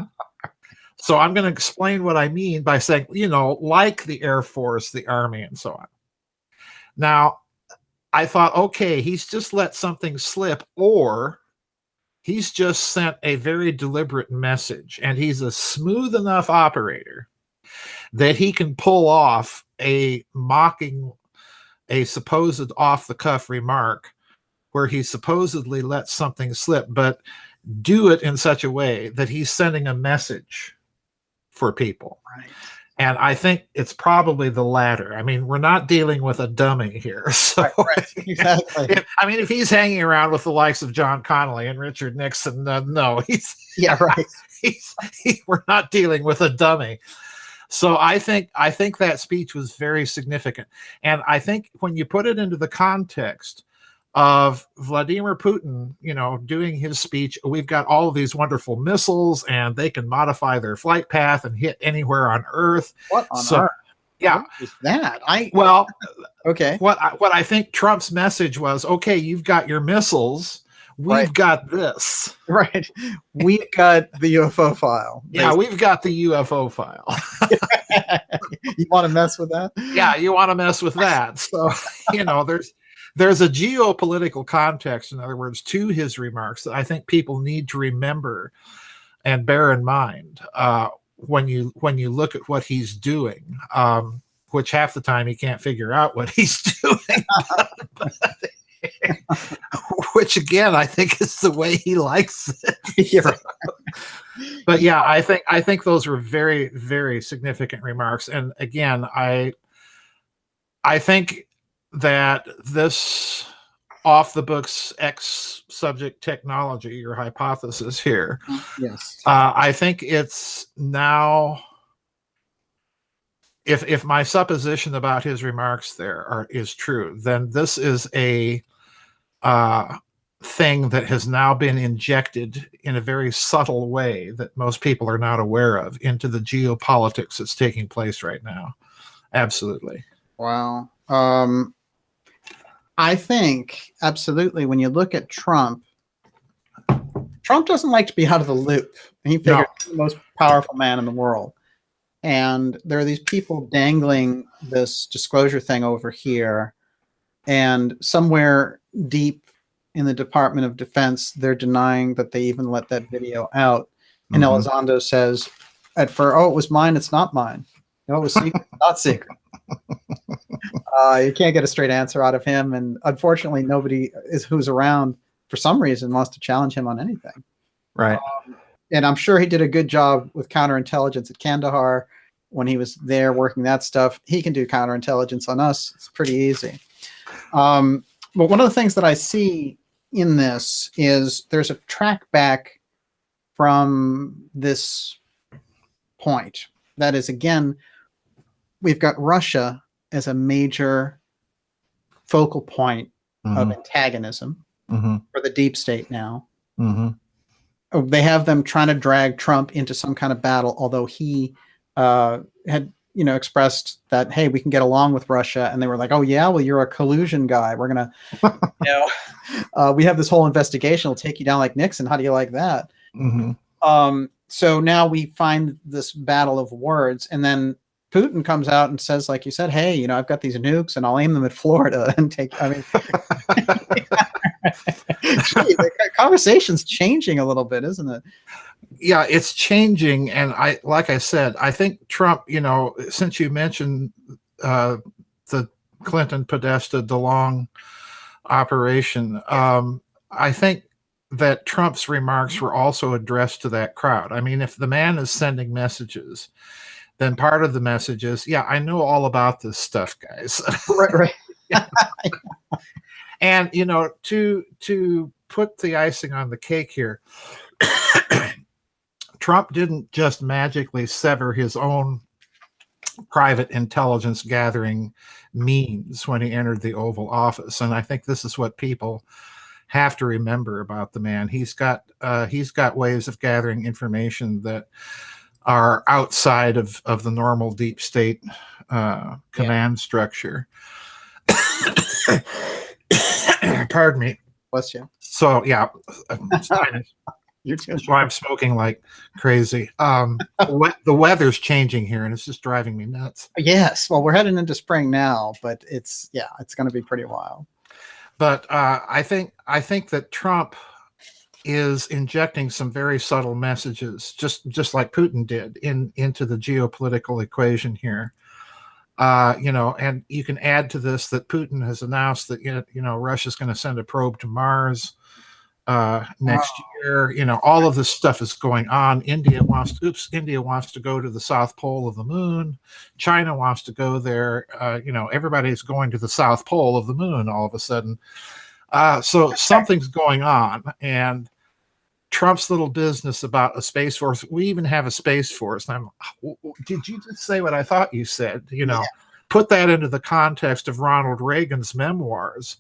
C: So I'm going to explain what I mean by saying, like the Air Force, the Army, and so on. Now, I thought, okay, he's just let something slip, or he's just sent a very deliberate message, and he's a smooth enough operator that he can pull off a supposed off-the-cuff remark where he supposedly let something slip, but do it in such a way that he's sending a message for people.
A: Right.
C: And I think it's probably the latter. I mean, we're not dealing with a dummy here. So,
A: right. Exactly.
C: if he's hanging around with the likes of John Connally and Richard Nixon, no, we're not dealing with a dummy. So I think that speech was very significant. And I think when you put it into the context of Vladimir Putin, doing his speech, we've got all of these wonderful missiles and they can modify their flight path and hit anywhere on Earth.
A: What on Earth?
C: Yeah.
A: What is that? Okay.
C: What I think Trump's message was, okay, you've got your missiles. We've got this.
A: Right. We've got the UFO file.
C: Yeah, we've got the UFO file.
A: You want to mess with that?
C: Yeah, you want to mess with that. So, there's a geopolitical context, in other words, to his remarks that I think people need to remember and bear in mind when you look at what he's doing, which half the time he can't figure out what he's doing. Which again, I think is the way he likes it. But yeah, I think those were very, very significant remarks. And again, I think that this off the books X subject technology, your hypothesis here,
A: Yes.
C: I think it's now, if my supposition about his remarks there is true, then this is a thing that has now been injected in a very subtle way that most people are not aware of into the geopolitics that's taking place right now. Absolutely.
A: Wow. I think absolutely when you look at Trump doesn't like to be out of the loop. He figured he's the most powerful man in the world. And there are these people dangling this disclosure thing over here, and somewhere deep in the Department of Defense, they're denying that they even let that video out. And Elizondo says, at first, oh, it was mine, it's not mine. No, it was secret, not secret. You can't get a straight answer out of him. And unfortunately, nobody who's around for some reason wants to challenge him on anything.
C: Right.
A: And I'm sure he did a good job with counterintelligence at Kandahar when he was there working that stuff. He can do counterintelligence on us. It's pretty easy. But one of the things that I see in this is there's a track back from this point. That is, again, we've got Russia as a major focal point of antagonism for the deep state now. They have them trying to drag Trump into some kind of battle, although he had expressed that, hey, we can get along with Russia. And they were like, oh, yeah, well, you're a collusion guy. We're going to, we have this whole investigation. We'll take you down like Nixon. How do you like that? So now we find this battle of words. And then Putin comes out and says, like you said, hey, I've got these nukes and I'll aim them at Florida and take, I mean, gee, the conversation's changing a little bit, isn't it?
C: Yeah, it's changing. And like I said, I think Trump, since you mentioned the Clinton Podesta DeLong operation, I think that Trump's remarks were also addressed to that crowd. I mean, if the man is sending messages, then part of the message is, yeah, I know all about this stuff, guys.
A: Right.
C: And, to put the icing on the cake here, Trump didn't just magically sever his own private intelligence gathering means when he entered the Oval Office. And I think this is what people have to remember about the man. He's got ways of gathering information that are outside of the normal deep state command structure. Pardon me.
A: Bless you.
C: So yeah,
A: You're too.
C: that's why I'm smoking like crazy. The weather's changing here, and it's just driving me nuts.
A: Yes. Well, we're heading into spring now, but it's going to be pretty wild.
C: But I think that Trump is injecting some very subtle messages, just like Putin did, into the geopolitical equation here. And you can add to this that Putin has announced that Russia's going to send a probe to Mars next year. All of this stuff is going on. India wants to go to the South Pole of the moon. China wants to go there. Everybody's going to the South Pole of the moon all of a sudden. So something's going on, and Trump's little business about a space force. We even have a space force. And did you just say what I thought you said? Put that into the context of Ronald Reagan's memoirs,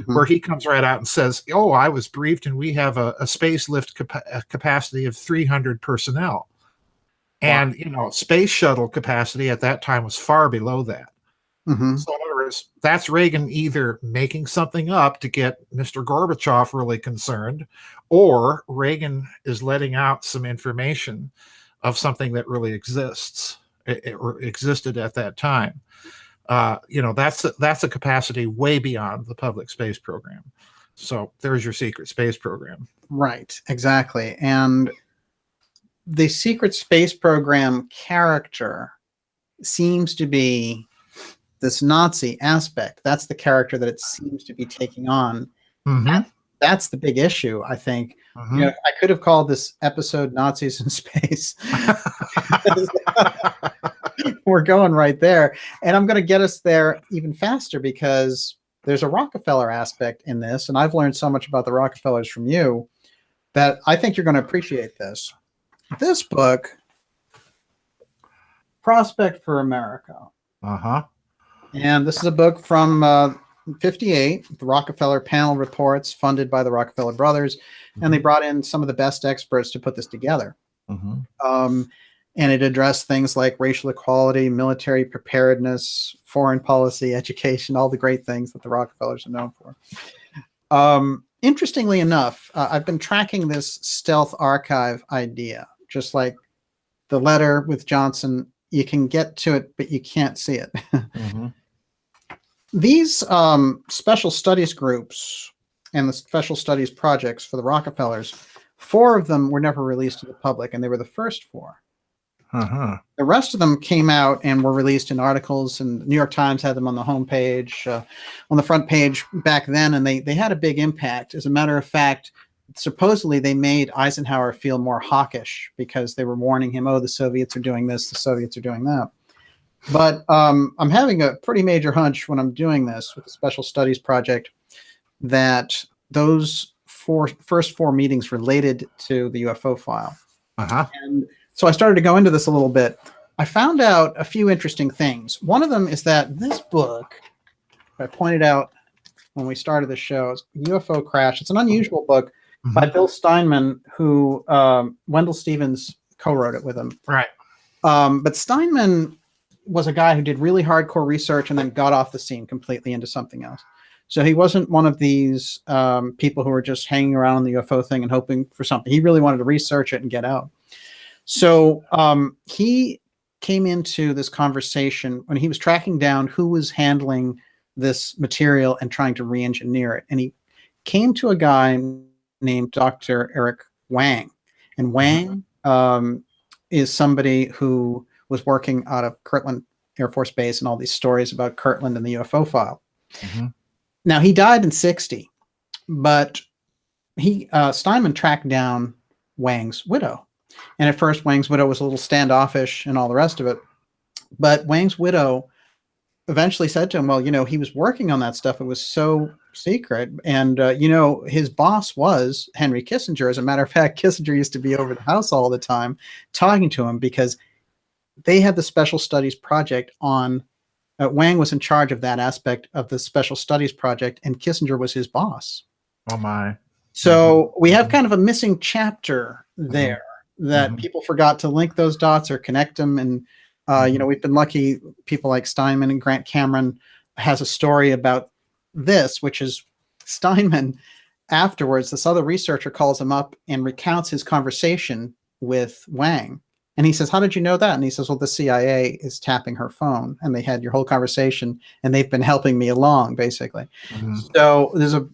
C: where he comes right out and says, oh, I was briefed and we have a space lift capacity of 300 personnel. And, space shuttle capacity at that time was far below that. So in other words, that's Reagan either making something up to get Mr. Gorbachev really concerned, or Reagan is letting out some information of something that really exists or existed at that time. That's a capacity way beyond the public space program. So there's your secret space program.
A: Right, exactly. And the secret space program character seems to be this Nazi aspect. That's the character that it seems to be taking on. that's the big issue, I think.
C: Mhm.
A: You know, I could have called this episode Nazis in Space. We're going right there. And I'm going to get us there even faster because there's a Rockefeller aspect in this. And I've learned so much about the Rockefellers from you that I think you're going to appreciate this. This book, Prospect for America.
C: Uh-huh.
A: And this is a book from 58, the Rockefeller panel reports funded by the Rockefeller brothers. And they brought in some of the best experts to put this together. And it addressed things like racial equality, military preparedness, foreign policy, education, all the great things that the Rockefellers are known for. Interestingly enough, I've been tracking this stealth archive idea, just like the letter with Johnson. You can get to it, but you can't see it. These special studies groups and the special studies projects for the Rockefellers, 4 of them were never released to the public, and they were the first 4. The rest of them came out and were released in articles, and the New York Times had them on the homepage, on the front page back then, and they had a big impact. As a matter of fact, supposedly they made Eisenhower feel more hawkish because they were warning him, oh, the Soviets are doing this, the Soviets are doing that. But I'm having a pretty major hunch when I'm doing this with the Special Studies Project that those first 4 meetings related to the UFO file. And so I started to go into this a little bit. I found out a few interesting things. One of them is that this book, I pointed out when we started the show, is UFO Crash. It's an unusual book by Bill Steinman, who Wendell Stevens co-wrote it with him.
C: Right.
A: But Steinman was a guy who did really hardcore research and then got off the scene completely into something else. So he wasn't one of these people who were just hanging around on the UFO thing and hoping for something. He really wanted to research it and get out. So he came into this conversation when he was tracking down who was handling this material and trying to re-engineer it. And he came to a guy named Dr. Eric Wang. And Wang is somebody who was working out of Kirtland Air Force Base and all these stories about Kirtland and the UFO file. Now, he died in 60, but Steinman tracked down Wang's widow. And at first, Wang's widow was a little standoffish and all the rest of it. But Wang's widow eventually said to him, well, you know, he was working on that stuff. It was so secret. And, you know, his boss was Henry Kissinger. As a matter of fact, Kissinger used to be over the house all the time talking to him because they had the Special Studies Project on. Wang was in charge of that aspect of the Special Studies Project, and Kissinger was his boss.
C: Oh, my.
A: So we have kind of a missing chapter there that people forgot to link those dots or connect them. And, you know, we've been lucky. People like Steinman and Grant Cameron has a story about this, which is Steinman afterwards. This other researcher calls him up and recounts his conversation with Wang. And he says, how did you know that? And he says, well, the CIA is tapping her phone and they had your whole conversation and they've been helping me along, basically. So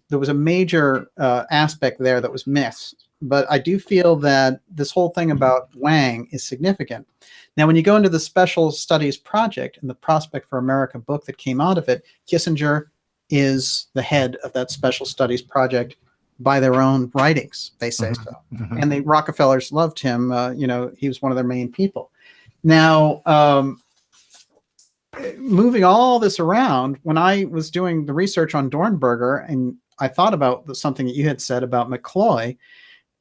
A: there was a major aspect there that was missed. But I do feel that this whole thing about Wang is significant. Now, when you go into the Special Studies Project and the Prospect for America book that came out of it, Kissinger is the head of that Special Studies Project by their own writings, they say so. And the Rockefellers loved him. You know, he was one of their main people. Now, moving all this around, when I was doing the research on Dornberger, and I thought about something that you had said about McCloy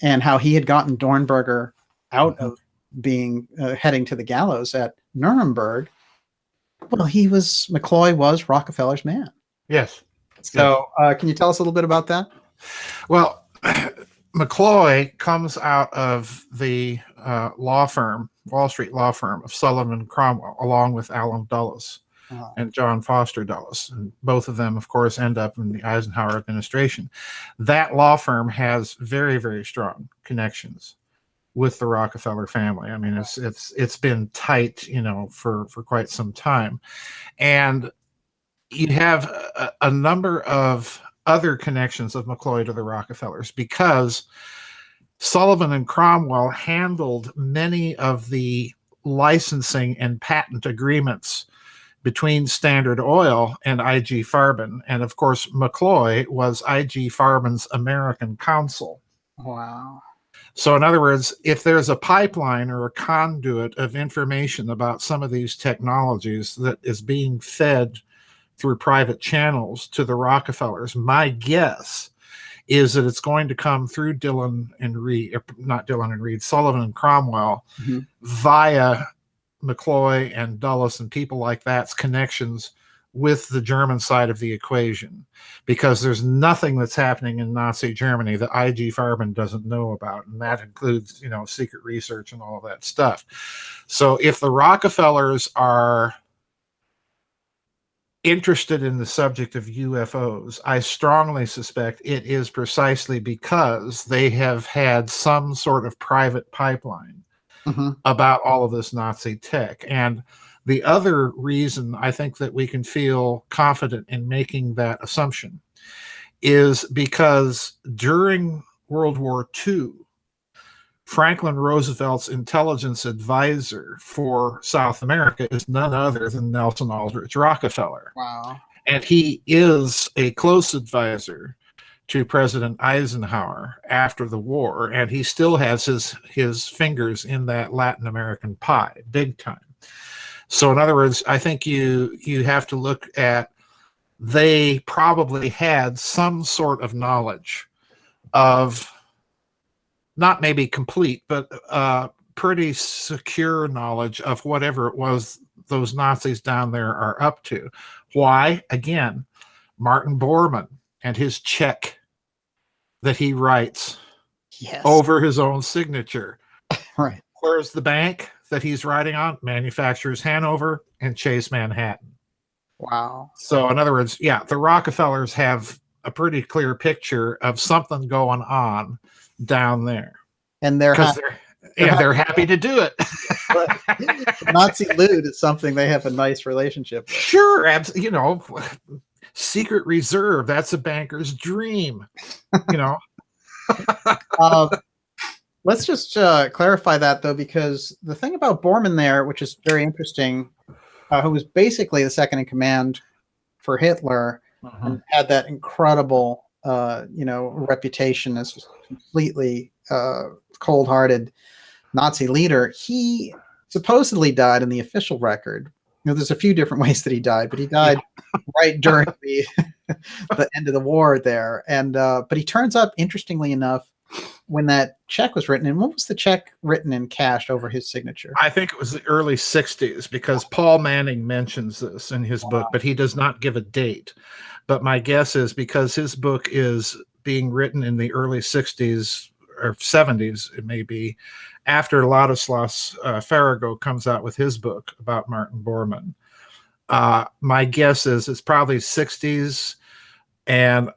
A: and how he had gotten Dornberger out of being heading to the gallows at Nuremberg. Well, McCloy was Rockefeller's man.
C: Yes.
A: So can you tell us a little bit about that?
C: Well, McCloy comes out of the law firm, Wall Street law firm of Sullivan Cromwell, along with Allen Dulles and John Foster Dulles. And both of them, of course, end up in the Eisenhower administration. That law firm has very, very strong connections with the Rockefeller family. I mean, it's been tight, you know, for quite some time. And you have a number of other connections of McCloy to the Rockefellers because Sullivan and Cromwell handled many of the licensing and patent agreements between Standard Oil and IG Farben. And of course, McCloy was IG Farben's American counsel.
A: Wow.
C: So in other words, if there's a pipeline or a conduit of information about some of these technologies that is being fed through private channels to the Rockefellers, my guess is that it's going to come through Dillon and Reed, not Dillon and Reed, Sullivan and Cromwell, via McCloy and Dulles and people like that's connections with the German side of the equation, because there's nothing that's happening in Nazi Germany that IG Farben doesn't know about, and that includes, you know, secret research and all of that stuff. So if the Rockefellers are interested in the subject of UFOs, I strongly suspect it is precisely because they have had some sort of private pipeline about all of this Nazi tech. And the other reason I think that we can feel confident in making that assumption is because during World War II, Franklin Roosevelt's intelligence advisor for South America is none other than Nelson Aldrich Rockefeller.
A: Wow.
C: And he is a close advisor to President Eisenhower after the war, and he still has his fingers in that Latin American pie, big time. So in other words, I think you have to look at, they probably had some sort of knowledge of, not maybe complete, but pretty secure knowledge of whatever it was those Nazis down there are up to. Why? Again, Martin Bormann and his check that he writes over his own signature.
A: Right.
C: Where's the bank that he's writing on? Manufacturers Hanover and Chase Manhattan.
A: Wow.
C: So in other words, yeah, the Rockefellers have a pretty clear picture of something going on down there.
A: And they're
C: happy to do it.
A: Nazi loot is something they have a nice relationship with.
C: Sure, you know, secret reserve, that's a banker's dream, you know.
A: Let's just clarify that, though, because the thing about Bormann there, which is very interesting, who was basically the second in command for Hitler and had that incredible, you know, reputation as completely cold-hearted Nazi leader, he supposedly died in the official record. You know, there's a few different ways that he died, but he died right during the end of the war there. And but he turns up, interestingly enough, when that check was written. And what was the check written and cashed over his signature?
C: I think it was the early 60s, because Paul Manning mentions this in his book, but he does not give a date. But my guess is because his book is being written in the early 60s or 70s, it may be, after Ladislas Farragut comes out with his book about Martin Bormann. My guess is it's probably 60s. And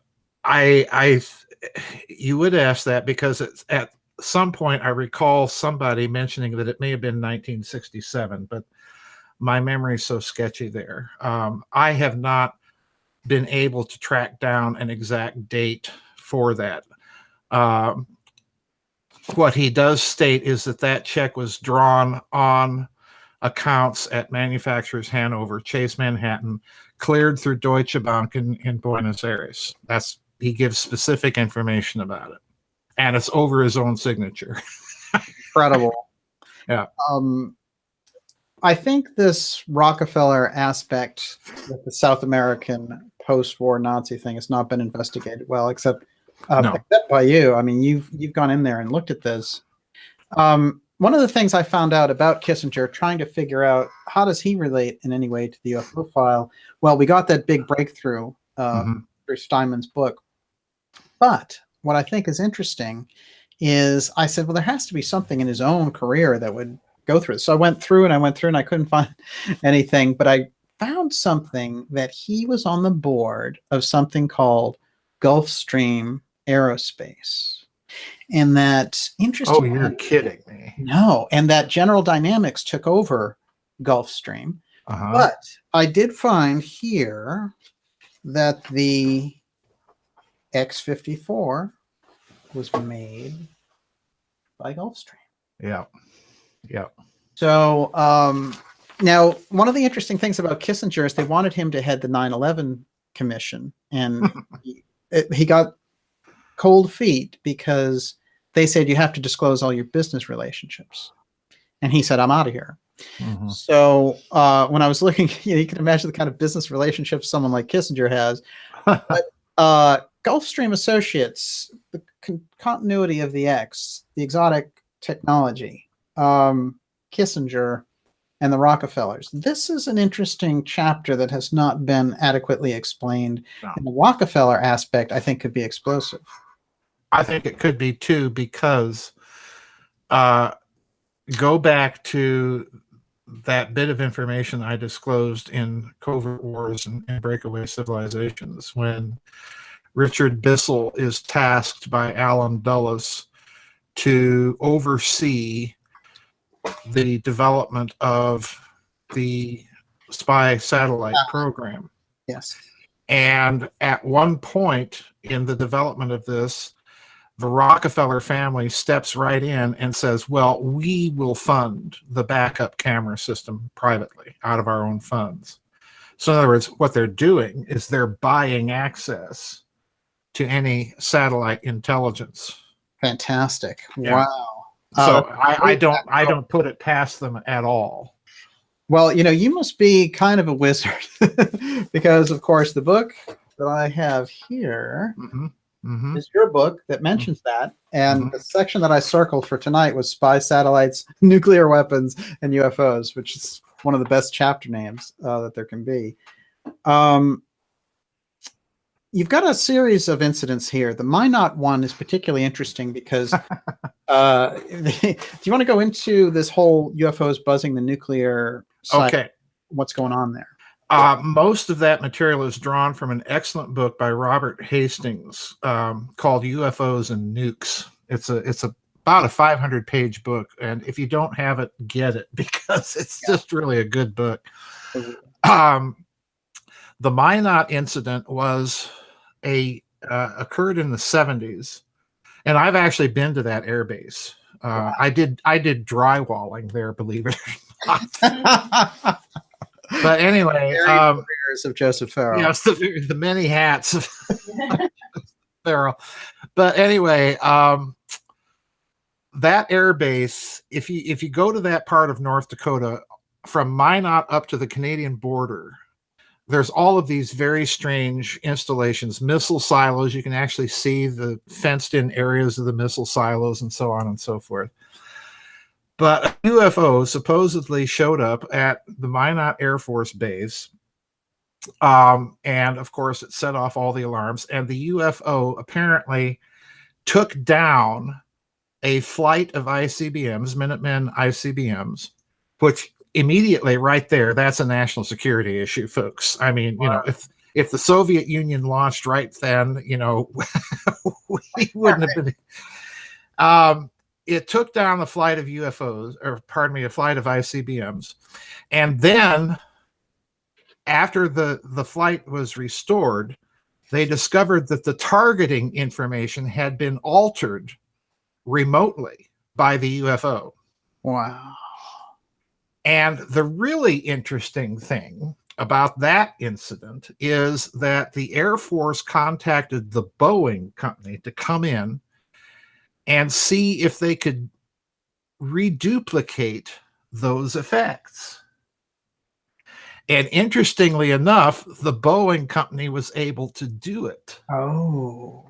C: you would ask that because it's at some point I recall somebody mentioning that it may have been 1967, but my memory is so sketchy there. I have not been able to track down an exact date for that. What he does state is that check was drawn on accounts at Manufacturers Hanover, Chase Manhattan, cleared through Deutsche Bank in Buenos Aires. He gives specific information about it, and it's over his own signature.
A: Incredible.
C: Yeah.
A: I think this Rockefeller aspect with the South American post-war Nazi thing has not been investigated well, except by you. I mean, you've gone in there and looked at this. One of the things I found out about Kissinger, trying to figure out how does he relate in any way to the UFO file. Well, we got that big breakthrough through Steinman's book. But what I think is interesting is I said, well, there has to be something in his own career that would go through it. So I went through and I couldn't find anything, but I found something that he was on the board of something called Gulfstream Aerospace. And that interesting.
C: Oh, you're kidding me.
A: No. And that General Dynamics took over Gulfstream. But I did find here that the X-54 was made by Gulfstream.
C: Yeah. Yeah.
A: So Now, one of the interesting things about Kissinger is they wanted him to head the 9/11 Commission, and he got cold feet because they said you have to disclose all your business relationships, and he said, "I'm out of here."
C: Mm-hmm.
A: So when I was looking, you can imagine the kind of business relationships someone like Kissinger has. But Gulfstream Associates, the continuity of the X, the exotic technology, Kissinger, and the Rockefellers. This is an interesting chapter that has not been adequately explained.
C: No.
A: And the Rockefeller aspect, I think, could be explosive.
C: I think it could be too, because go back to that bit of information I disclosed in Covert Wars and Breakaway Civilizations, when Richard Bissell is tasked by Alan Dulles to oversee the development of the spy satellite program.
A: Yes.
C: And at one point in the development of this, the Rockefeller family steps right in and says, well, we will fund the backup camera system privately out of our own funds. So in other words, what they're doing is they're buying access to any satellite intelligence.
A: Fantastic.
C: Yeah.
A: Wow.
C: So I don't put it past them at all.
A: Well, you must be kind of a wizard because, of course, the book that I have here is your book that mentions that. And the section that I circled for tonight was Spy Satellites, Nuclear Weapons, and UFOs, which is one of the best chapter names that there can be. You've got a series of incidents here. The Minot one is particularly interesting because do you want to go into this whole UFOs buzzing the nuclear site?
C: Okay.
A: What's going on there?
C: Most of that material is drawn from an excellent book by Robert Hastings called UFOs and Nukes. It's about a 500-page book, and if you don't have it, get it, because it's just really a good book. The Minot incident was occurred in the 70s, and I've actually been to that air base. I did drywalling there, believe it or not. But anyway,
A: careers of Joseph Farrell.
C: Yes, the many hats of Farrell. But anyway, that air base, if you go to that part of North Dakota, from Minot up to the Canadian border, there's all of these very strange installations, missile silos. You can actually see the fenced-in areas of the missile silos and so on and so forth. But a UFO supposedly showed up at the Minot Air Force Base. And of course, it set off all the alarms. And the UFO apparently took down a flight of ICBMs, Minutemen ICBMs, which immediately right there, that's a national security issue, folks. I mean, if the Soviet Union launched right then, we wouldn't have been. It took down a flight of UFOs, or pardon me, a flight of ICBMs. And then after the flight was restored, they discovered that the targeting information had been altered remotely by the UFO.
A: Wow.
C: And the really interesting thing about that incident is that the Air Force contacted the Boeing company to come in and see if they could reduplicate those effects. And interestingly enough, the Boeing company was able to do it.
A: Oh.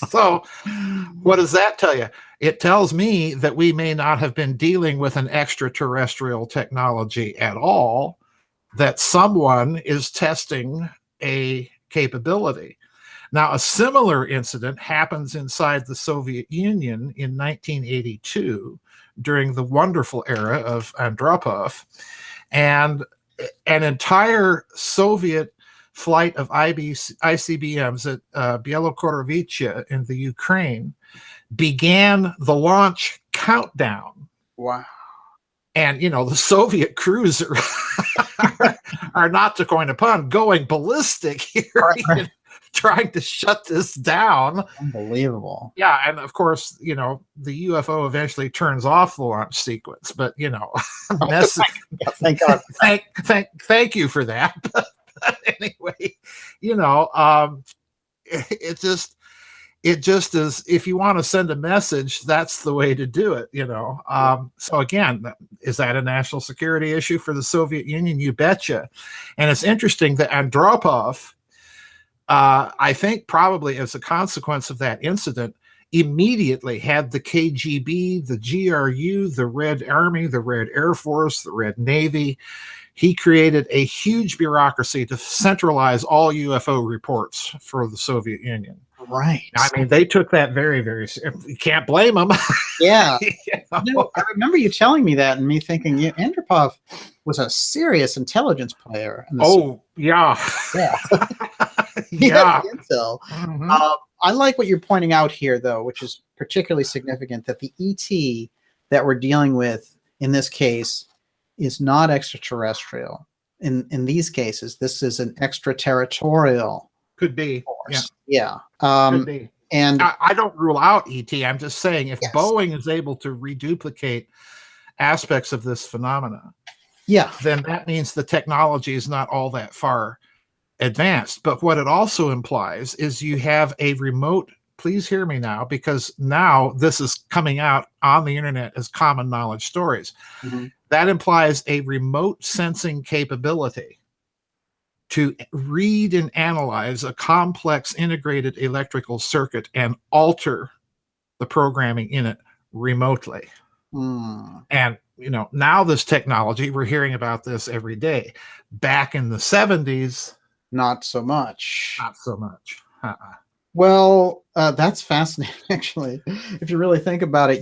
C: So what does that tell you? It tells me that we may not have been dealing with an extraterrestrial technology at all, that someone is testing a capability. Now, a similar incident happens inside the Soviet Union in 1982 during the wonderful era of Andropov, and an entire Soviet flight of ICBMs at Bielogorodice in the Ukraine began the launch countdown.
A: Wow.
C: And, the Soviet crews are not to coin a pun, going ballistic here.
A: Right.
C: trying to shut this down.
A: Unbelievable.
C: Yeah, and of course, you know, the UFO eventually turns off the launch sequence, but you know,
A: Thank God.
C: thank you for that. But anyway, you know, it just is, if you want to send a message, that's the way to do it, you know. So again, is that a national security issue for the Soviet Union? You betcha. And it's interesting that Andropov, I think probably as a consequence of that incident, immediately had the KGB, the GRU, the Red Army, the Red Air Force, the Red Navy. He created a huge bureaucracy to centralize all UFO reports for the Soviet Union.
A: Right.
C: I mean, they took that very, very. You can't blame them.
A: Yeah.
C: You know?
A: No, I remember you telling me that and me thinking, yeah, Andropov was a serious intelligence player.
C: Oh, yeah.
A: Yeah.
C: Yeah.
A: Intel.
C: Mhm.
A: I like what you're pointing out here, though, which is particularly significant, that the ET that we're dealing with in this case is not extraterrestrial. In these cases, this is an extraterritorial
C: Could be.
A: force.
C: Yeah.
A: Yeah.
C: Could be.
A: And
C: I don't rule out ET. I'm just saying if
A: Yes.
C: Boeing is able to reduplicate aspects of this phenomena,
A: yeah,
C: then that means the technology is not all that far advanced. But what it also implies is you have a remote, please hear me now, because now this is coming out on the internet as common knowledge stories.
A: Mhm.
C: That implies a remote sensing capability to read and analyze a complex integrated electrical circuit and alter the programming in it remotely.
A: Mm.
C: And, you know, now this technology, we're hearing about this every day. Back in the 70s,
A: Not so much.
C: not so much.
A: Well, that's fascinating, actually. If you really think about it,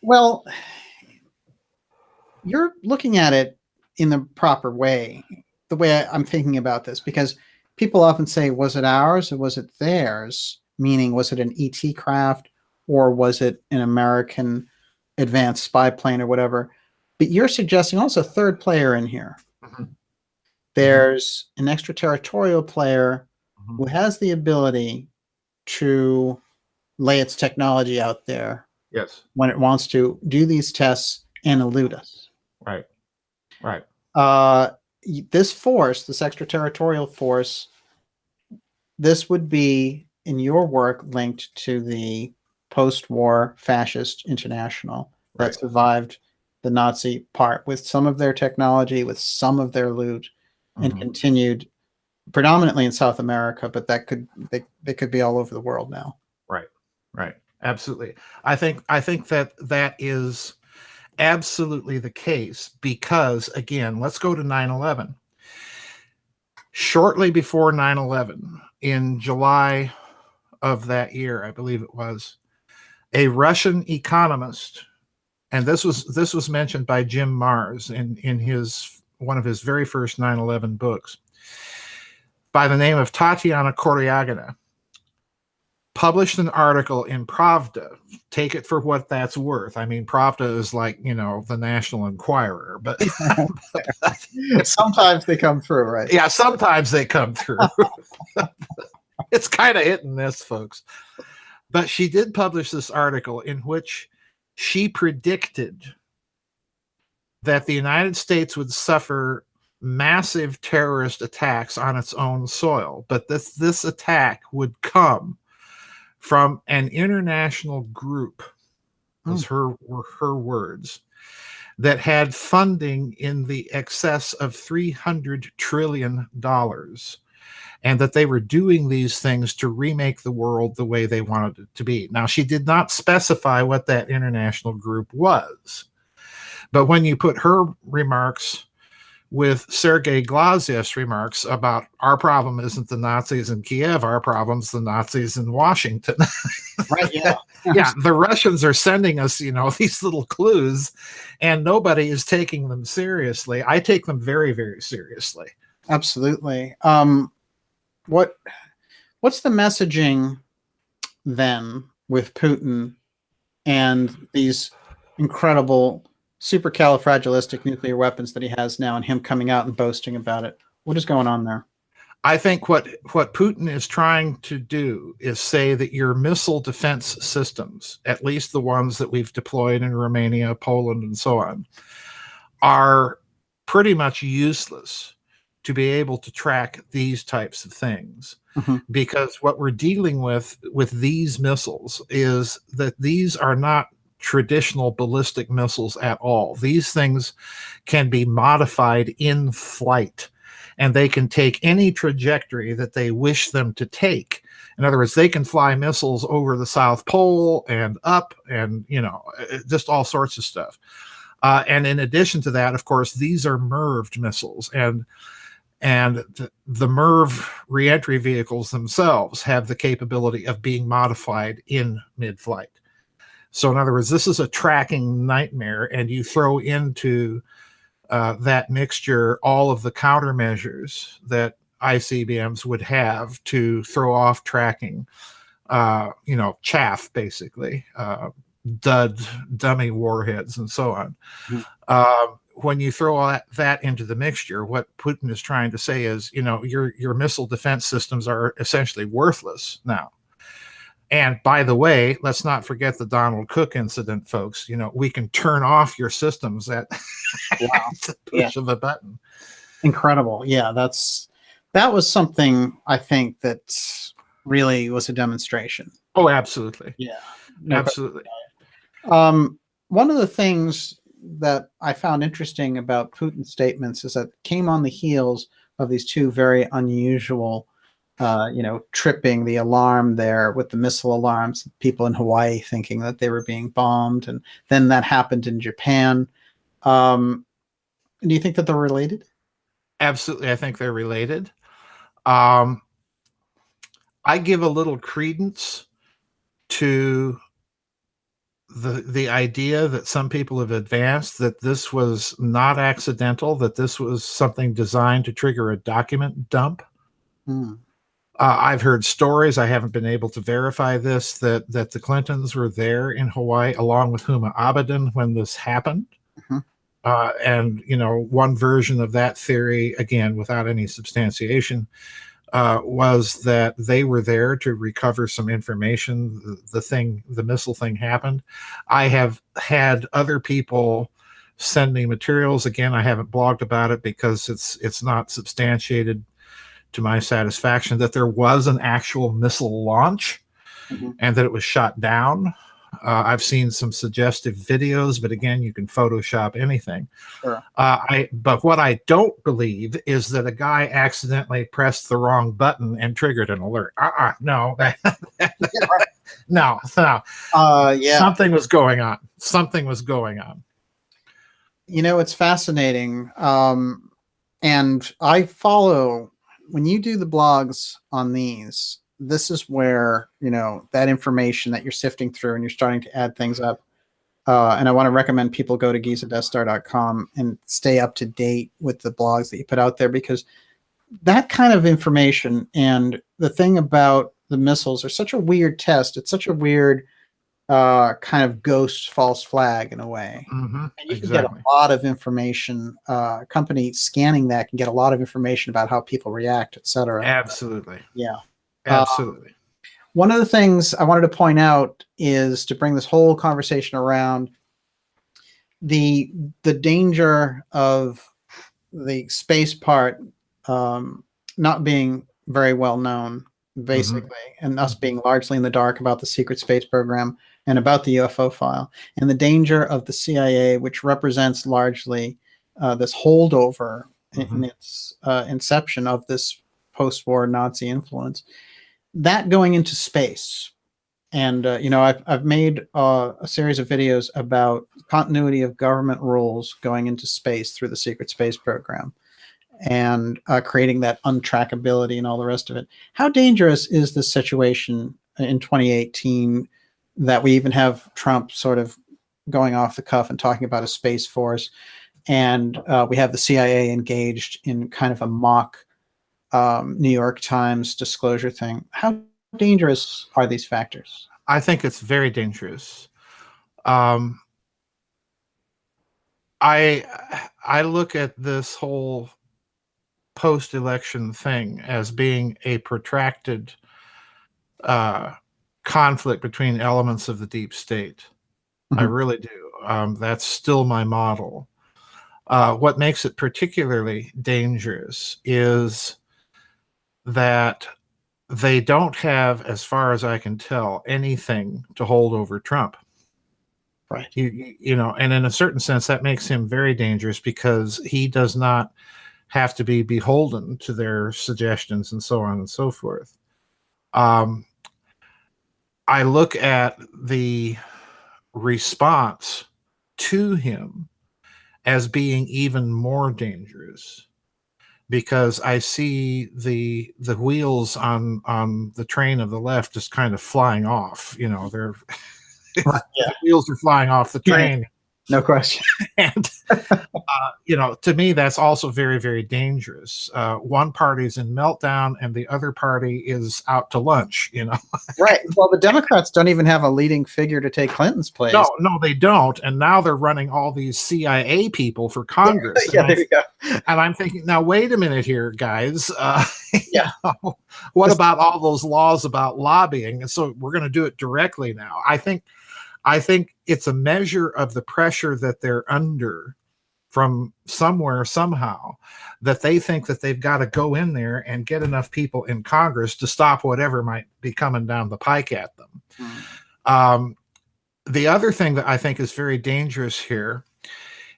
A: well, you're looking at it in the proper way, the way I'm thinking about this, because people often say, was it ours or was it theirs? Meaning, was it an ET craft or was it an American advanced spy plane or whatever? But you're suggesting also a third player in here.
C: Mhm.
A: There's an extraterritorial player
C: Mhm.
A: who has the ability to lay its technology out there
C: Yes.
A: when it wants to do these tests and elude us.
C: Right. Right.
A: This force, this extraterritorial force, this would be, in your work, linked to the post-war fascist international that
C: Right.
A: survived the Nazi part with some of their technology, with some of their loot, and
C: Mhm.
A: continued predominantly in South America, but that could they could be all over the world now.
C: Right. Right. Absolutely. I think that is absolutely the case because, again, let's go to 9/11. Shortly before 9/11, in July of that year, I believe it was, a Russian economist, and this was mentioned by Jim Marrs in his one of his very first 9/11 books, by the name of Tatiana Koryagina, published an article in Pravda. Take it for what that's worth. I mean, Pravda is like, you know, the National Enquirer, but
A: Sometimes they come through, right?
C: yeah, sometimes they come through. It's kind of hit and miss, folks. But she did publish this article in which she predicted that the United States would suffer massive terrorist attacks on its own soil, but this attack would come from an international group, were her words, that had funding in the excess of $300 trillion, and that they were doing these things to remake the world the way they wanted it to be. Now, she did not specify what that international group was, but when you put her remarks with Sergei Glaziev's remarks about our problem isn't the Nazis in Kiev, our problem's the Nazis in Washington.
A: Right, yeah.
C: Yeah, the Russians are sending us, you know, these little clues, and nobody is taking them seriously. I take them very, very seriously.
A: Absolutely. What's the messaging then with Putin and these incredible supercalifragilistic nuclear weapons that he has now, and him coming out and boasting about it? What is going on there?
C: I think what Putin is trying to do is say that your missile defense systems, at least the ones that we've deployed in Romania, Poland, and so on, are pretty much useless to be able to track these types of things.
A: Mm-hmm.
C: Because what we're dealing with these missiles is that these are not traditional ballistic missiles at all. These things can be modified in flight, and they can take any trajectory that they wish them to take. In other words, they can fly missiles over the South Pole and up, and just all sorts of stuff. And in addition to that, of course, these are MIRV missiles, and the MIRV reentry vehicles themselves have the capability of being modified in mid-flight. So in other words, this is a tracking nightmare, and you throw into that mixture all of the countermeasures that ICBMs would have to throw off tracking, chaff, basically, dummy warheads, and so on. Mm-hmm. When you throw all that into the mixture, what Putin is trying to say is, your missile defense systems are essentially worthless now. And by the way, let's not forget the Donald Cook incident, folks. We can turn off your systems at the push of a button.
A: Incredible. Yeah, that was something I think that really was a demonstration.
C: Oh, absolutely.
A: Yeah,
C: absolutely.
A: One of the things that I found interesting about Putin's statements is that it came on the heels of these two very unusual tripping the alarm there with the missile alarms, people in Hawaii thinking that they were being bombed. And then that happened in Japan. Do you think that they're related?
C: Absolutely. I think they're related. I give a little credence to the idea that some people have advanced that this was not accidental, that this was something designed to trigger a document dump. I've heard stories, I haven't been able to verify this, that the Clintons were there in Hawaii along with Huma Abedin when this happened.
A: Mm-hmm.
C: And, one version of that theory, again, without any substantiation, was that they were there to recover some information. The missile thing happened. I have had other people send me materials. Again, I haven't blogged about it because it's not substantiated to my satisfaction, that there was an actual missile launch, mm-hmm. and that it was shot down. I've seen some suggestive videos, but again, you can Photoshop anything.
A: Sure.
C: But what I don't believe is that a guy accidentally pressed the wrong button and triggered an alert. No. No.
A: Yeah.
C: Something was going on. Something was going on.
A: It's fascinating. And I follow, when you do the blogs on these, this is where, that information that you're sifting through and you're starting to add things up. And I want to recommend people go to GizaDeathStar.com and stay up to date with the blogs that you put out there, because that kind of information and the thing about the missiles are such a weird test. It's such a weird kind of ghost false flag in a way.
C: Mm-hmm.
A: And you can get a lot of information. Company scanning that can get a lot of information about how people react, etc.
C: Absolutely.
A: Yeah.
C: Absolutely.
A: One of the things I wanted to point out is to bring this whole conversation around the danger of the space part not being very well known, basically, mm-hmm. and us being largely in the dark about the secret space program and about the UFO file, and the danger of the CIA, which represents largely this holdover mm-hmm. in its inception of this post-war Nazi influence, that going into space. And, I've made a series of videos about continuity of government rules going into space through the secret space program and creating that untrackability and all the rest of it. How dangerous is this situation in 2018 that we even have Trump sort of going off the cuff and talking about a space force, and we have the CIA engaged in kind of a mock New York Times disclosure thing? How dangerous are these factors?
C: I think it's very dangerous. I look at this whole post-election thing as being a protracted conflict between elements of the deep state. I really do. That's still my model. What makes it particularly dangerous is that they don't have, as far as I can tell, anything to hold over Trump.
A: Right.
C: You know, and in a certain sense, that makes him very dangerous because he does not have to be beholden to their suggestions and so on and so forth. I look at the response to him as being even more dangerous, because I see the wheels on the train of the left just kind of flying off. You know, they're the wheels are flying off the train.
A: No question.
C: And, you know, to me, that's also very, very dangerous. One party's in meltdown and the other party is out to lunch, you know.
A: Right. Well, the Democrats don't even have a leading figure to take Clinton's place.
C: No, they don't. And now they're running all these CIA people for Congress.
A: Yeah, there you go.
C: And I'm thinking, now, wait a minute here, guys.
A: Yeah.
C: You know, what about all those laws about lobbying? And so we're going to do it directly now. I think it's a measure of the pressure that they're under from somewhere, somehow, that they think that they've got to go in there and get enough people in Congress to stop whatever might be coming down the pike at them. The other thing that I think is very dangerous here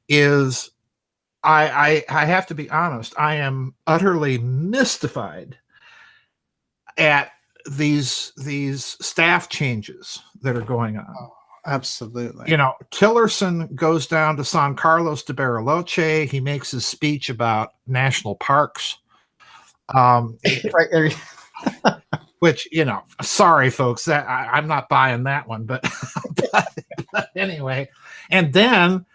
C: is I have to be honest, I am utterly mystified at these staff changes that are going on.
A: Oh, absolutely.
C: You know, Tillerson goes down to San Carlos de Bariloche. He makes his speech about national parks.
A: Right.
C: Which, you know, sorry, folks, that I'm not buying that one. But anyway, and then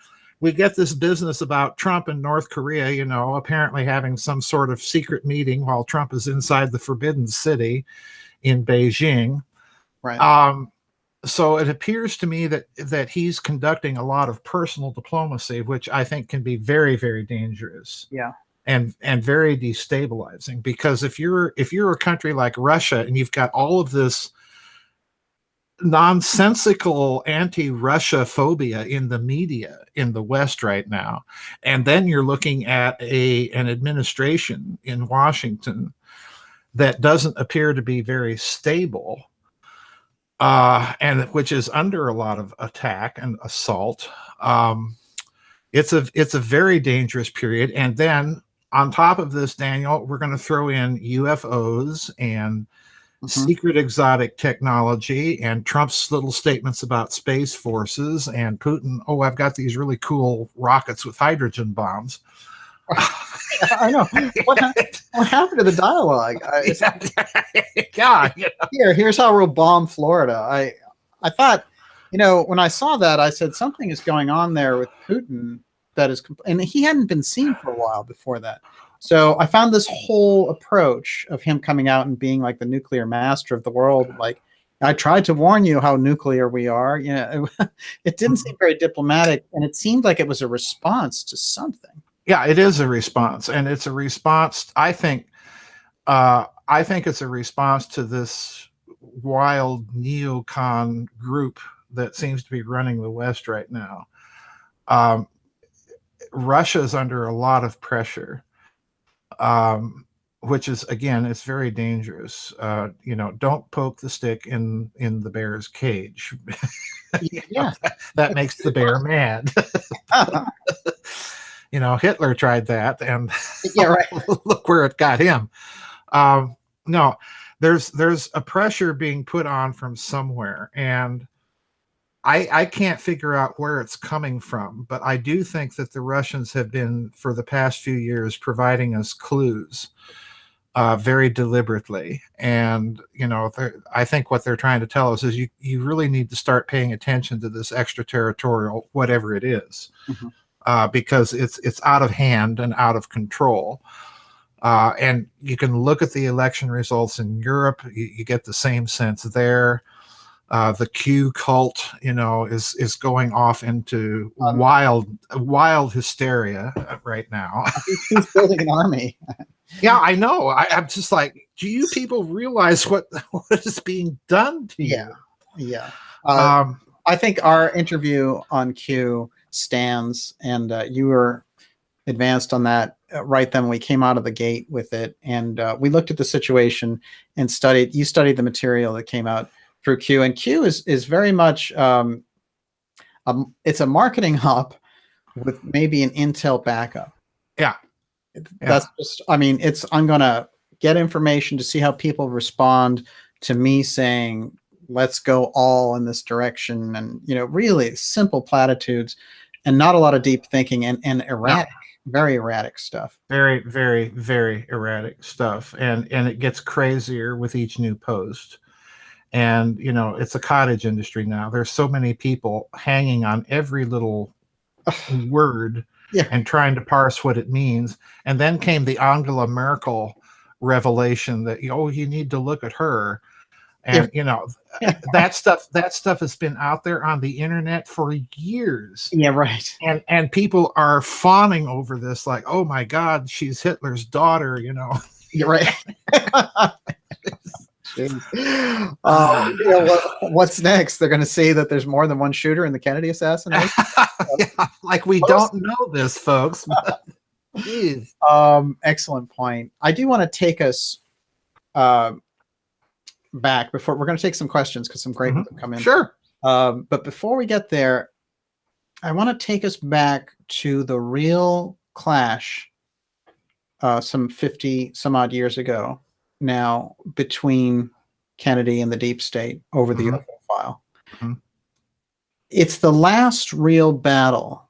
C: we get this business about Trump and North Korea, you know, apparently having some sort of secret meeting while Trump is inside the Forbidden City in Beijing.
A: Right.
C: So it appears to me that he's conducting a lot of personal diplomacy, which I think can be very, very dangerous.
A: Yeah.
C: And very destabilizing, because if you're a country like Russia and you've got all of this nonsensical anti-Russia phobia in the media in the West right now, and then you're looking at an administration in Washington that doesn't appear to be very stable, and which is under a lot of attack and assault. It's a very dangerous period. And then on top of this, Daniel, we're going to throw in UFOs and secret exotic technology and Trump's little statements about space forces and Putin. Oh, I've got these really cool rockets with hydrogen bombs.
A: I know. What happened to the dialogue?
C: Yeah. You know.
A: Here's how we'll bomb Florida. I thought, you know, when I saw that, I said something is going on there with Putin that is, and he hadn't been seen for a while before that. So I found this whole approach of him coming out and being like the nuclear master of the world. Like, I tried to warn you how nuclear we are. You know, it didn't seem very diplomatic, and it seemed like it was a response to something.
C: Yeah, it is a response, and it's a response. I think it's a response to this wild neocon group that seems to be running the West right now. Russia's under a lot of pressure, which is, again, it's very dangerous. You know, don't poke the stick in the bear's cage.
A: Yeah,
C: that makes the bear mad. You know, Hitler tried that, and
A: yeah, right.
C: Look where it got him. No, there's a pressure being put on from somewhere, and I can't figure out where it's coming from, but I do think that the Russians have been, for the past few years, providing us clues very deliberately. And, you know, I think what they're trying to tell us is you really need to start paying attention to this extraterritorial, whatever it is, because it's out of hand and out of control. And you can look at the election results in Europe. You get the same sense there. The Q cult, you know, is going off into wild hysteria right now.
A: He's building an army.
C: Yeah, I know. I'm just like, do you people realize what is being done to you?
A: Yeah.
C: Um,
A: I think our interview on Q stands, and you were advanced on that right then. We came out of the gate with it, and we looked at the situation and you studied the material that came out through Q, and Q is very much, it's a marketing hub with maybe an intel backup.
C: yeah.
A: That's just, I mean, I'm going to get information to see how people respond to me saying, let's go all in this direction. And, really simple platitudes and not a lot of deep thinking and erratic, very erratic stuff.
C: Very, very, very erratic stuff. And it gets crazier with each new post. And, it's a cottage industry now. There's so many people hanging on every little word and trying to parse what it means. And then came the Angela Merkel revelation that, you need to look at her. And, that stuff has been out there on the internet for years.
A: Yeah, right.
C: And people are fawning over this, like, oh my God, she's Hitler's daughter,
A: You're right. What's next? They're going to say that there's more than one shooter in the Kennedy assassination.
C: Like we don't know this, folks.
A: Excellent point. I do want to take us back before we're going to take some questions because some great ones have come in.
C: Sure.
A: But before we get there, I want to take us back to the real clash some 50 some odd years ago now between Kennedy and the deep state over the UFO file. It's the last real battle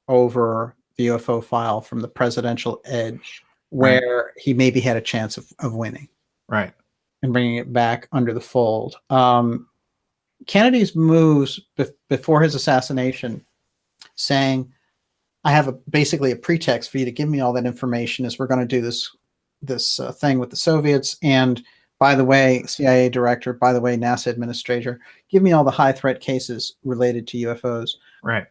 A: over the UFO file from the presidential edge where he maybe had a chance of winning.
C: Right.
A: And bringing it back under the fold. Kennedy's moves before his assassination saying, I have basically a pretext for you to give me all that information as we're going to do this thing with the Soviets. And by the way, CIA director, by the way, NASA administrator, give me all the high threat cases related to UFOs.
C: Right.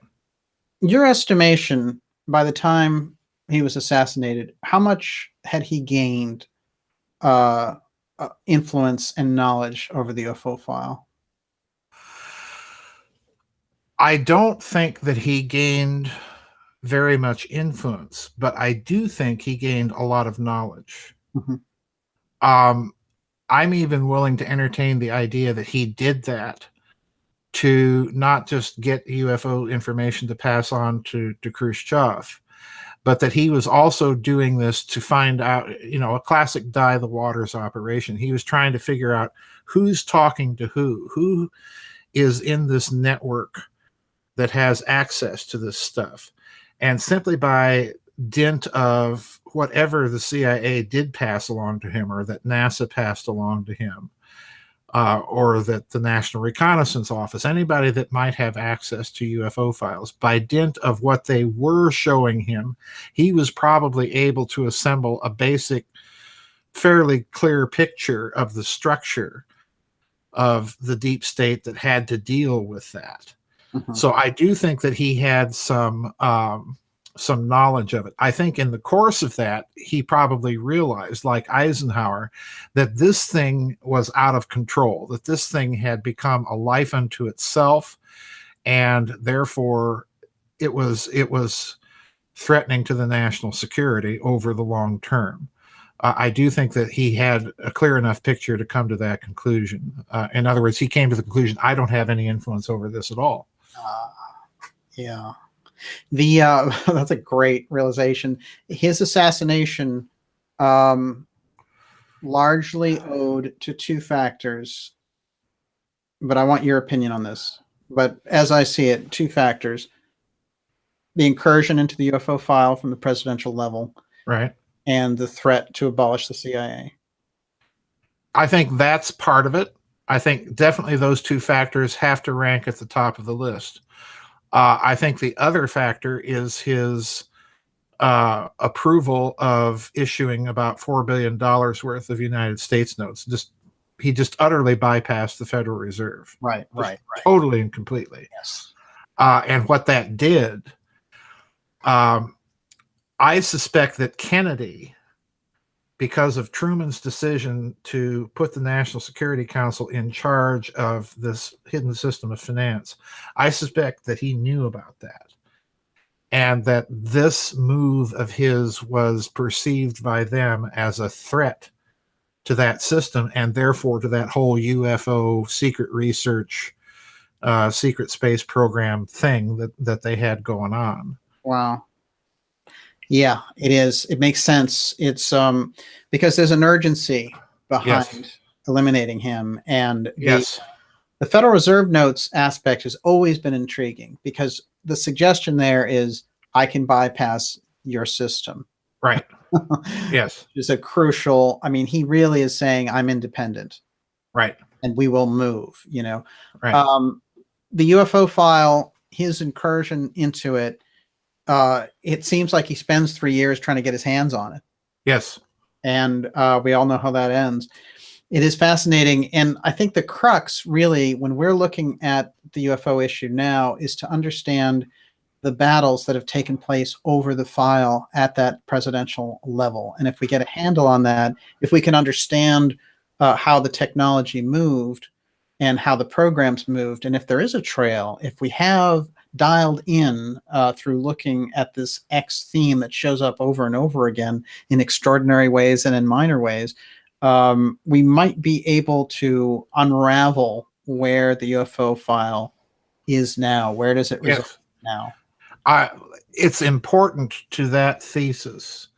A: Your estimation, by the time he was assassinated, how much had he gained influence and knowledge over the UFO file?
C: I don't think that he gained very much influence, but I do think he gained a lot of knowledge. I'm even willing to entertain the idea that he did that to not just get UFO information to pass on to Khrushchev, but that he was also doing this to find out, a classic dye the waters operation. He was trying to figure out who's talking to who is in this network that has access to this stuff. And simply by dint of whatever the CIA did pass along to him, or that NASA passed along to him, or that the National Reconnaissance Office, anybody that might have access to UFO files, by dint of what they were showing him, he was probably able to assemble a basic, fairly clear picture of the structure of the deep state that had to deal with that. So I do think that he had some knowledge of it. I think in the course of that, he probably realized, like Eisenhower, that this thing was out of control, that this thing had become a life unto itself, and therefore it was threatening to the national security over the long term. I do think that he had a clear enough picture to come to that conclusion. In other words, he came to the conclusion, I don't have any influence over this at all.
A: Yeah. That's a great realization. His assassination largely owed to two factors, but I want your opinion on this. But as I see it, two factors: the incursion into the UFO file from the presidential level,
C: right,
A: and the threat to abolish the CIA.
C: I think that's part of it. I think definitely those two factors have to rank at the top of the list. I think the other factor is his approval of issuing about $4 billion worth of United States notes. He just utterly bypassed the Federal Reserve.
A: Right.
C: Totally and completely.
A: Yes.
C: And what that did, I suspect that Kennedy because of Truman's decision to put the National Security Council in charge of this hidden system of finance. I suspect that he knew about that, and that this move of his was perceived by them as a threat to that system, and therefore to that whole UFO secret research, secret space program thing that they had going on.
A: Wow. Yeah, it is. It makes sense. It's because there's an urgency behind eliminating him, and the Federal Reserve notes aspect has always been intriguing, because the suggestion there is I can bypass your system.
C: Right. Yes.
A: Is a crucial. I mean, he really is saying I'm independent.
C: Right.
A: And we will move.
C: Right.
A: The UFO file, his incursion into it. It seems like he spends 3 years trying to get his hands on it.
C: Yes.
A: And we all know how that ends. It is fascinating. And I think the crux really, when we're looking at the UFO issue now, is to understand the battles that have taken place over the file at that presidential level. And if we get a handle on that, if we can understand how the technology moved and how the programs moved, and if there is a trail, if we have dialed in through looking at this X theme that shows up over and over again in extraordinary ways and in minor ways, we might be able to unravel where the UFO file is now. Where does it result now?
C: It's important to that thesis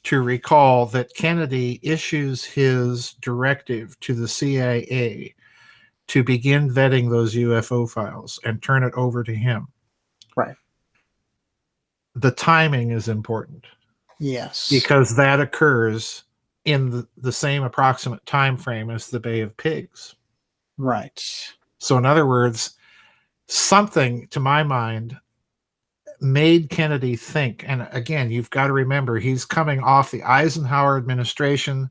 C: to recall that Kennedy issues his directive to the CIA to begin vetting those UFO files and turn it over to him.
A: Right.
C: The timing is important.
A: Yes.
C: Because that occurs in the same approximate time frame as the Bay of Pigs.
A: Right.
C: So in other words, something, to my mind, made Kennedy think, and again, you've got to remember, he's coming off the Eisenhower administration,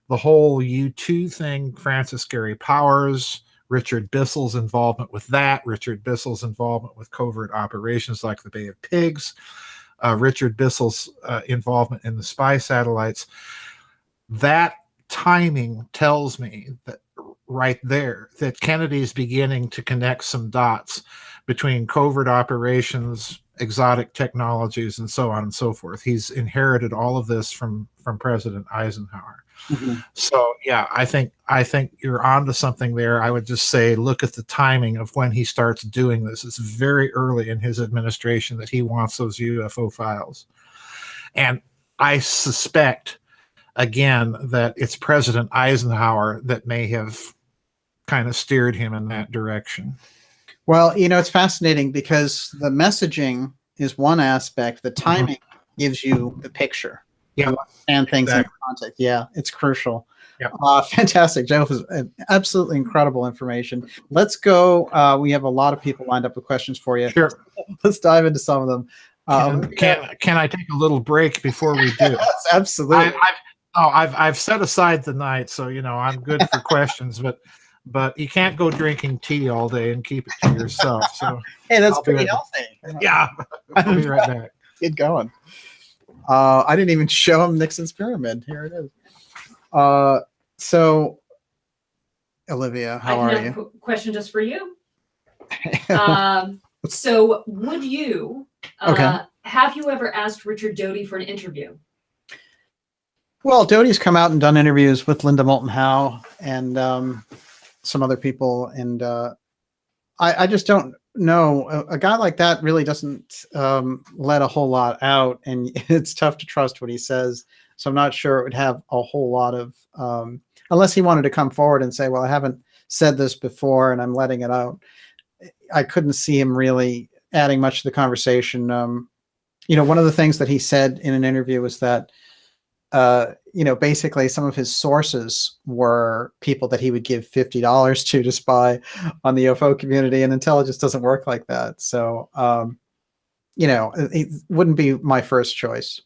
C: the whole U2 thing, Francis Gary Powers, Richard Bissell's involvement with that, Richard Bissell's involvement with covert operations like the Bay of Pigs, Richard Bissell's involvement in the spy satellites. That timing tells me that right there, that Kennedy's beginning to connect some dots between covert operations, exotic technologies, and so on and so forth. He's inherited all of this from President Eisenhower. Mm-hmm. So yeah, I think you're onto something there. I would just say, look at the timing of when he starts doing this. It's very early in his administration that he wants those UFO files. And I suspect, again, that it's President Eisenhower that may have kind of steered him in that direction.
A: Well, it's fascinating because the messaging is one aspect. The timing gives you the picture.
C: Yeah.
A: And things in context. Yeah, it's crucial.
C: Yeah.
A: Fantastic. Jeff, is absolutely incredible information. Let's go. We have a lot of people lined up with questions for you.
C: Sure.
A: Let's dive into some of them.
C: Can I take a little break before we do?
A: Yes, absolutely.
C: I've set aside the night, so I'm good for questions, but you can't go drinking tea all day and keep it to yourself. So
A: hey, that's pretty healthy.
C: Yeah, I'll be right back.
A: Get going. I didn't even show him Nixon's pyramid. Here it is. So, Olivia, how are you?
B: Question just for you. So, would you have you ever asked Richard Doty for an interview?
A: Well, Doty's come out and done interviews with Linda Moulton Howe and some other people, and I just don't know. A guy like that really doesn't let a whole lot out, and it's tough to trust what he says. So I'm not sure it would have a whole lot of, unless he wanted to come forward and say, well, I haven't said this before and I'm letting it out. I couldn't see him really adding much to the conversation. One of the things that he said in an interview was that, basically some of his sources were people that he would give $50 to spy on the UFO community, and intelligence doesn't work like that. So, it wouldn't be my first choice.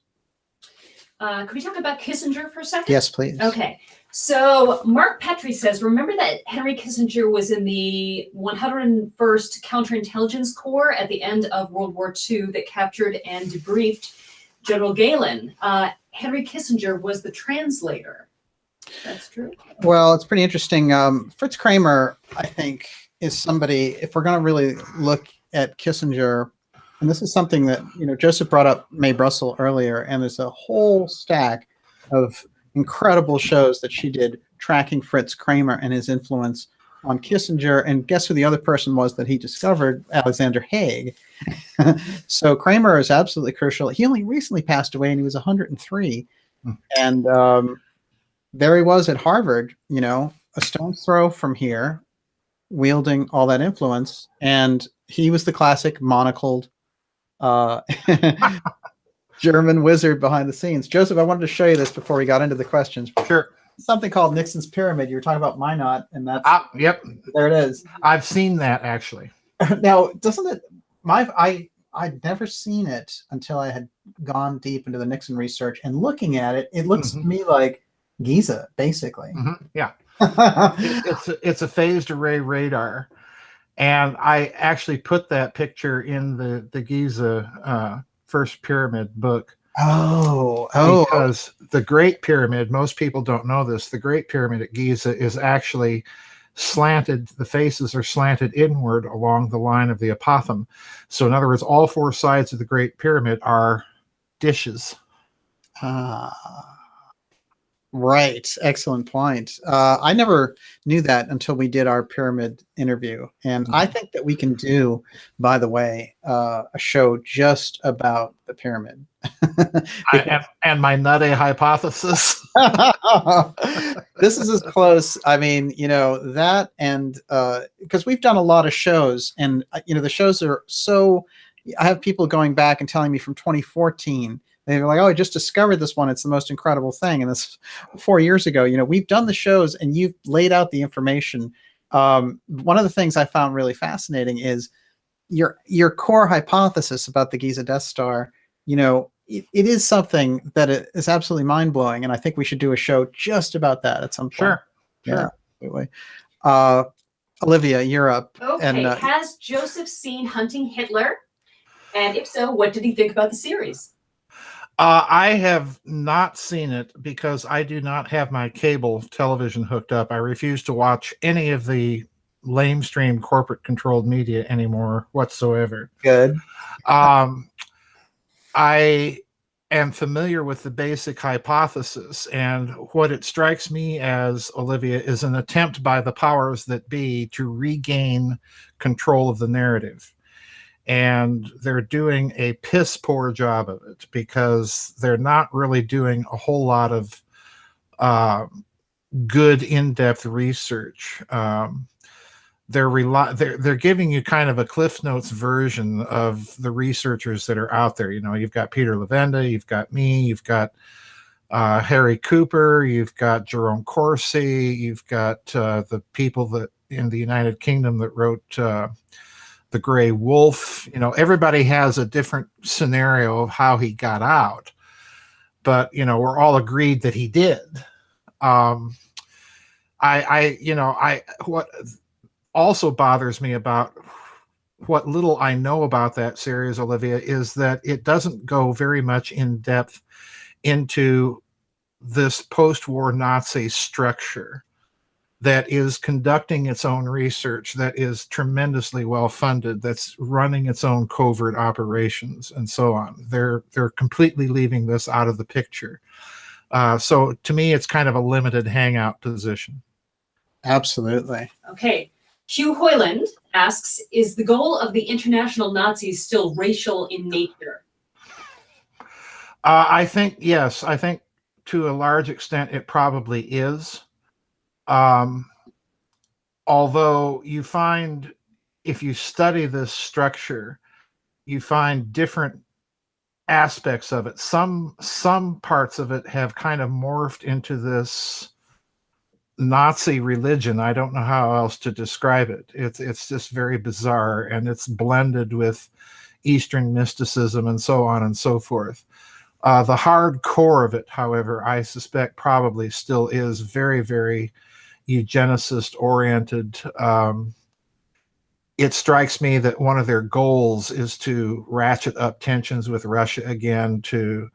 B: Can we talk about Kissinger for a second?
A: Yes, please.
B: Okay. So Mark Petrie says, remember that Henry Kissinger was in the 101st Counterintelligence Corps at the end of World War II that captured and debriefed General Galen. Henry Kissinger was the translator. That's true.
A: Well, it's pretty interesting. Fritz Kramer, I think, is somebody, if we're going to really look at Kissinger, and this is something that, Joseph brought up Mae Brussel earlier, and there's a whole stack of incredible shows that she did tracking Fritz Kramer and his influence on Kissinger. And guess who the other person was that he discovered? Alexander Haig. So Kramer is absolutely crucial. He only recently passed away, and he was 103. And there he was at Harvard, a stone's throw from here, wielding all that influence. And he was the classic monocled German wizard behind the scenes. Joseph, I wanted to show you this before we got into the questions.
C: Sure.
A: Something called Nixon's Pyramid. You were talking about Minot, and that's
C: yep.
A: There it is.
C: I've seen that, actually.
A: Now, doesn't it? I'd never seen it until I had gone deep into the Nixon research, and looking at it, it looks to me like Giza, basically.
C: Yeah. It's a phased array radar, and I actually put that picture in the Giza First Pyramid book. Because the Great Pyramid, most people don't know this, the Great Pyramid at Giza is actually slanted, the faces are slanted inward along the line of the apothem. So in other words, all four sides of the Great Pyramid are dishes.
A: Right. Excellent point. I never knew that until we did our pyramid interview. And I think that we can do, by the way, a show just about the pyramid.
C: and my nutty hypothesis.
A: This is as close. I mean, that, and because we've done a lot of shows, and, the shows are so, I have people going back and telling me from 2014, they were like, oh, I just discovered this one. It's the most incredible thing. And this 4 years ago, we've done the shows and you've laid out the information. One of the things I found really fascinating is your core hypothesis about the Giza Death Star. It is something that is absolutely mind blowing. And I think we should do a show just about that at some point.
C: Sure.
A: Yeah, absolutely. Olivia, you're up.
B: Okay.
A: And,
B: has Joseph seen Hunting Hitler? And if so, what did he think about the series?
C: I have not seen it because I do not have my cable television hooked up. I refuse to watch any of the lamestream corporate controlled media anymore whatsoever.
A: Good.
C: I am familiar with the basic hypothesis, and what it strikes me as, Olivia, is an attempt by the powers that be to regain control of the narrative. And they're doing a piss poor job of it because they're not really doing a whole lot of good in-depth research. They're giving you kind of a Cliff Notes version of the researchers that are out there. You've got Peter Levenda, you've got me, you've got Harry Cooper, you've got Jerome Corsi, you've got the people that in the United Kingdom that wrote The Gray Wolf. Everybody has a different scenario of how he got out, but we're all agreed that he did. What also bothers me about what little I know about that series, Olivia, is that it doesn't go very much in depth into this post-war Nazi structure that is conducting its own research, that is tremendously well funded, that's running its own covert operations, and so on. They're completely leaving this out of the picture. So to me, it's kind of a limited hangout position.
A: Absolutely.
B: Okay. Hugh Hoyland asks, is the goal of the international Nazis still racial in nature?
C: I think, yes. I think to a large extent it probably is. Although you find, if you study this structure, you find different aspects of it. Some parts of it have kind of morphed into this Nazi religion. I don't know how else to describe it. It's just very bizarre, and it's blended with Eastern mysticism and so on and so forth. The hard core of it, however, I suspect probably still is very, very eugenicist oriented. It strikes me that one of their goals is to ratchet up tensions with Russia again, to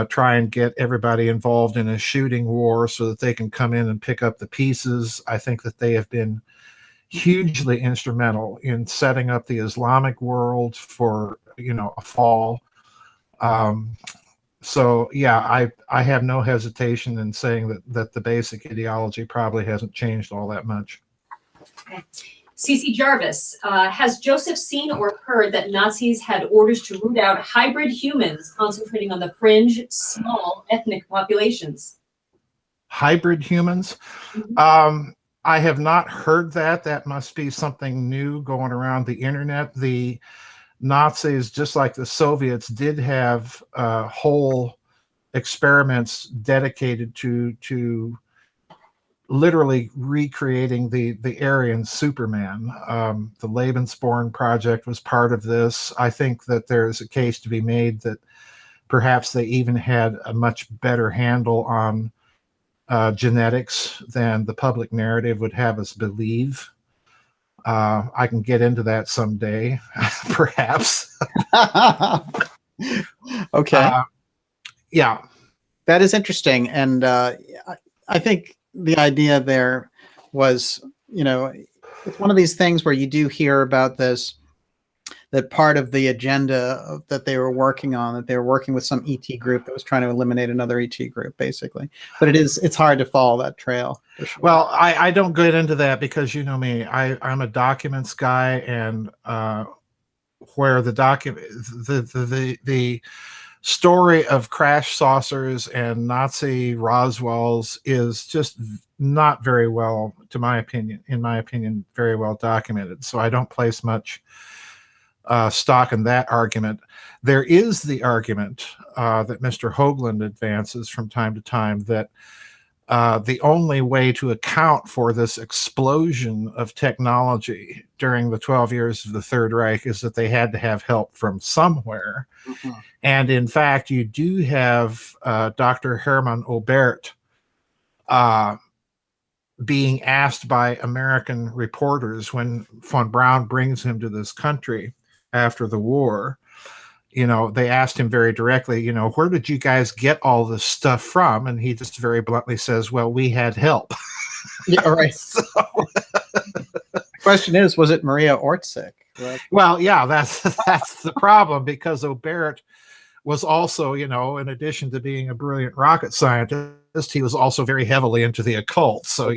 C: try and get everybody involved in a shooting war so that they can come in and pick up the pieces. I think that they have been hugely instrumental in setting up the Islamic world for, a fall. So yeah, I have no hesitation in saying that the basic ideology probably hasn't changed all that much.
B: Okay. CC Jarvis, has Joseph seen or heard that Nazis had orders to root out hybrid humans concentrating on the fringe, small ethnic populations?
C: Hybrid humans?
B: Mhm.
C: I have not heard that. That must be something new going around the internet. The Nazis, just like the Soviets, did have whole experiments dedicated to literally recreating the Aryan Superman. The Lebensborn project was part of this. I think that there's a case to be made that perhaps they even had a much better handle on genetics than the public narrative would have us believe. I can get into that someday, perhaps.
A: Okay.
C: Yeah.
A: That is interesting. And I think the idea there was, it's one of these things where you do hear about this, that part of the agenda that they were working on, that they were working with some ET group that was trying to eliminate another ET group, basically. But it's hard to follow that trail. For sure.
C: Well, I don't get into that because you know me. I'm a documents guy, and where the story of crash saucers and Nazi Roswells is just not very well, in my opinion, very well documented. So I don't place much stock in that argument. There is the argument that Mr. Hoagland advances from time to time that the only way to account for this explosion of technology during the 12 years of the Third Reich is that they had to have help from somewhere.
A: Mhm.
C: And in fact, you do have Dr. Hermann Oberth being asked by American reporters when von Braun brings him to this country after the war. They asked him very directly, where did you guys get all this stuff from? And he just very bluntly says, well, we had help.
A: Yeah, right.
C: So,
A: the question is, was it Maria Ortzik? Right?
C: well, yeah, that's the problem, because Oberth was also, in addition to being a brilliant rocket scientist, he was also very heavily into the occult. So,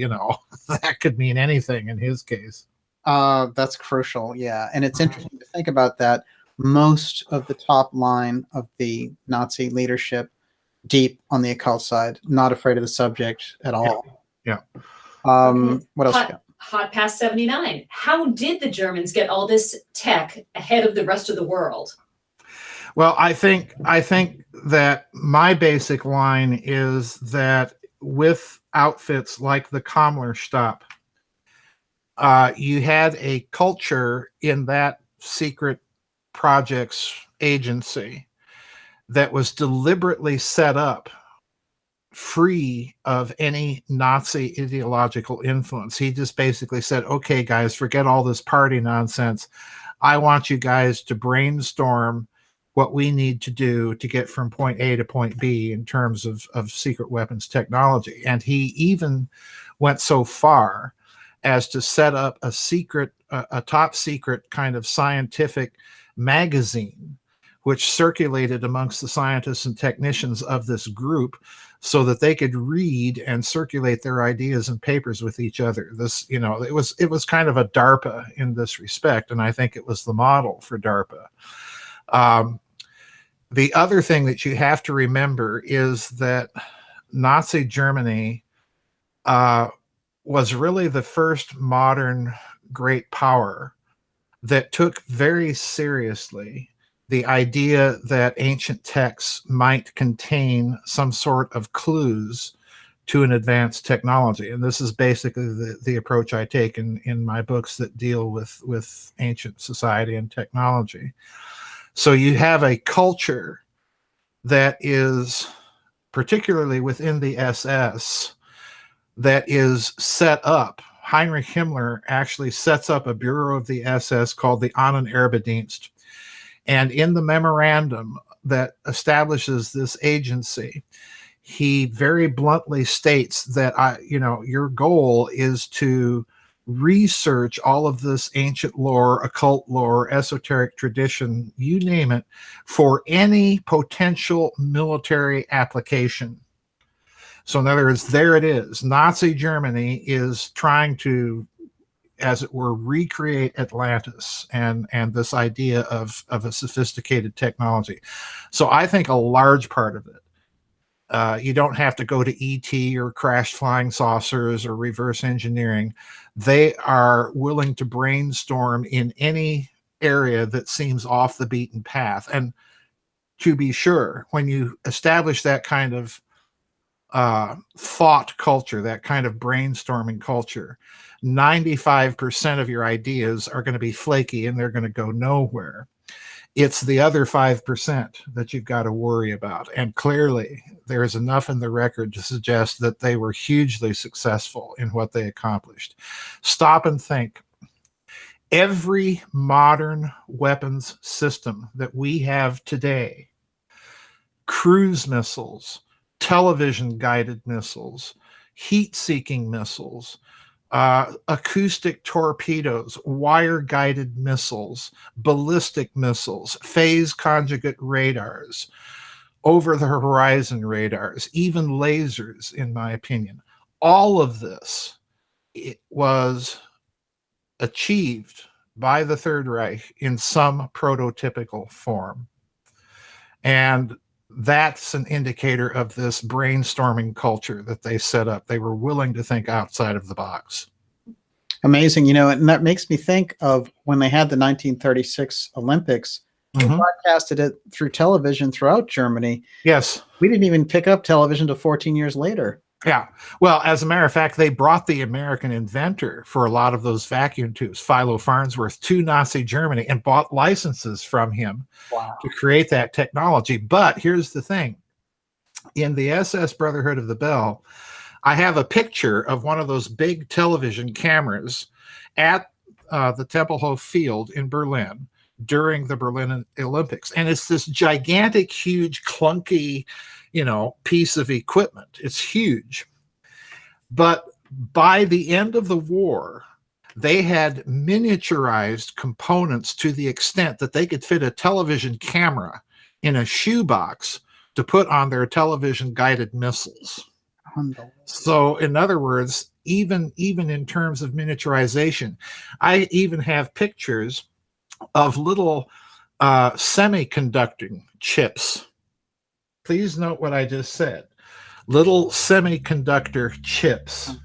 C: that could mean anything in his case.
A: That's crucial. Yeah. And it's interesting to think about that. Most of the top line of the Nazi leadership, deep on the occult side, not afraid of the subject at all.
C: Yeah.
A: What else?
B: Hot past 79. How did the Germans get all this tech ahead of the rest of the world?
C: Well, I think that my basic line is that with outfits like the Kammlerstab, you had a culture in that secret projects agency that was deliberately set up free of any Nazi ideological influence. He just basically said, okay, guys, forget all this party nonsense. I want you guys to brainstorm what we need to do to get from point A to point B in terms of secret weapons technology. And he even went so far as to set up a top secret kind of scientific magazine, which circulated amongst the scientists and technicians of this group so that they could read and circulate their ideas and papers with each other. This, it was kind of a DARPA in this respect, and I think it was the model for DARPA. The other thing that you have to remember is that Nazi Germany was really the first modern great power that took very seriously the idea that ancient texts might contain some sort of clues to an advanced technology. And this is basically the approach I take in my books that deal with ancient society and technology. So you have a culture that is, particularly within the SS, that is set up. Heinrich Himmler actually sets up a bureau of the SS called the Ahnenerbendienst. And in the memorandum that establishes this agency, he very bluntly states that your goal is to research all of this ancient lore, occult lore, esoteric tradition, you name it, for any potential military application. So in other words, there it is. Nazi Germany is trying to, as it were, recreate Atlantis and this idea of a sophisticated technology. So I think a large part of it, you don't have to go to ET or crashed flying saucers or reverse engineering. They are willing to brainstorm in any area that seems off the beaten path. And to be sure, when you establish that kind of thought culture, that kind of brainstorming culture, 95% of your ideas are going to be flaky and they're going to go nowhere. It's the other 5% that you've got to worry about. And clearly, there is enough in the record to suggest that they were hugely successful in what they accomplished. Stop and think. Every modern weapons system that we have today, cruise missiles, television-guided missiles, heat-seeking missiles, acoustic torpedoes, wire-guided missiles, ballistic missiles, phase conjugate radars, over-the-horizon radars, even lasers, in my opinion. All of this, it was achieved by the Third Reich in some prototypical form. And that's an indicator of this brainstorming culture that they set up. They were willing to think outside of the box.
A: Amazing. And that makes me think of when they had the 1936 Olympics, they broadcasted it through television throughout Germany.
C: Yes.
A: We didn't even pick up television until 14 years later.
C: Yeah. Well, as a matter of fact, they brought the American inventor for a lot of those vacuum tubes, Philo Farnsworth, to Nazi Germany and bought licenses from him to create that technology. But here's the thing. In the SS Brotherhood of the Bell, I have a picture of one of those big television cameras at the Tempelhof Field in Berlin during the Berlin Olympics. And it's this gigantic, huge, clunky, piece of equipment. It's huge. But by the end of the war, they had miniaturized components to the extent that they could fit a television camera in a shoebox to put on their television guided missiles. So in other words, even in terms of miniaturization, I even have pictures of little semiconducting chips. Please note what I just said. Little semiconductor chips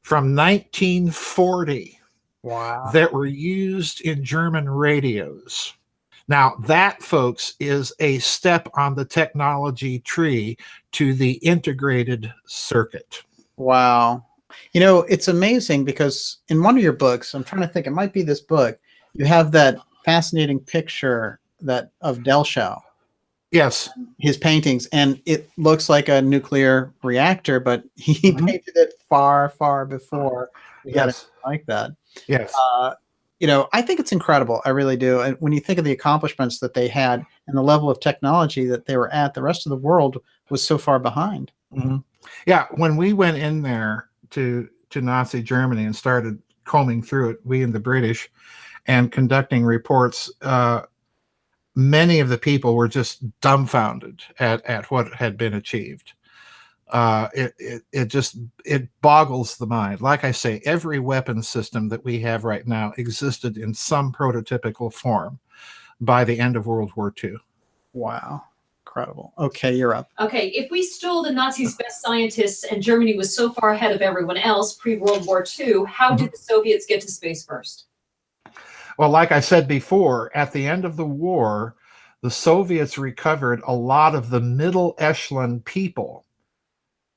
C: from 1940 that were used in German radios. Now, that, folks, is a step on the technology tree to the integrated circuit.
A: Wow. It's amazing because in one of your books, I'm trying to think, it might be this book, you have that fascinating picture of Delschow.
C: Yes.
A: His paintings, and it looks like a nuclear reactor, but he painted it far, far before we had it like that.
C: Yes.
A: I think it's incredible. I really do. And when you think of the accomplishments that they had and the level of technology that they were at, the rest of the world was so far behind.
C: Yeah. When we went in there to Nazi Germany and started combing through it, we and the British, and conducting reports, many of the people were just dumbfounded at what had been achieved. It boggles the mind. Like I say, every weapon system that we have right now existed in some prototypical form by the end of World War II.
A: Wow. Incredible. Okay, you're up.
B: Okay, if we stole the Nazis' best scientists and Germany was so far ahead of everyone else pre-World War II, how did the Soviets get to space first?
C: Well, like I said before, at the end of the war, the Soviets recovered a lot of the middle echelon people,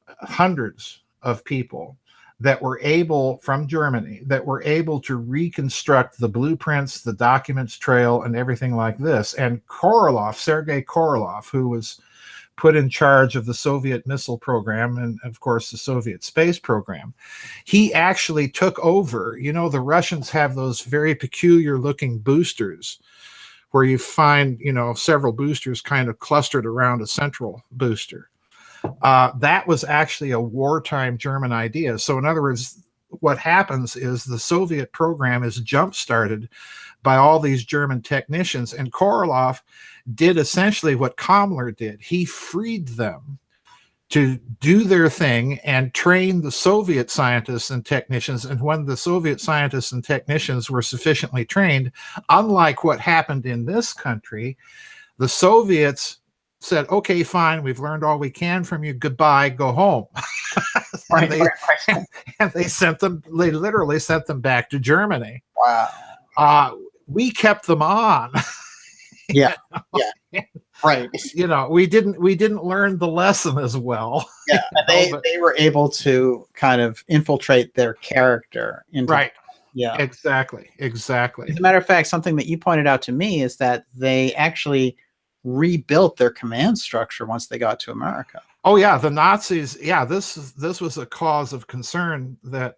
C: hundreds of people that were able, from Germany, that were able to reconstruct the blueprints, the documents trail, and everything like this. And Sergei Korolev, who was put in charge of the Soviet missile program and, of course, the Soviet space program, he actually took over. The Russians have those very peculiar looking boosters where you find, several boosters kind of clustered around a central booster. That was actually a wartime German idea. So in other words, what happens is the Soviet program is jump-started by all these German technicians, and Korolev did essentially what Kammler did. He freed them to do their thing and train the Soviet scientists and technicians. And when the Soviet scientists and technicians were sufficiently trained, unlike what happened in this country, the Soviets said, okay, fine, we've learned all we can from you, goodbye, go home. and they literally sent them back to Germany.
A: Wow.
C: We kept them on.
A: Yeah. Right.
C: We didn't learn the lesson as well.
A: Yeah. They were able to kind of infiltrate their character into
C: right.
A: Yeah.
C: Exactly.
A: As a matter of fact, something that you pointed out to me is that they actually rebuilt their command structure once they got to America.
C: Oh yeah, the Nazis. Yeah, this was a cause of concern that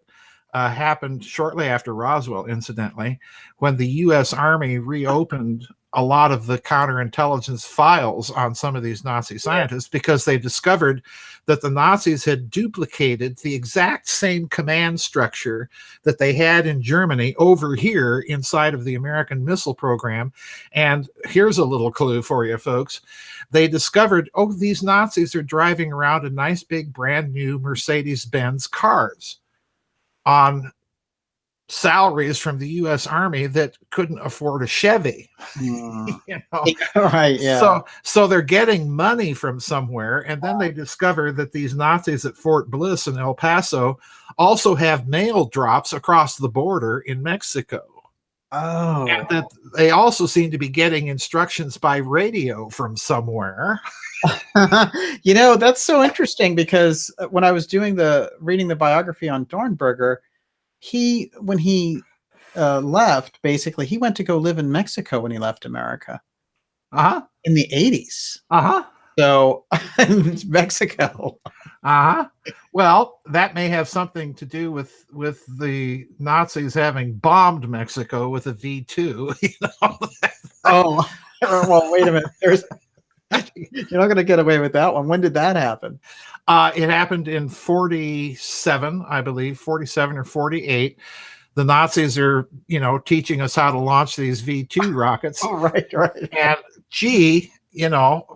C: happened shortly after Roswell, incidentally, when the U.S. Army reopened a lot of the counterintelligence files on some of these Nazi scientists, because they discovered that the Nazis had duplicated the exact same command structure that they had in Germany over here inside of the American missile program. And here's a little clue for you folks. They discovered, these Nazis are driving around in nice big brand new Mercedes-Benz cars on salaries from the U.S. Army that couldn't afford a Chevy.
A: Right, yeah.
C: So they're getting money from somewhere, and then they discover that these Nazis at Fort Bliss in El Paso also have mail drops across the border in Mexico.
A: Oh.
C: And that they also seem to be getting instructions by radio from somewhere.
A: That's so interesting, because when I was reading the biography on Dornberger, when he left, basically, he went to go live in Mexico when he left America. In the 80s. So, Mexico.
C: Well, that may have something to do with the Nazis having bombed Mexico with a V2.
A: Oh, well, wait a minute. You're not going to get away with that one. When did that happen?
C: It happened in 47, I believe, 47 or 48. The Nazis are, teaching us how to launch these V2 rockets.
A: Oh, right.
C: And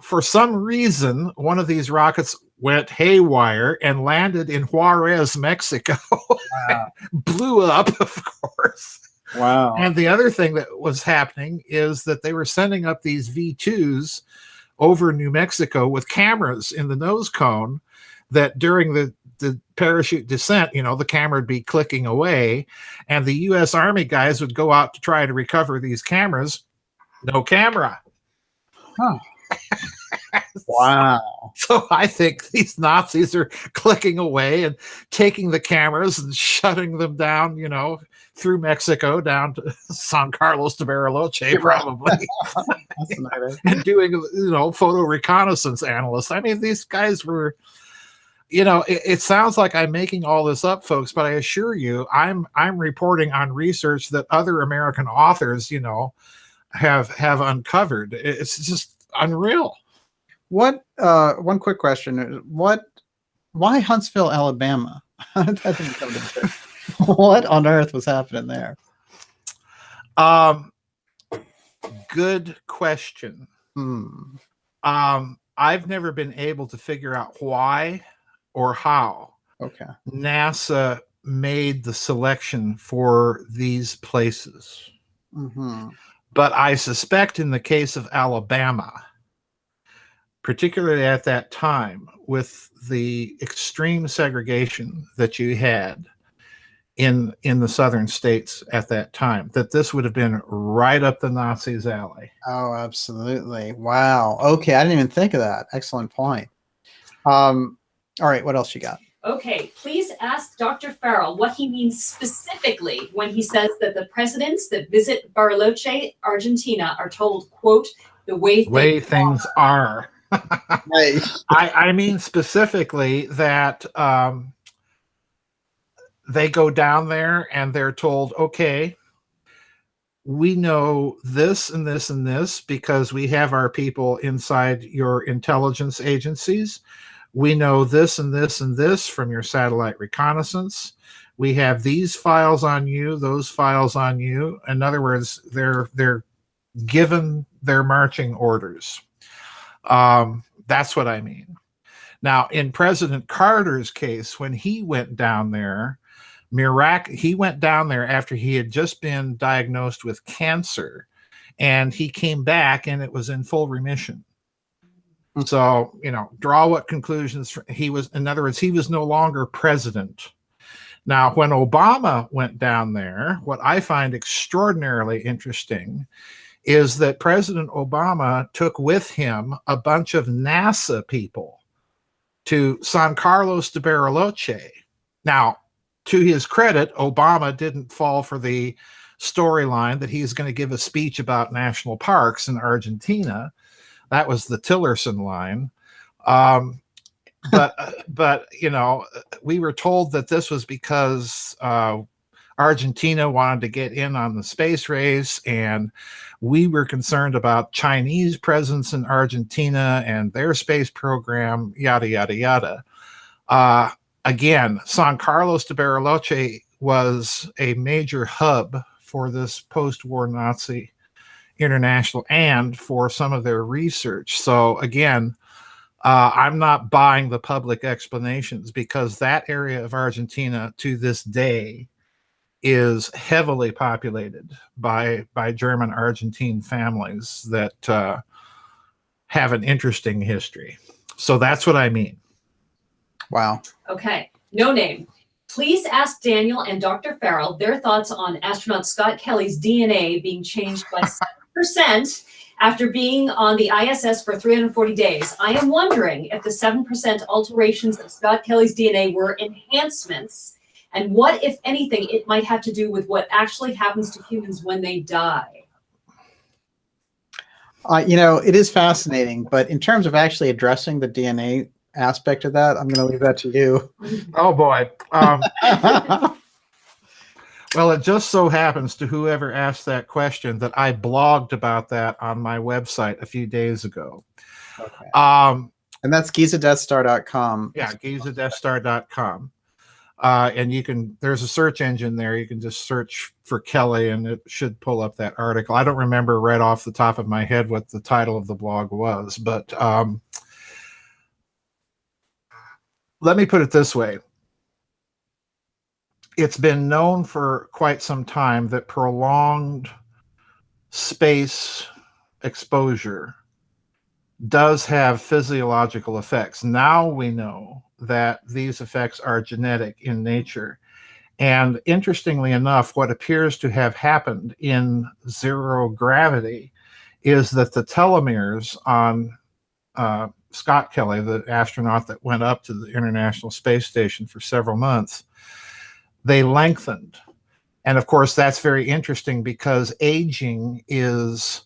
C: for some reason, one of these rockets went haywire and landed in Juarez, Mexico.
A: Wow.
C: Blew up, of course.
A: Wow.
C: And the other thing that was happening is that they were sending up these V2s over New Mexico with cameras in the nose cone, that during the parachute descent, the camera would be clicking away, and the U.S. Army guys would go out to try to recover these cameras. No camera.
A: Huh. Wow.
C: So I think these Nazis are clicking away and taking the cameras and shutting them down, through Mexico down to San Carlos de Bariloche, probably. And doing, photo reconnaissance analysts. I mean, these guys were, it sounds like I'm making all this up, folks, but I assure you, I'm reporting on research that other American authors, have uncovered. It's just unreal.
A: What? One quick question: why Huntsville, Alabama? That didn't come to the What on earth was happening there?
C: Good question. I've never been able to figure out why or how NASA made the selection for these places. But I suspect in the case of Alabama, particularly at that time, with the extreme segregation that you had in the southern states at that time, that this would have been right up the Nazis' alley.
A: Oh, absolutely. Wow. Okay, I didn't even think of that. Excellent point. All right, what else you got?
B: Okay, please ask Dr. Farrell what he means specifically when he says that the presidents that visit Bariloche, Argentina, are told, quote, the way
C: things are.
A: Right.
C: I mean specifically that they go down there and they're told, okay, we know this and this and this because we have our people inside your intelligence agencies. We know this and this and this from your satellite reconnaissance. We have these files on you, those files on you. In other words, they're given their marching orders. That's what I mean. Now, in President Carter's case, when he went down there, he went down there after he had just been diagnosed with cancer, and he came back and it was in full remission. So, draw what conclusions in other words, he was no longer president. Now, when Obama went down there, what I find extraordinarily interesting is that President Obama took with him a bunch of NASA people to San Carlos de Bariloche. Now, to his credit, Obama didn't fall for the storyline that he's going to give a speech about national parks in Argentina. That was the Tillerson line. But we were told that this was because Argentina wanted to get in on the space race, and we were concerned about Chinese presence in Argentina and their space program, yada, yada, yada. Again, San Carlos de Bariloche was a major hub for this post-war Nazi international and for some of their research. So again, I'm not buying the public explanations, because that area of Argentina to this day is heavily populated by German Argentine families that have an interesting history. So that's what I mean. Wow.
B: Okay. No name. Please ask Daniel and Dr. Farrell their thoughts on astronaut Scott Kelly's DNA being changed by 7% after being on the ISS for 340 days. I am wondering if the 7% alterations of Scott Kelly's DNA were enhancements, and what, if anything, it might have to do with what actually happens to humans when they die.
A: It is fascinating, but in terms of actually addressing the DNA aspect of that, I'm going to leave that to you.
C: Oh boy. Well, it just so happens to whoever asked that question that I blogged about that on my website a few days ago.
A: Okay. And that's GizaDeathStar.com.
C: Yeah, GizaDeathStar.com. And there's a search engine there. You can just search for Kelly and it should pull up that article. I don't remember right off the top of my head what the title of the blog was, but let me put it this way. It's been known for quite some time that prolonged space exposure does have physiological effects. Now we know that these effects are genetic in nature. And interestingly enough, what appears to have happened in zero gravity is that the telomeres on Scott Kelly, the astronaut that went up to the International Space Station for several months, they lengthened. And of course, that's very interesting because aging is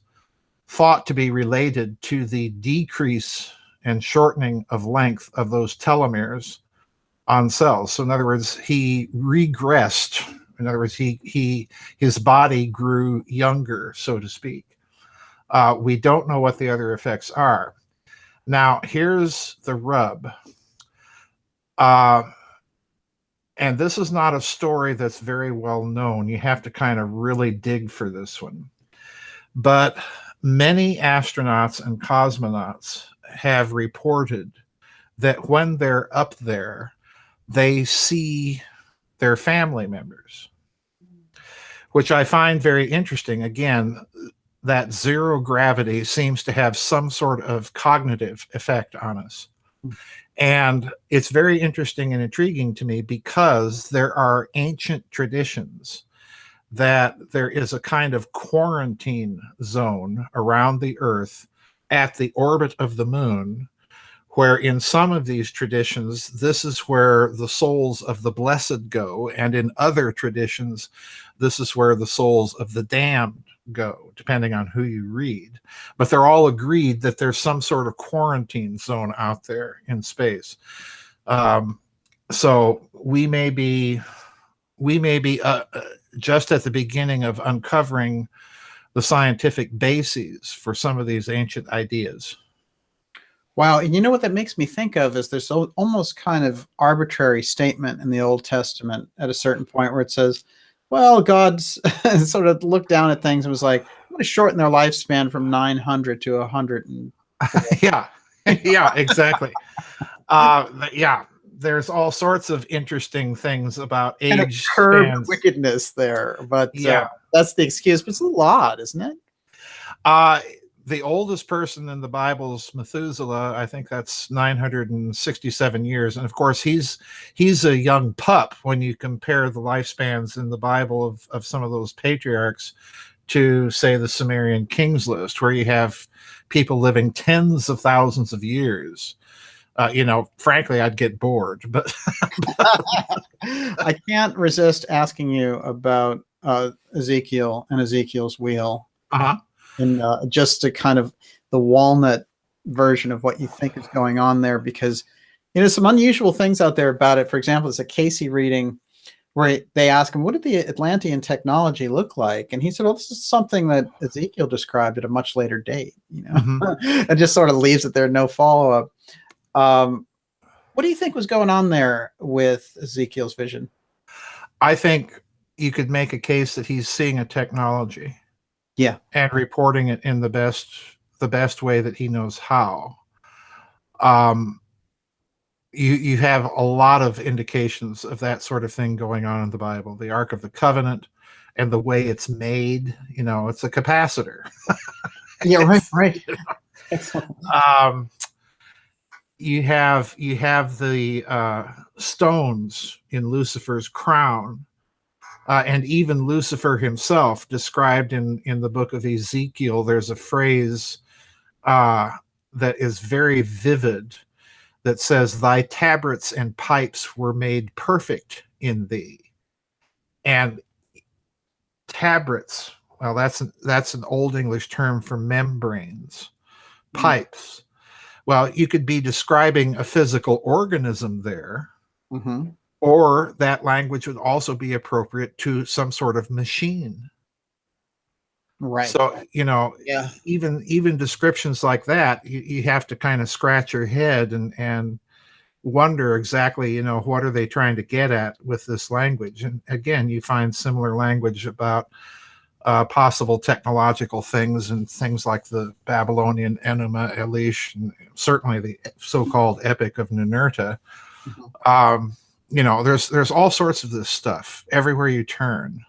C: thought to be related to the decrease and shortening of length of those telomeres on cells. So in other words, he regressed. In other words, his body grew younger, so to speak. We don't know what the other effects are. Now, here's the rub. And this is not a story that's very well known. You have to kind of really dig for this one. But many astronauts and cosmonauts have reported that when they're up there, they see their family members, which I find very interesting. Again, that zero gravity seems to have some sort of cognitive effect on us. And it's very interesting and intriguing to me because there are ancient traditions that there is a kind of quarantine zone around the Earth at the orbit of the moon, where in some of these traditions, this is where the souls of the blessed go. And in other traditions, this is where the souls of the damned go, depending on who you read. But they're all agreed that there's some sort of quarantine zone out there in space. So we may be just at the beginning of uncovering the scientific bases for some of these ancient ideas.
A: Wow. And you know what that makes me think of is there's almost kind of arbitrary statement in the Old Testament at a certain point where it says, well, God's sort of looked down at things and was like, I'm going to shorten their lifespan from 900 to 100.
C: Yeah, yeah, exactly. Yeah, there's all sorts of interesting things about age spans.
A: Wickedness there, but
C: yeah,
A: that's the excuse. But it's a little odd, isn't it?
C: The oldest person in the Bible is Methuselah. I think that's 967 years, and of course he's a young pup when you compare the lifespans in the Bible of some of those patriarchs to, say, the Sumerian Kings list, where you have people living tens of thousands of years. Frankly, I'd get bored, but
A: I can't resist asking you about Ezekiel and Ezekiel's wheel. And just to kind of the walnut version of what you think is going on there, because some unusual things out there about it. For example, it's a Casey reading where they ask him, what did the Atlantean technology look like? And he said, well, this is something that Ezekiel described at a much later date, and just sort of leaves it there, no follow-up. What do you think was going on there with Ezekiel's vision?
C: I think you could make a case that he's seeing a technology.
A: Yeah.
C: And reporting it in the best way that he knows how. You have a lot of indications of that sort of thing going on in the Bible. The Ark of the Covenant and the way it's made, it's a capacitor.
A: Yeah, right. Excellent.
C: You have the stones in Lucifer's crown. And even Lucifer himself, described in the book of Ezekiel, there's a phrase that is very vivid that says, thy tabrets and pipes were made perfect in thee. And tabrets, well, that's an Old English term for membranes. Pipes. Well, you could be describing a physical organism there.
A: Mm-hmm.
C: Or that language would also be appropriate to some sort of machine.
A: Right.
C: So, even descriptions like that, you have to kind of scratch your head and wonder exactly, what are they trying to get at with this language? And again, you find similar language about possible technological things and things like the Babylonian Enuma Elish, and certainly the so-called Epic of Ninurta. Mm-hmm. There's all sorts of this stuff everywhere you turn.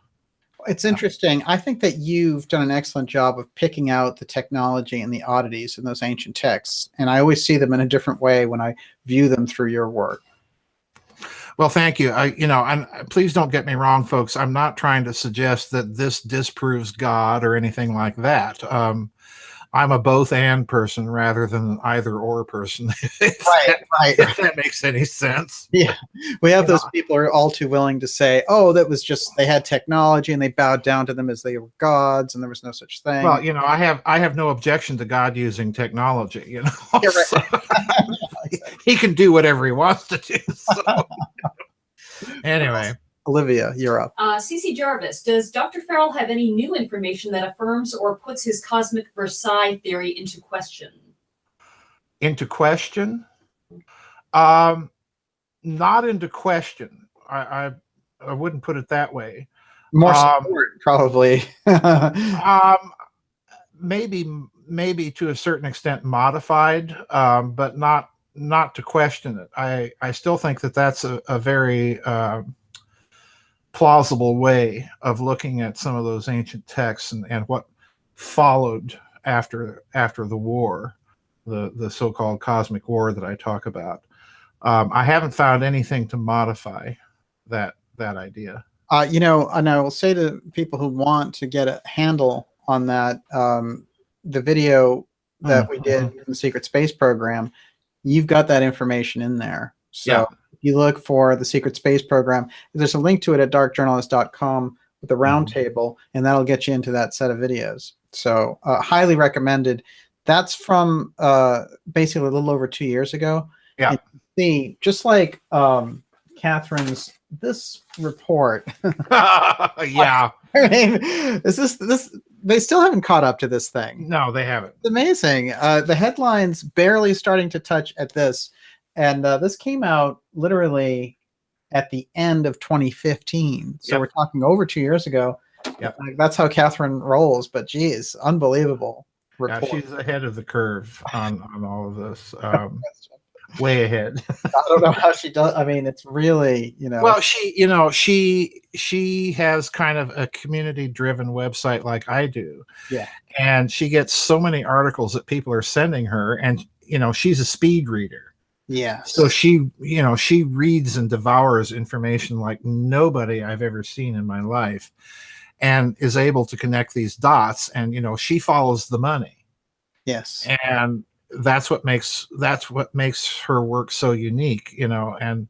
A: It's interesting. I think that you've done an excellent job of picking out the technology and the oddities in those ancient texts. And I always see them in a different way when I view them through your work.
C: Well, thank you. And please don't get me wrong, folks. I'm not trying to suggest that this disproves God or anything like that. I'm a both and person rather than an either or person. Right. If that makes any sense.
A: Yeah. We have those people who are all too willing to say, oh, that was just, they had technology and they bowed down to them as they were gods and there was no such thing.
C: Well, I have no objection to God using technology,
A: Yeah, right.
C: So, he can do whatever he wants to do. So. Anyway.
A: Olivia, you're up.
B: CC Jarvis, does Dr. Farrell have any new information that affirms or puts his cosmic Versailles theory into question?
C: Into question? Not into question. I wouldn't put it that way.
A: More support, probably.
C: Maybe to a certain extent modified, but not to question it. I still think that that's a very plausible way of looking at some of those ancient texts and what followed after the war, the so-called cosmic war that I talk about. I haven't found anything to modify that idea.
A: And I will say to people who want to get a handle on that, the video that we did from the Secret Space Program, you've got that information in there. So
C: yeah.
A: You look for the Secret Space Program. There's a link to it at darkjournalist.com with the roundtable, and that'll get you into that set of videos. So highly recommended. That's from basically a little over 2 years ago.
C: Yeah.
A: And see, just like Catherine's, this report.
C: Yeah.
A: I mean, this they still haven't caught up to this thing.
C: No, they haven't.
A: It's amazing. The headlines barely starting to touch at this. And this came out literally at the end of 2015. So we're talking over 2 years ago.
C: Yep.
A: That's how Catherine rolls. But geez, unbelievable.
C: Yeah, she's ahead of the curve on all of this. Way ahead.
A: I don't know how she does. I mean, it's really,
C: Well, she has kind of a community-driven website like I do.
A: Yeah.
C: And she gets so many articles that people are sending her, and she's a speed reader.
A: Yeah.
C: So she reads and devours information like nobody I've ever seen in my life, and is able to connect these dots. And she follows the money.
A: Yes.
C: And that's what makes her work so unique, and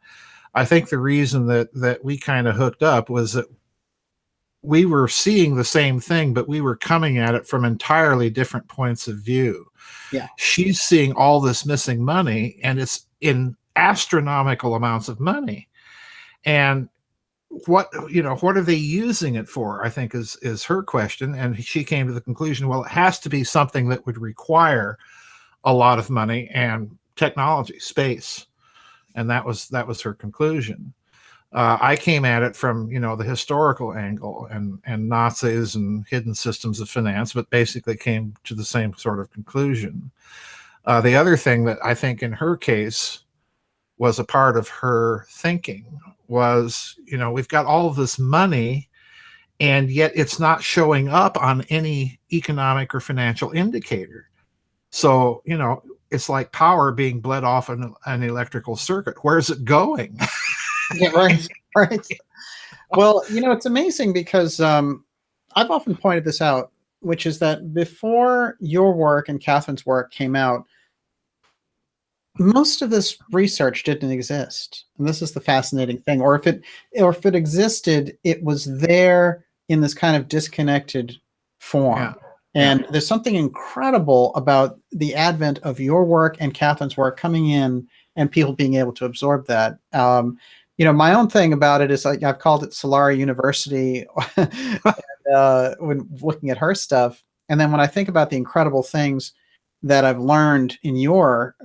C: I think the reason that we kind of hooked up was that we were seeing the same thing, but we were coming at it from entirely different points of view.
A: Yeah.
C: She's seeing all this missing money, and it's in astronomical amounts of money. And what are they using it for, I think is her question. And she came to the conclusion, well, it has to be something that would require a lot of money and technology, space. And that was her conclusion. I came at it from, the historical angle and Nazis and hidden systems of finance, but basically came to the same sort of conclusion. The other thing that I think in her case was a part of her thinking was, we've got all of this money, and yet it's not showing up on any economic or financial indicator. So, it's like power being bled off an electrical circuit. Where's it going?
A: Yeah, right. Well, it's amazing because I've often pointed this out, which is that before your work and Catherine's work came out, most of this research didn't exist. And this is the fascinating thing. Or if it existed, it was there in this kind of disconnected form.
C: Yeah.
A: And there's something incredible about the advent of your work and Catherine's work coming in and people being able to absorb that. My own thing about it is I've called it Solari University when looking at her stuff. And then when I think about the incredible things that I've learned in your,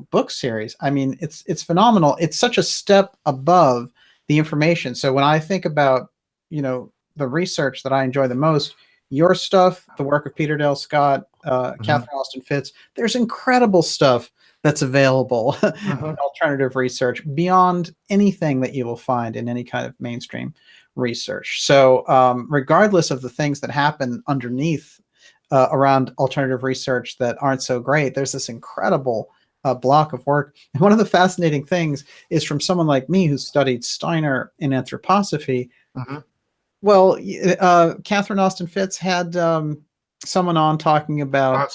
A: book series, I mean, it's phenomenal. It's such a step above the information. So when I think about, the research that I enjoy the most, your stuff, the work of Peter Dale Scott, Catherine Austin Fitts, there's incredible stuff that's available in alternative research beyond anything that you will find in any kind of mainstream research. So regardless of the things that happen underneath around alternative research that aren't so great, there's this incredible block of work. And one of the fascinating things is from someone like me who studied Steiner in anthroposophy. Well, Catherine Austin Fitts had someone on talking about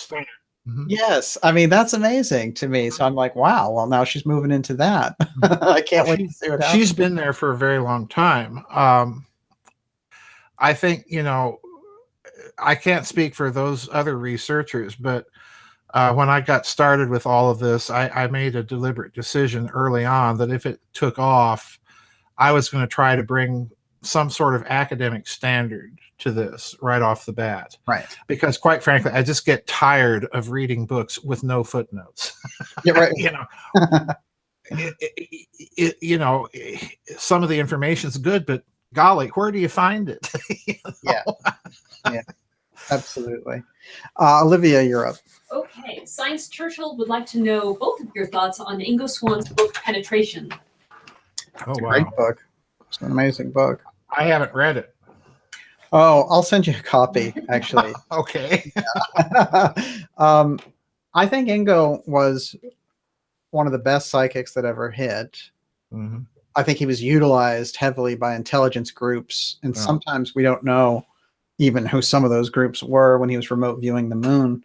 A: Yes, I mean, that's amazing to me. So I'm like, wow, well, now she's moving into that. I can't wait to see what happens.
C: She's been there for a very long time. I think, I can't speak for those other researchers, but when I got started with all of this, I made a deliberate decision early on that if it took off, I was going to try to bring some sort of academic standard to this right off the bat.
A: Right.
C: Because quite frankly, I just get tired of reading books with no footnotes.
A: Yeah, right.
C: Some of the information's good, but golly, where do you find it?
A: Yeah, absolutely. Olivia, you're up.
B: Okay, Science Churchill would like to know both of your thoughts on Ingo Swann's book Penetration.
C: Oh, wow.
A: Great book. It's an amazing book.
C: I haven't read it.
A: Oh, I'll send you a copy, actually.
C: Okay.
A: I think Ingo was one of the best psychics that ever hit. I think he was utilized heavily by intelligence groups, and sometimes we don't know even who some of those groups were when he was remote viewing the moon.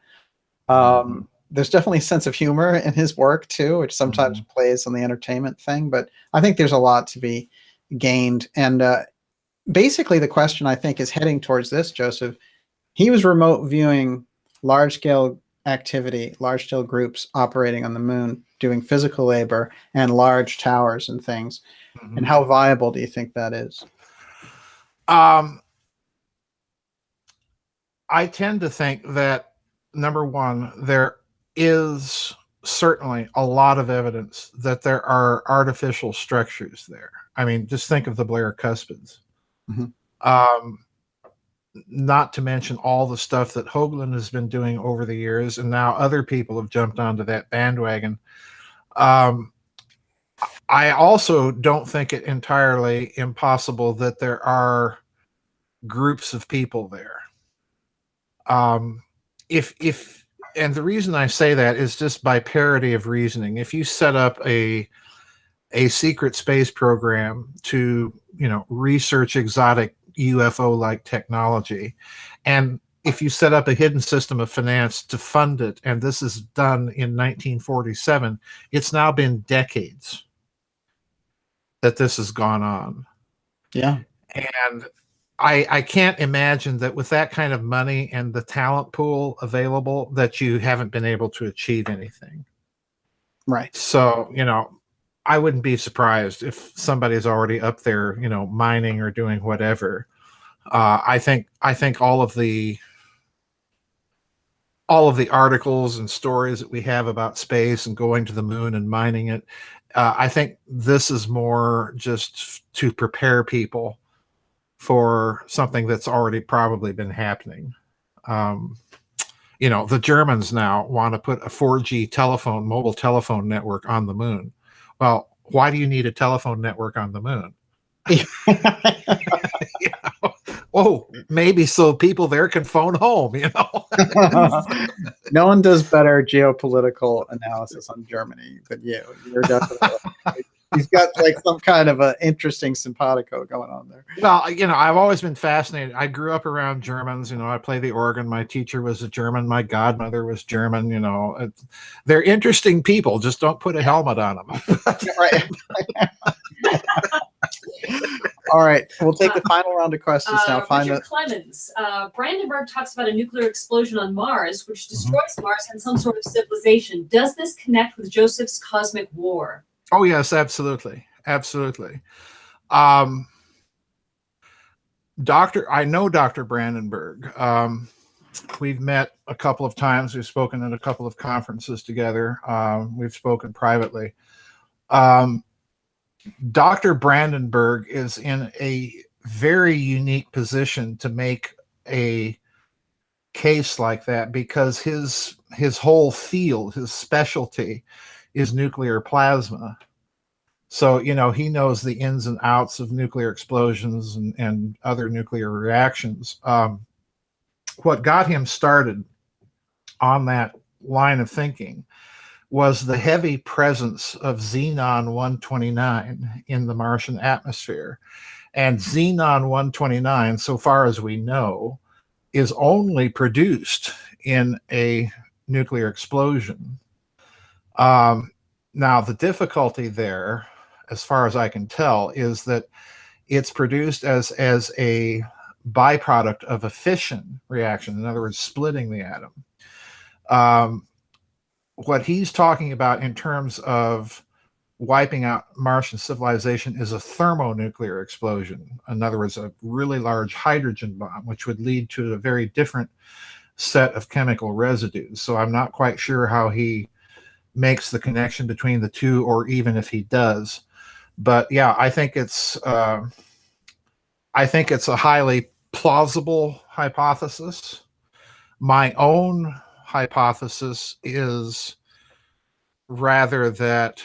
A: There's definitely a sense of humor in his work too, which sometimes plays on the entertainment thing, but I think there's a lot to be gained. And basically the question I think is heading towards this, Joseph. He was remote viewing large-scale activity, large-scale groups operating on the moon, doing physical labor and large towers and things. And how viable do you think that is?
C: I tend to think that, number one, there is certainly a lot of evidence that there are artificial structures there. I mean, just think of the Blair Cuspids. Mm-hmm. Not to mention all the stuff that Hoagland has been doing over the years, and now other people have jumped onto that bandwagon. I also don't think it entirely impossible that there are groups of people there. And the reason I say that is just by parity of reasoning. If you set up a secret space program to, research exotic UFO-like technology, and if you set up a hidden system of finance to fund it, and this is done in 1947, it's now been decades that this has gone on.
A: Yeah.
C: And I can't imagine that with that kind of money and the talent pool available that you haven't been able to achieve anything.
A: Right.
C: So, I wouldn't be surprised if somebody's already up there, mining or doing whatever. I think all of the articles and stories that we have about space and going to the moon and mining it, I think this is more just to prepare people for something that's already probably been happening. The Germans now want to put a 4G mobile telephone network on the moon. Well, why do you need a telephone network on the moon? Oh, maybe so people there can phone home,
A: No one does better geopolitical analysis on Germany than you. You're definitely you've got like some kind of an interesting simpatico going on there.
C: Well, I've always been fascinated. I grew up around Germans. I play the organ. My teacher was a German. My godmother was German. They're interesting people. Just don't put a helmet on them.
A: Right. All right. We'll take the final round of questions now.
B: Richard Clemens. Brandenburg talks about a nuclear explosion on Mars, which destroys Mars and some sort of civilization. Does this connect with Joseph's cosmic war?
C: Oh, yes, absolutely. Absolutely. I know Dr. Brandenburg. We've met a couple of times. We've spoken at a couple of conferences together. We've spoken privately. Dr. Brandenburg is in a very unique position to make a case like that because his whole field, his specialty, is nuclear plasma. So, he knows the ins and outs of nuclear explosions and other nuclear reactions. What got him started on that line of thinking was the heavy presence of xenon-129 in the Martian atmosphere. And xenon-129, so far as we know, is only produced in a nuclear explosion. Now, the difficulty there, as far as I can tell, is that it's produced as a byproduct of a fission reaction. In other words, splitting the atom. What he's talking about in terms of wiping out Martian civilization is a thermonuclear explosion. In other words, a really large hydrogen bomb, which would lead to a very different set of chemical residues. So I'm not quite sure how he makes the connection between the two, or even if he does. But yeah, I think it's a highly plausible hypothesis. My own hypothesis is rather that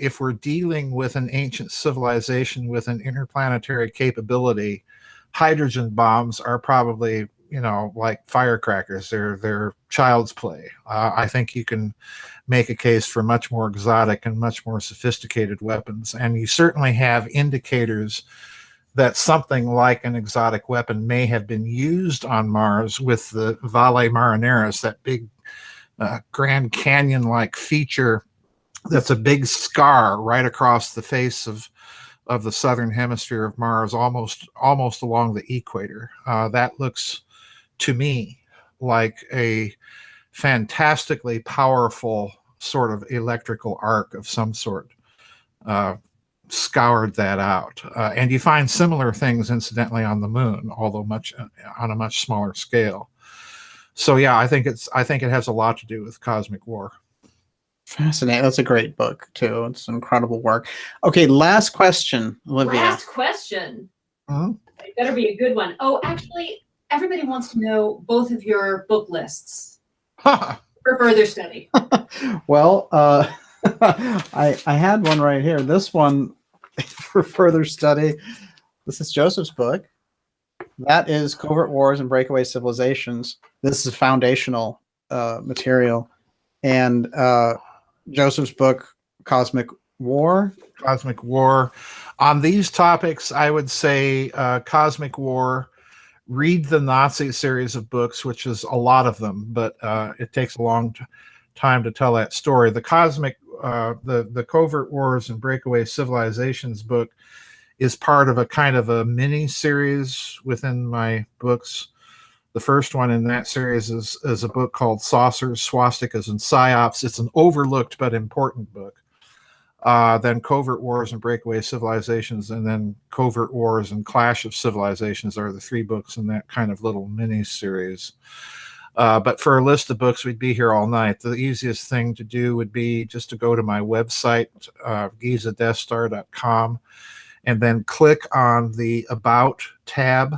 C: if we're dealing with an ancient civilization with an interplanetary capability, hydrogen bombs are probably, like firecrackers. They're child's play. I think you can make a case for much more exotic and much more sophisticated weapons. And you certainly have indicators that something like an exotic weapon may have been used on Mars with the Valle Marineris, that big Grand Canyon-like feature that's a big scar right across the face of the southern hemisphere of Mars, almost along the equator. That looks to me like a fantastically powerful sort of electrical arc of some sort. Scoured that out. And you find similar things, incidentally, on the moon, although on a much smaller scale. So yeah, I think it has a lot to do with cosmic war.
A: Fascinating. That's a great book too. It's incredible work. Okay, last question, Olivia.
B: Last question.
C: Mhm.
B: It better be a good one. Oh, actually, everybody wants to know both of your book lists for further study.
A: Well, I had one right here. This one for further study. This is Joseph's book. That is Covert Wars and Breakaway Civilizations. This is foundational material. And Joseph's book, Cosmic War.
C: Cosmic War. On these topics, I would say Cosmic War. Read the Nazi series of books, which is a lot of them, but it takes a long time to tell that story. The the Covert Wars and Breakaway Civilizations book is part of a kind of a mini series within my books. The first one in that series is a book called Saucers, Swastikas, and Psyops. It's an overlooked but important book. Then Covert Wars and Breakaway Civilizations, and then Covert Wars and Clash of Civilizations are the 3 books in that kind of little mini series. But for a list of books, we'd be here all night. The easiest thing to do would be just to go to my website, GizaDeathStar.com, and then click on the About tab,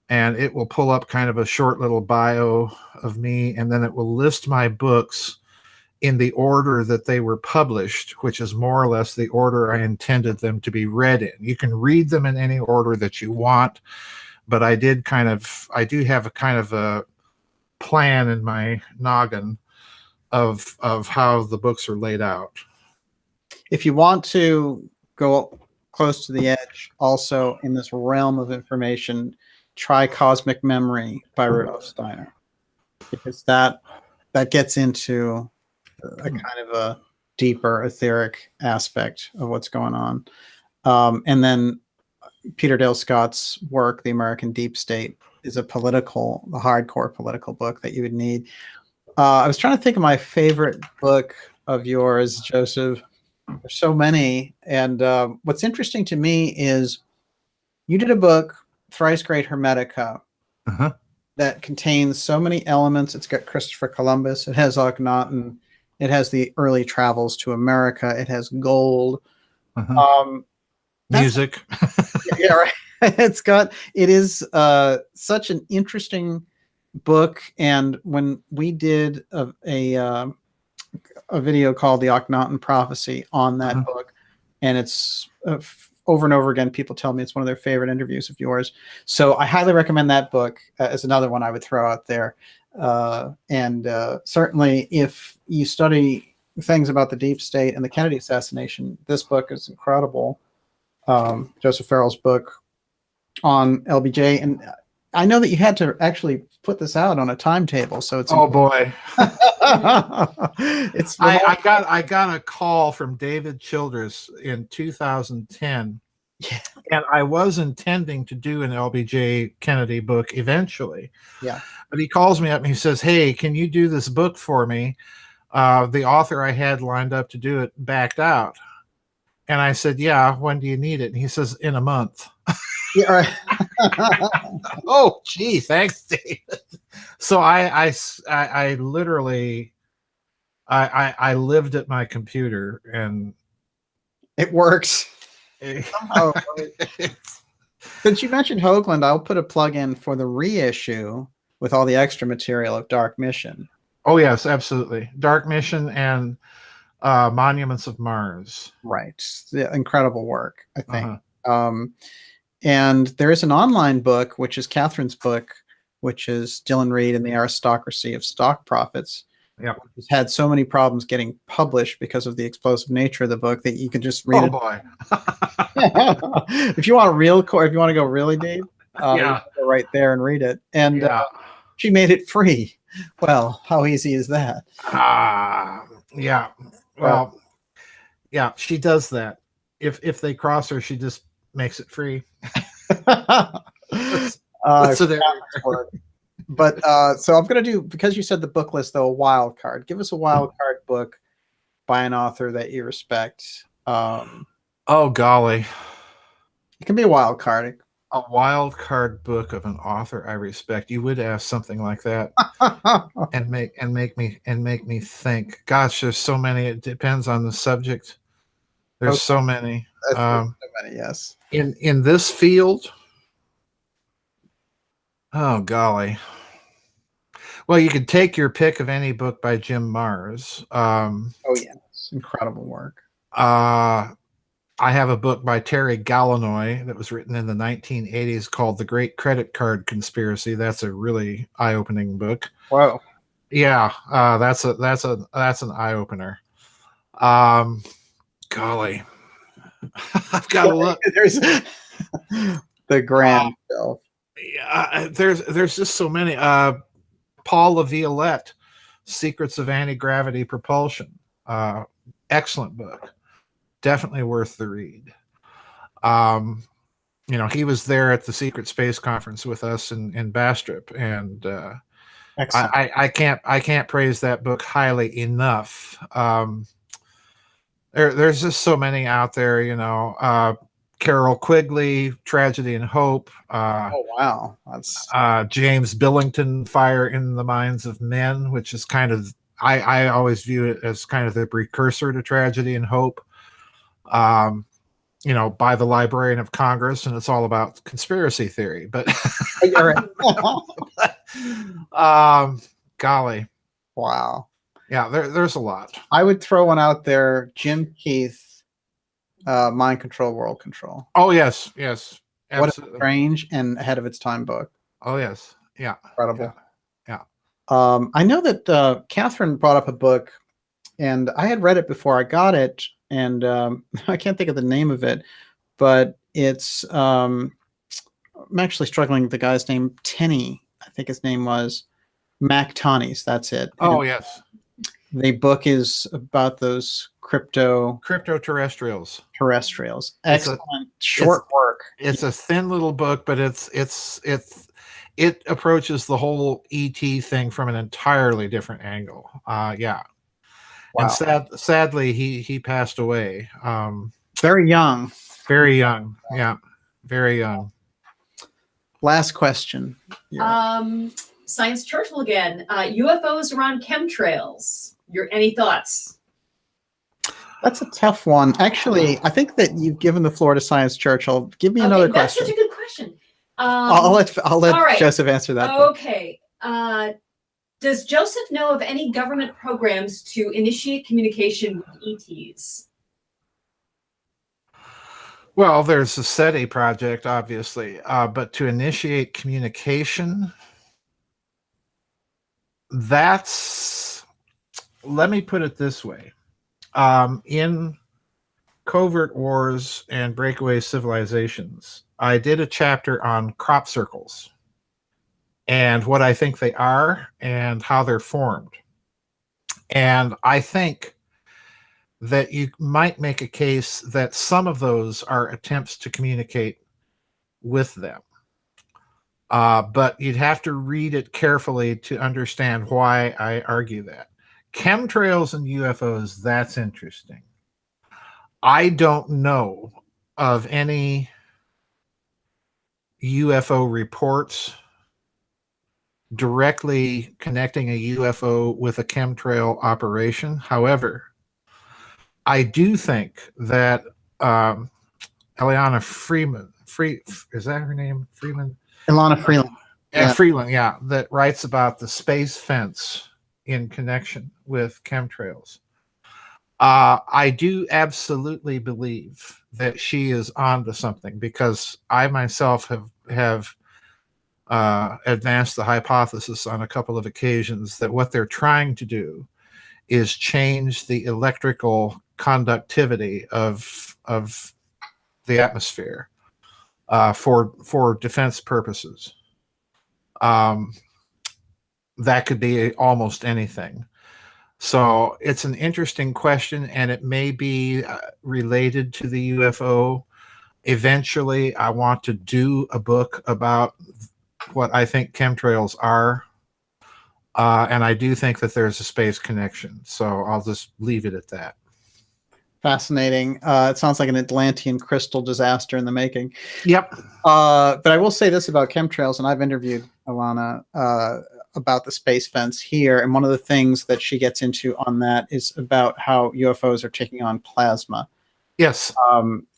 C: and it will pull up kind of a short little bio of me, and then it will list my books in the order that they were published, which is more or less the order I intended them to be read in. You can read them in any order that you want, but I do have a kind of a plan in my noggin of how the books are laid out.
A: If you want to go close to the edge, also in this realm of information, try Cosmic Memory by Rudolf Steiner, because that gets into a kind of a deeper etheric aspect of what's going on. And then Peter Dale Scott's work, The American Deep State, is a hardcore political book that you would need. I was trying to think of my favorite book of yours, Joseph. There's so many. And what's interesting to me is you did a book, Thrice Great Hermetica, that contains so many elements. It's got Christopher Columbus. It has Akhenaten. It has the early travels to America. It has gold.
C: Music.
A: Yeah, right. It is such an interesting book. And when we did a video called The Akhenaten Prophecy on that book, and it's over and over again, people tell me it's one of their favorite interviews of yours. So I highly recommend that book as another one I would throw out there. And certainly if you study things about the deep state and the Kennedy assassination, this book is incredible. Joseph Farrell's book on LBJ. And I know that you had to actually put this out on a timetable. So it's,
C: oh boy.
A: it's
C: I got a call from David Childress in 2010.
A: Yeah.
C: And I was intending to do an LBJ Kennedy book eventually.
A: Yeah.
C: But he calls me up and he says, "Hey, can you do this book for me?" The author I had lined up to do it backed out. And I said, "Yeah, when do you need it?" And he says, "In a month."
A: Yeah, right.
C: Oh, gee, thanks, David. So I literally I lived at my computer, and
A: it works. Somehow. Since you mentioned Hoagland, I'll put a plug in for the reissue with all the extra material of Dark Mission.
C: Oh yes, absolutely. Dark Mission and Monuments of Mars.
A: Right. Yeah, incredible work, I think. And there is an online book, which is Catherine's book, which is Dylan Reed and the Aristocracy of Stock Profits.
C: Yeah,
A: it's had so many problems getting published because of the explosive nature of the book that you can just read it.
C: Boy.
A: If you want if you want to go really deep,
C: yeah,
A: you can go right there and read it. And she made it free. Well, how easy is that?
C: Yeah. Well, yeah, she does that. If they cross her, she just makes it free. So there.
A: But so I'm going to do, because you said the book list, though, a wild card. Give us a wild card book by an author that you respect.
C: Oh, golly.
A: It can be a wild card.
C: A wild card book of an author I respect. You would ask something like that, and make me think. Gosh, there's so many. It depends on the subject. There's so many.
A: So many, yes.
C: In this field, oh golly. Well, you could take your pick of any book by Jim Marrs.
A: Oh yes, incredible work.
C: I have a book by Terry Gallinoy that was written in the 1980s called The Great Credit Card Conspiracy. That's a really eye-opening book.
A: Wow.
C: Yeah, that's an eye-opener. Golly, I've got to look.
A: There's the grand shelf.
C: Yeah, there's just so many. Paul LaViolette, Secrets of Anti-Gravity Propulsion. Excellent book. Definitely worth the read. He was there at the Secret Space Conference with us in Bastrop, and I can't praise that book highly enough. There's just so many out there. Carol Quigley, Tragedy and Hope.
A: Oh wow, that's
C: James Billington, Fire in the Minds of Men, which is kind of I always view it as kind of the precursor to Tragedy and Hope. By the Librarian of Congress, and it's all about conspiracy theory. But
A: you're right.
C: Golly,
A: Wow.
C: Yeah, there's a lot.
A: I would throw one out there. Jim Keith, Mind Control, World Control.
C: Oh yes, absolutely.
A: What a strange and ahead of its time book.
C: Oh yes, yeah,
A: incredible.
C: Yeah.
A: I know that Catherine brought up a book, and I had read it before I got it, and I can't think of the name of it, but it's I'm actually struggling with the guy's name. Tenney, I think his name was Mac Tonnies. That's it.
C: Oh
A: and
C: yes.
A: the book is about those
C: cryptoterrestrials.
A: Excellent, short work.
C: It's a thin little book, but it approaches the whole ET thing from an entirely different angle. Yeah. Wow. And sadly, he passed away.
A: Very young.
C: Very young. Yeah. Very young.
A: Last question.
B: Science Churchill again. UFOs around chemtrails. Any thoughts?
A: That's a tough one. Actually, I think that you've given the floor to Science Churchill. Give me another question.
B: That's such a good question.
A: I'll let right. Joseph answer that.
B: Okay. Does Joseph know of any government programs to initiate communication with ETs?
C: Well, there's the SETI project, obviously, but to initiate communication, let me put it this way. In Covert Wars and Breakaway Civilizations, I did a chapter on crop circles and what I think they are and how they're formed. And I think that you might make a case that some of those are attempts to communicate with them. But you'd have to read it carefully to understand why I argue that. Chemtrails and UFOs, that's interesting. I don't know of any UFO reports directly connecting a UFO with a chemtrail operation. However, I do think that Eliana Freeman, is that her name? Freeman?
A: Ilana Freeland.
C: Freeland, yeah, that writes about the space fence in connection with chemtrails. I do absolutely believe that she is onto something, because I myself have advanced the hypothesis on a couple of occasions that what they're trying to do is change the electrical conductivity of the atmosphere for defense purposes. That could be almost anything. So it's an interesting question, and it may be related to the UFO. Eventually, I want to do a book about what I think chemtrails are. And I do think that there's a space connection. So I'll just leave it at that.
A: Fascinating. It sounds like an Atlantean crystal disaster in the making.
C: Yep.
A: But I will say this about chemtrails, and I've interviewed Alana about the space fence here, and one of the things that she gets into on that is about how UFOs are taking on plasma.
C: Yes.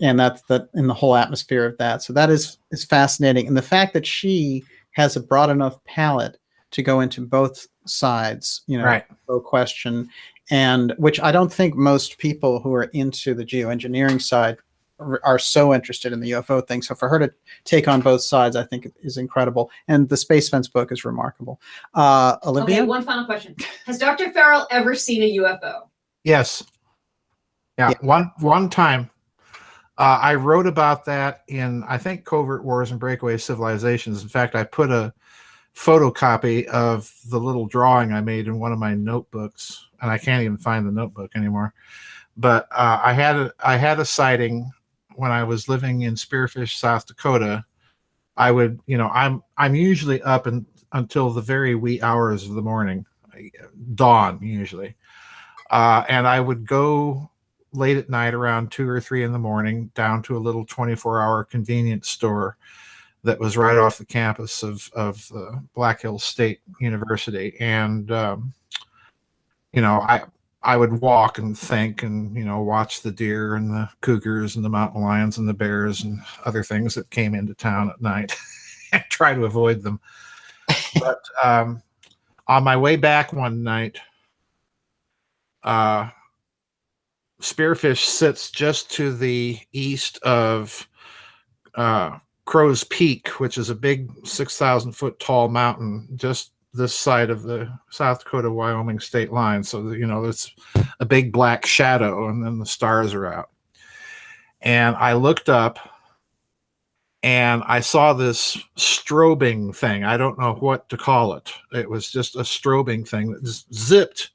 A: And that's in the whole atmosphere of that. So that is fascinating. And the fact that she has a broad enough palette to go into both sides,
C: Right.
A: no question, and which I don't think most people who are into the geoengineering side are so interested in the UFO thing. So for her to take on both sides, I think is incredible. And the Space Fence book is remarkable. Olivia?
B: Okay, one final question. Has Dr. Farrell ever seen a UFO?
C: Yes. Yeah. One time. I wrote about that in, I think, Covert Wars and Breakaway Civilizations. In fact, I put a photocopy of the little drawing I made in one of my notebooks, and I can't even find the notebook anymore. But I had a sighting when I was living in Spearfish, South Dakota. I would, I'm usually up until the very wee hours of the morning, dawn usually, and I would go late at night around 2 or 3 in the morning down to a little 24-hour convenience store that was right off the campus of Black Hills State University. And, I would walk and think and, watch the deer and the cougars and the mountain lions and the bears and other things that came into town at night and try to avoid them. But on my way back one night, Spearfish sits just to the east of Crow's Peak, which is a big 6,000-foot tall mountain just this side of the South Dakota-Wyoming state line. So, it's a big black shadow, and then the stars are out. And I looked up, and I saw this strobing thing. I don't know what to call it. It was just a strobing thing that just zipped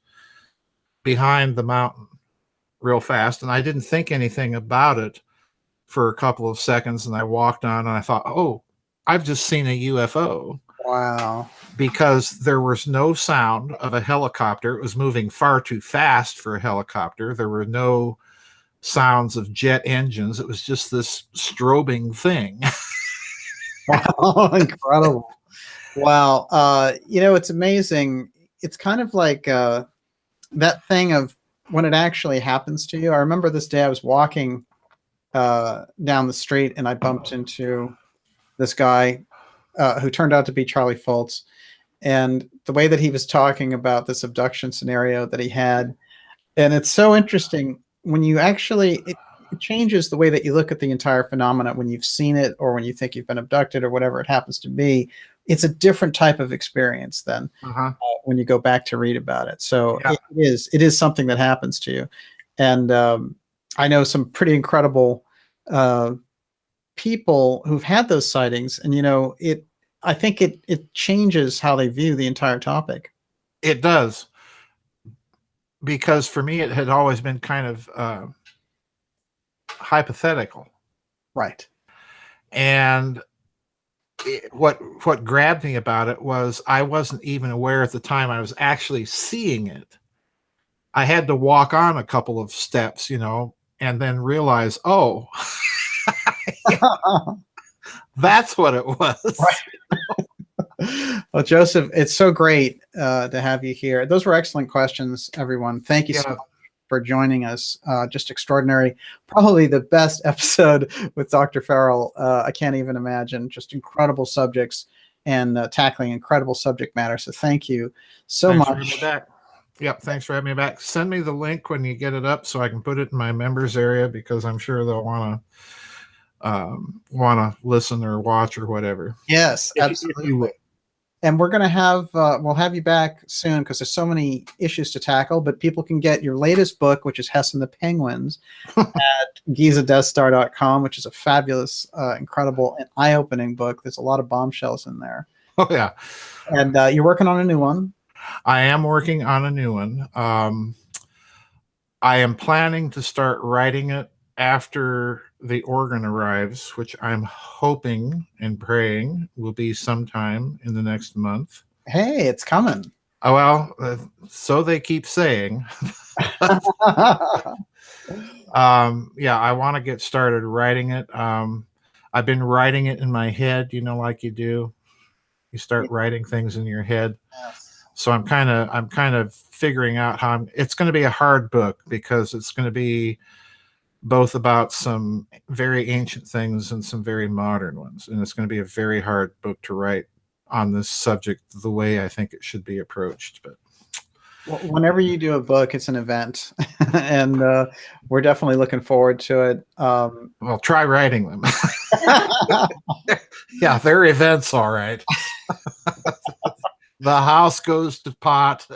C: behind the mountain real fast. And I didn't think anything about it for a couple of seconds, and I walked on, and I thought, oh, I've just seen a UFO.
A: Wow.
C: Because there was no sound of a helicopter. It was moving far too fast for a helicopter. There were no sounds of jet engines. It was just this strobing thing.
A: Wow, incredible. Wow. It's amazing. It's kind of like that thing of when it actually happens to you. I remember this day I was walking down the street, and I bumped into this guy who turned out to be Charlie Fultz. And the way that he was talking about this abduction scenario that he had, and it's so interesting when you actually, it changes the way that you look at the entire phenomena when you've seen it or when you think you've been abducted or whatever it happens to be. It's a different type of experience than when you go back to read about it. So yeah. It is something that happens to you. And I know some pretty incredible people who've had those sightings, and I think it changes how they view the entire topic.
C: It does, because for me it had always been kind of hypothetical,
A: right?
C: And what grabbed me about it was I wasn't even aware at the time I was actually seeing it. I had to walk on a couple of steps, and then realize, oh. That's what it was.
A: Right. Well, Joseph, it's so great to have you here. Those were excellent questions, everyone. Thank you so much for joining us. Just extraordinary. Probably the best episode with Dr. Farrell. I can't even imagine. Just incredible subjects and tackling incredible subject matter. So thank you so much.
C: For having me back. Yep, thanks for having me back. Send me the link when you get it up so I can put it in my members area, because I'm sure they'll want to listen or watch or whatever.
A: Yes, absolutely. And we're going to have, we'll have you back soon because there's so many issues to tackle, but people can get your latest book, which is Hess and the Penguins at GizaDeathStar.com, which is a fabulous, incredible and eye-opening book. There's a lot of bombshells in there.
C: Oh yeah.
A: And you're working on a new one.
C: I am working on a new one. I am planning to start writing it after the organ arrives, which I'm hoping and praying will be sometime in the next month.
A: Hey, it's coming.
C: Oh, well, so they keep saying. Yeah, I want to get started writing it. I've been writing it in my head, like you do. You start writing things in your head.
A: Yes.
C: So I'm kind of figuring out how it's going to be a hard book because it's going to be both about some very ancient things and some very modern ones. And it's going to be a very hard book to write on this subject the way I think it should be approached. But
A: Well, whenever you do a book, it's an event, and we're definitely looking forward to it.
C: well, try writing them. Yeah, they're events, all right. The house goes to pot.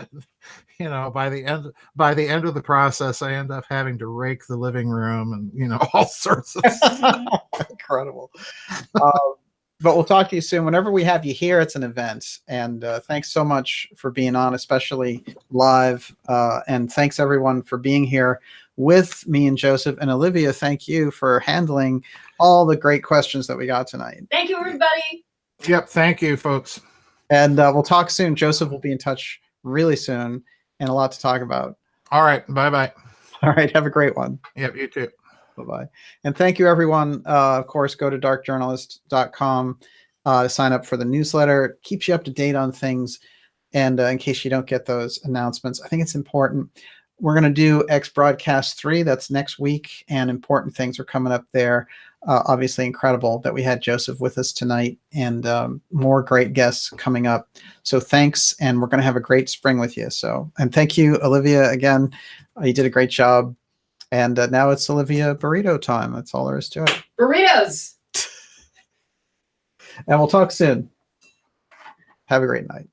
C: By the end of the process, I end up having to rake the living room and all sorts of stuff.
A: Incredible. But we'll talk to you soon. Whenever we have you here, it's an event. And thanks so much for being on, especially live. And thanks everyone for being here with me and Joseph. And Olivia, thank you for handling all the great questions that we got tonight.
B: Thank you, everybody.
C: Yep. Thank you, folks.
A: And we'll talk soon. Joseph will be in touch really soon and a lot to talk about.
C: All right. Bye-bye.
A: All right. Have a great one.
C: Yep. You too.
A: Bye-bye. And thank you, everyone. Of course, go to darkjournalist.com to sign up for the newsletter. It keeps you up to date on things. And in case you don't get those announcements, I think it's important. We're going to do X Broadcast 3. That's next week. And important things are coming up there. Obviously incredible that we had Joseph with us tonight and more great guests coming up. So thanks. And we're going to have a great spring with you. And thank you, Olivia, again. You did a great job. And now it's Olivia burrito time. That's all there is to it.
B: Burritos.
A: And we'll talk soon. Have a great night.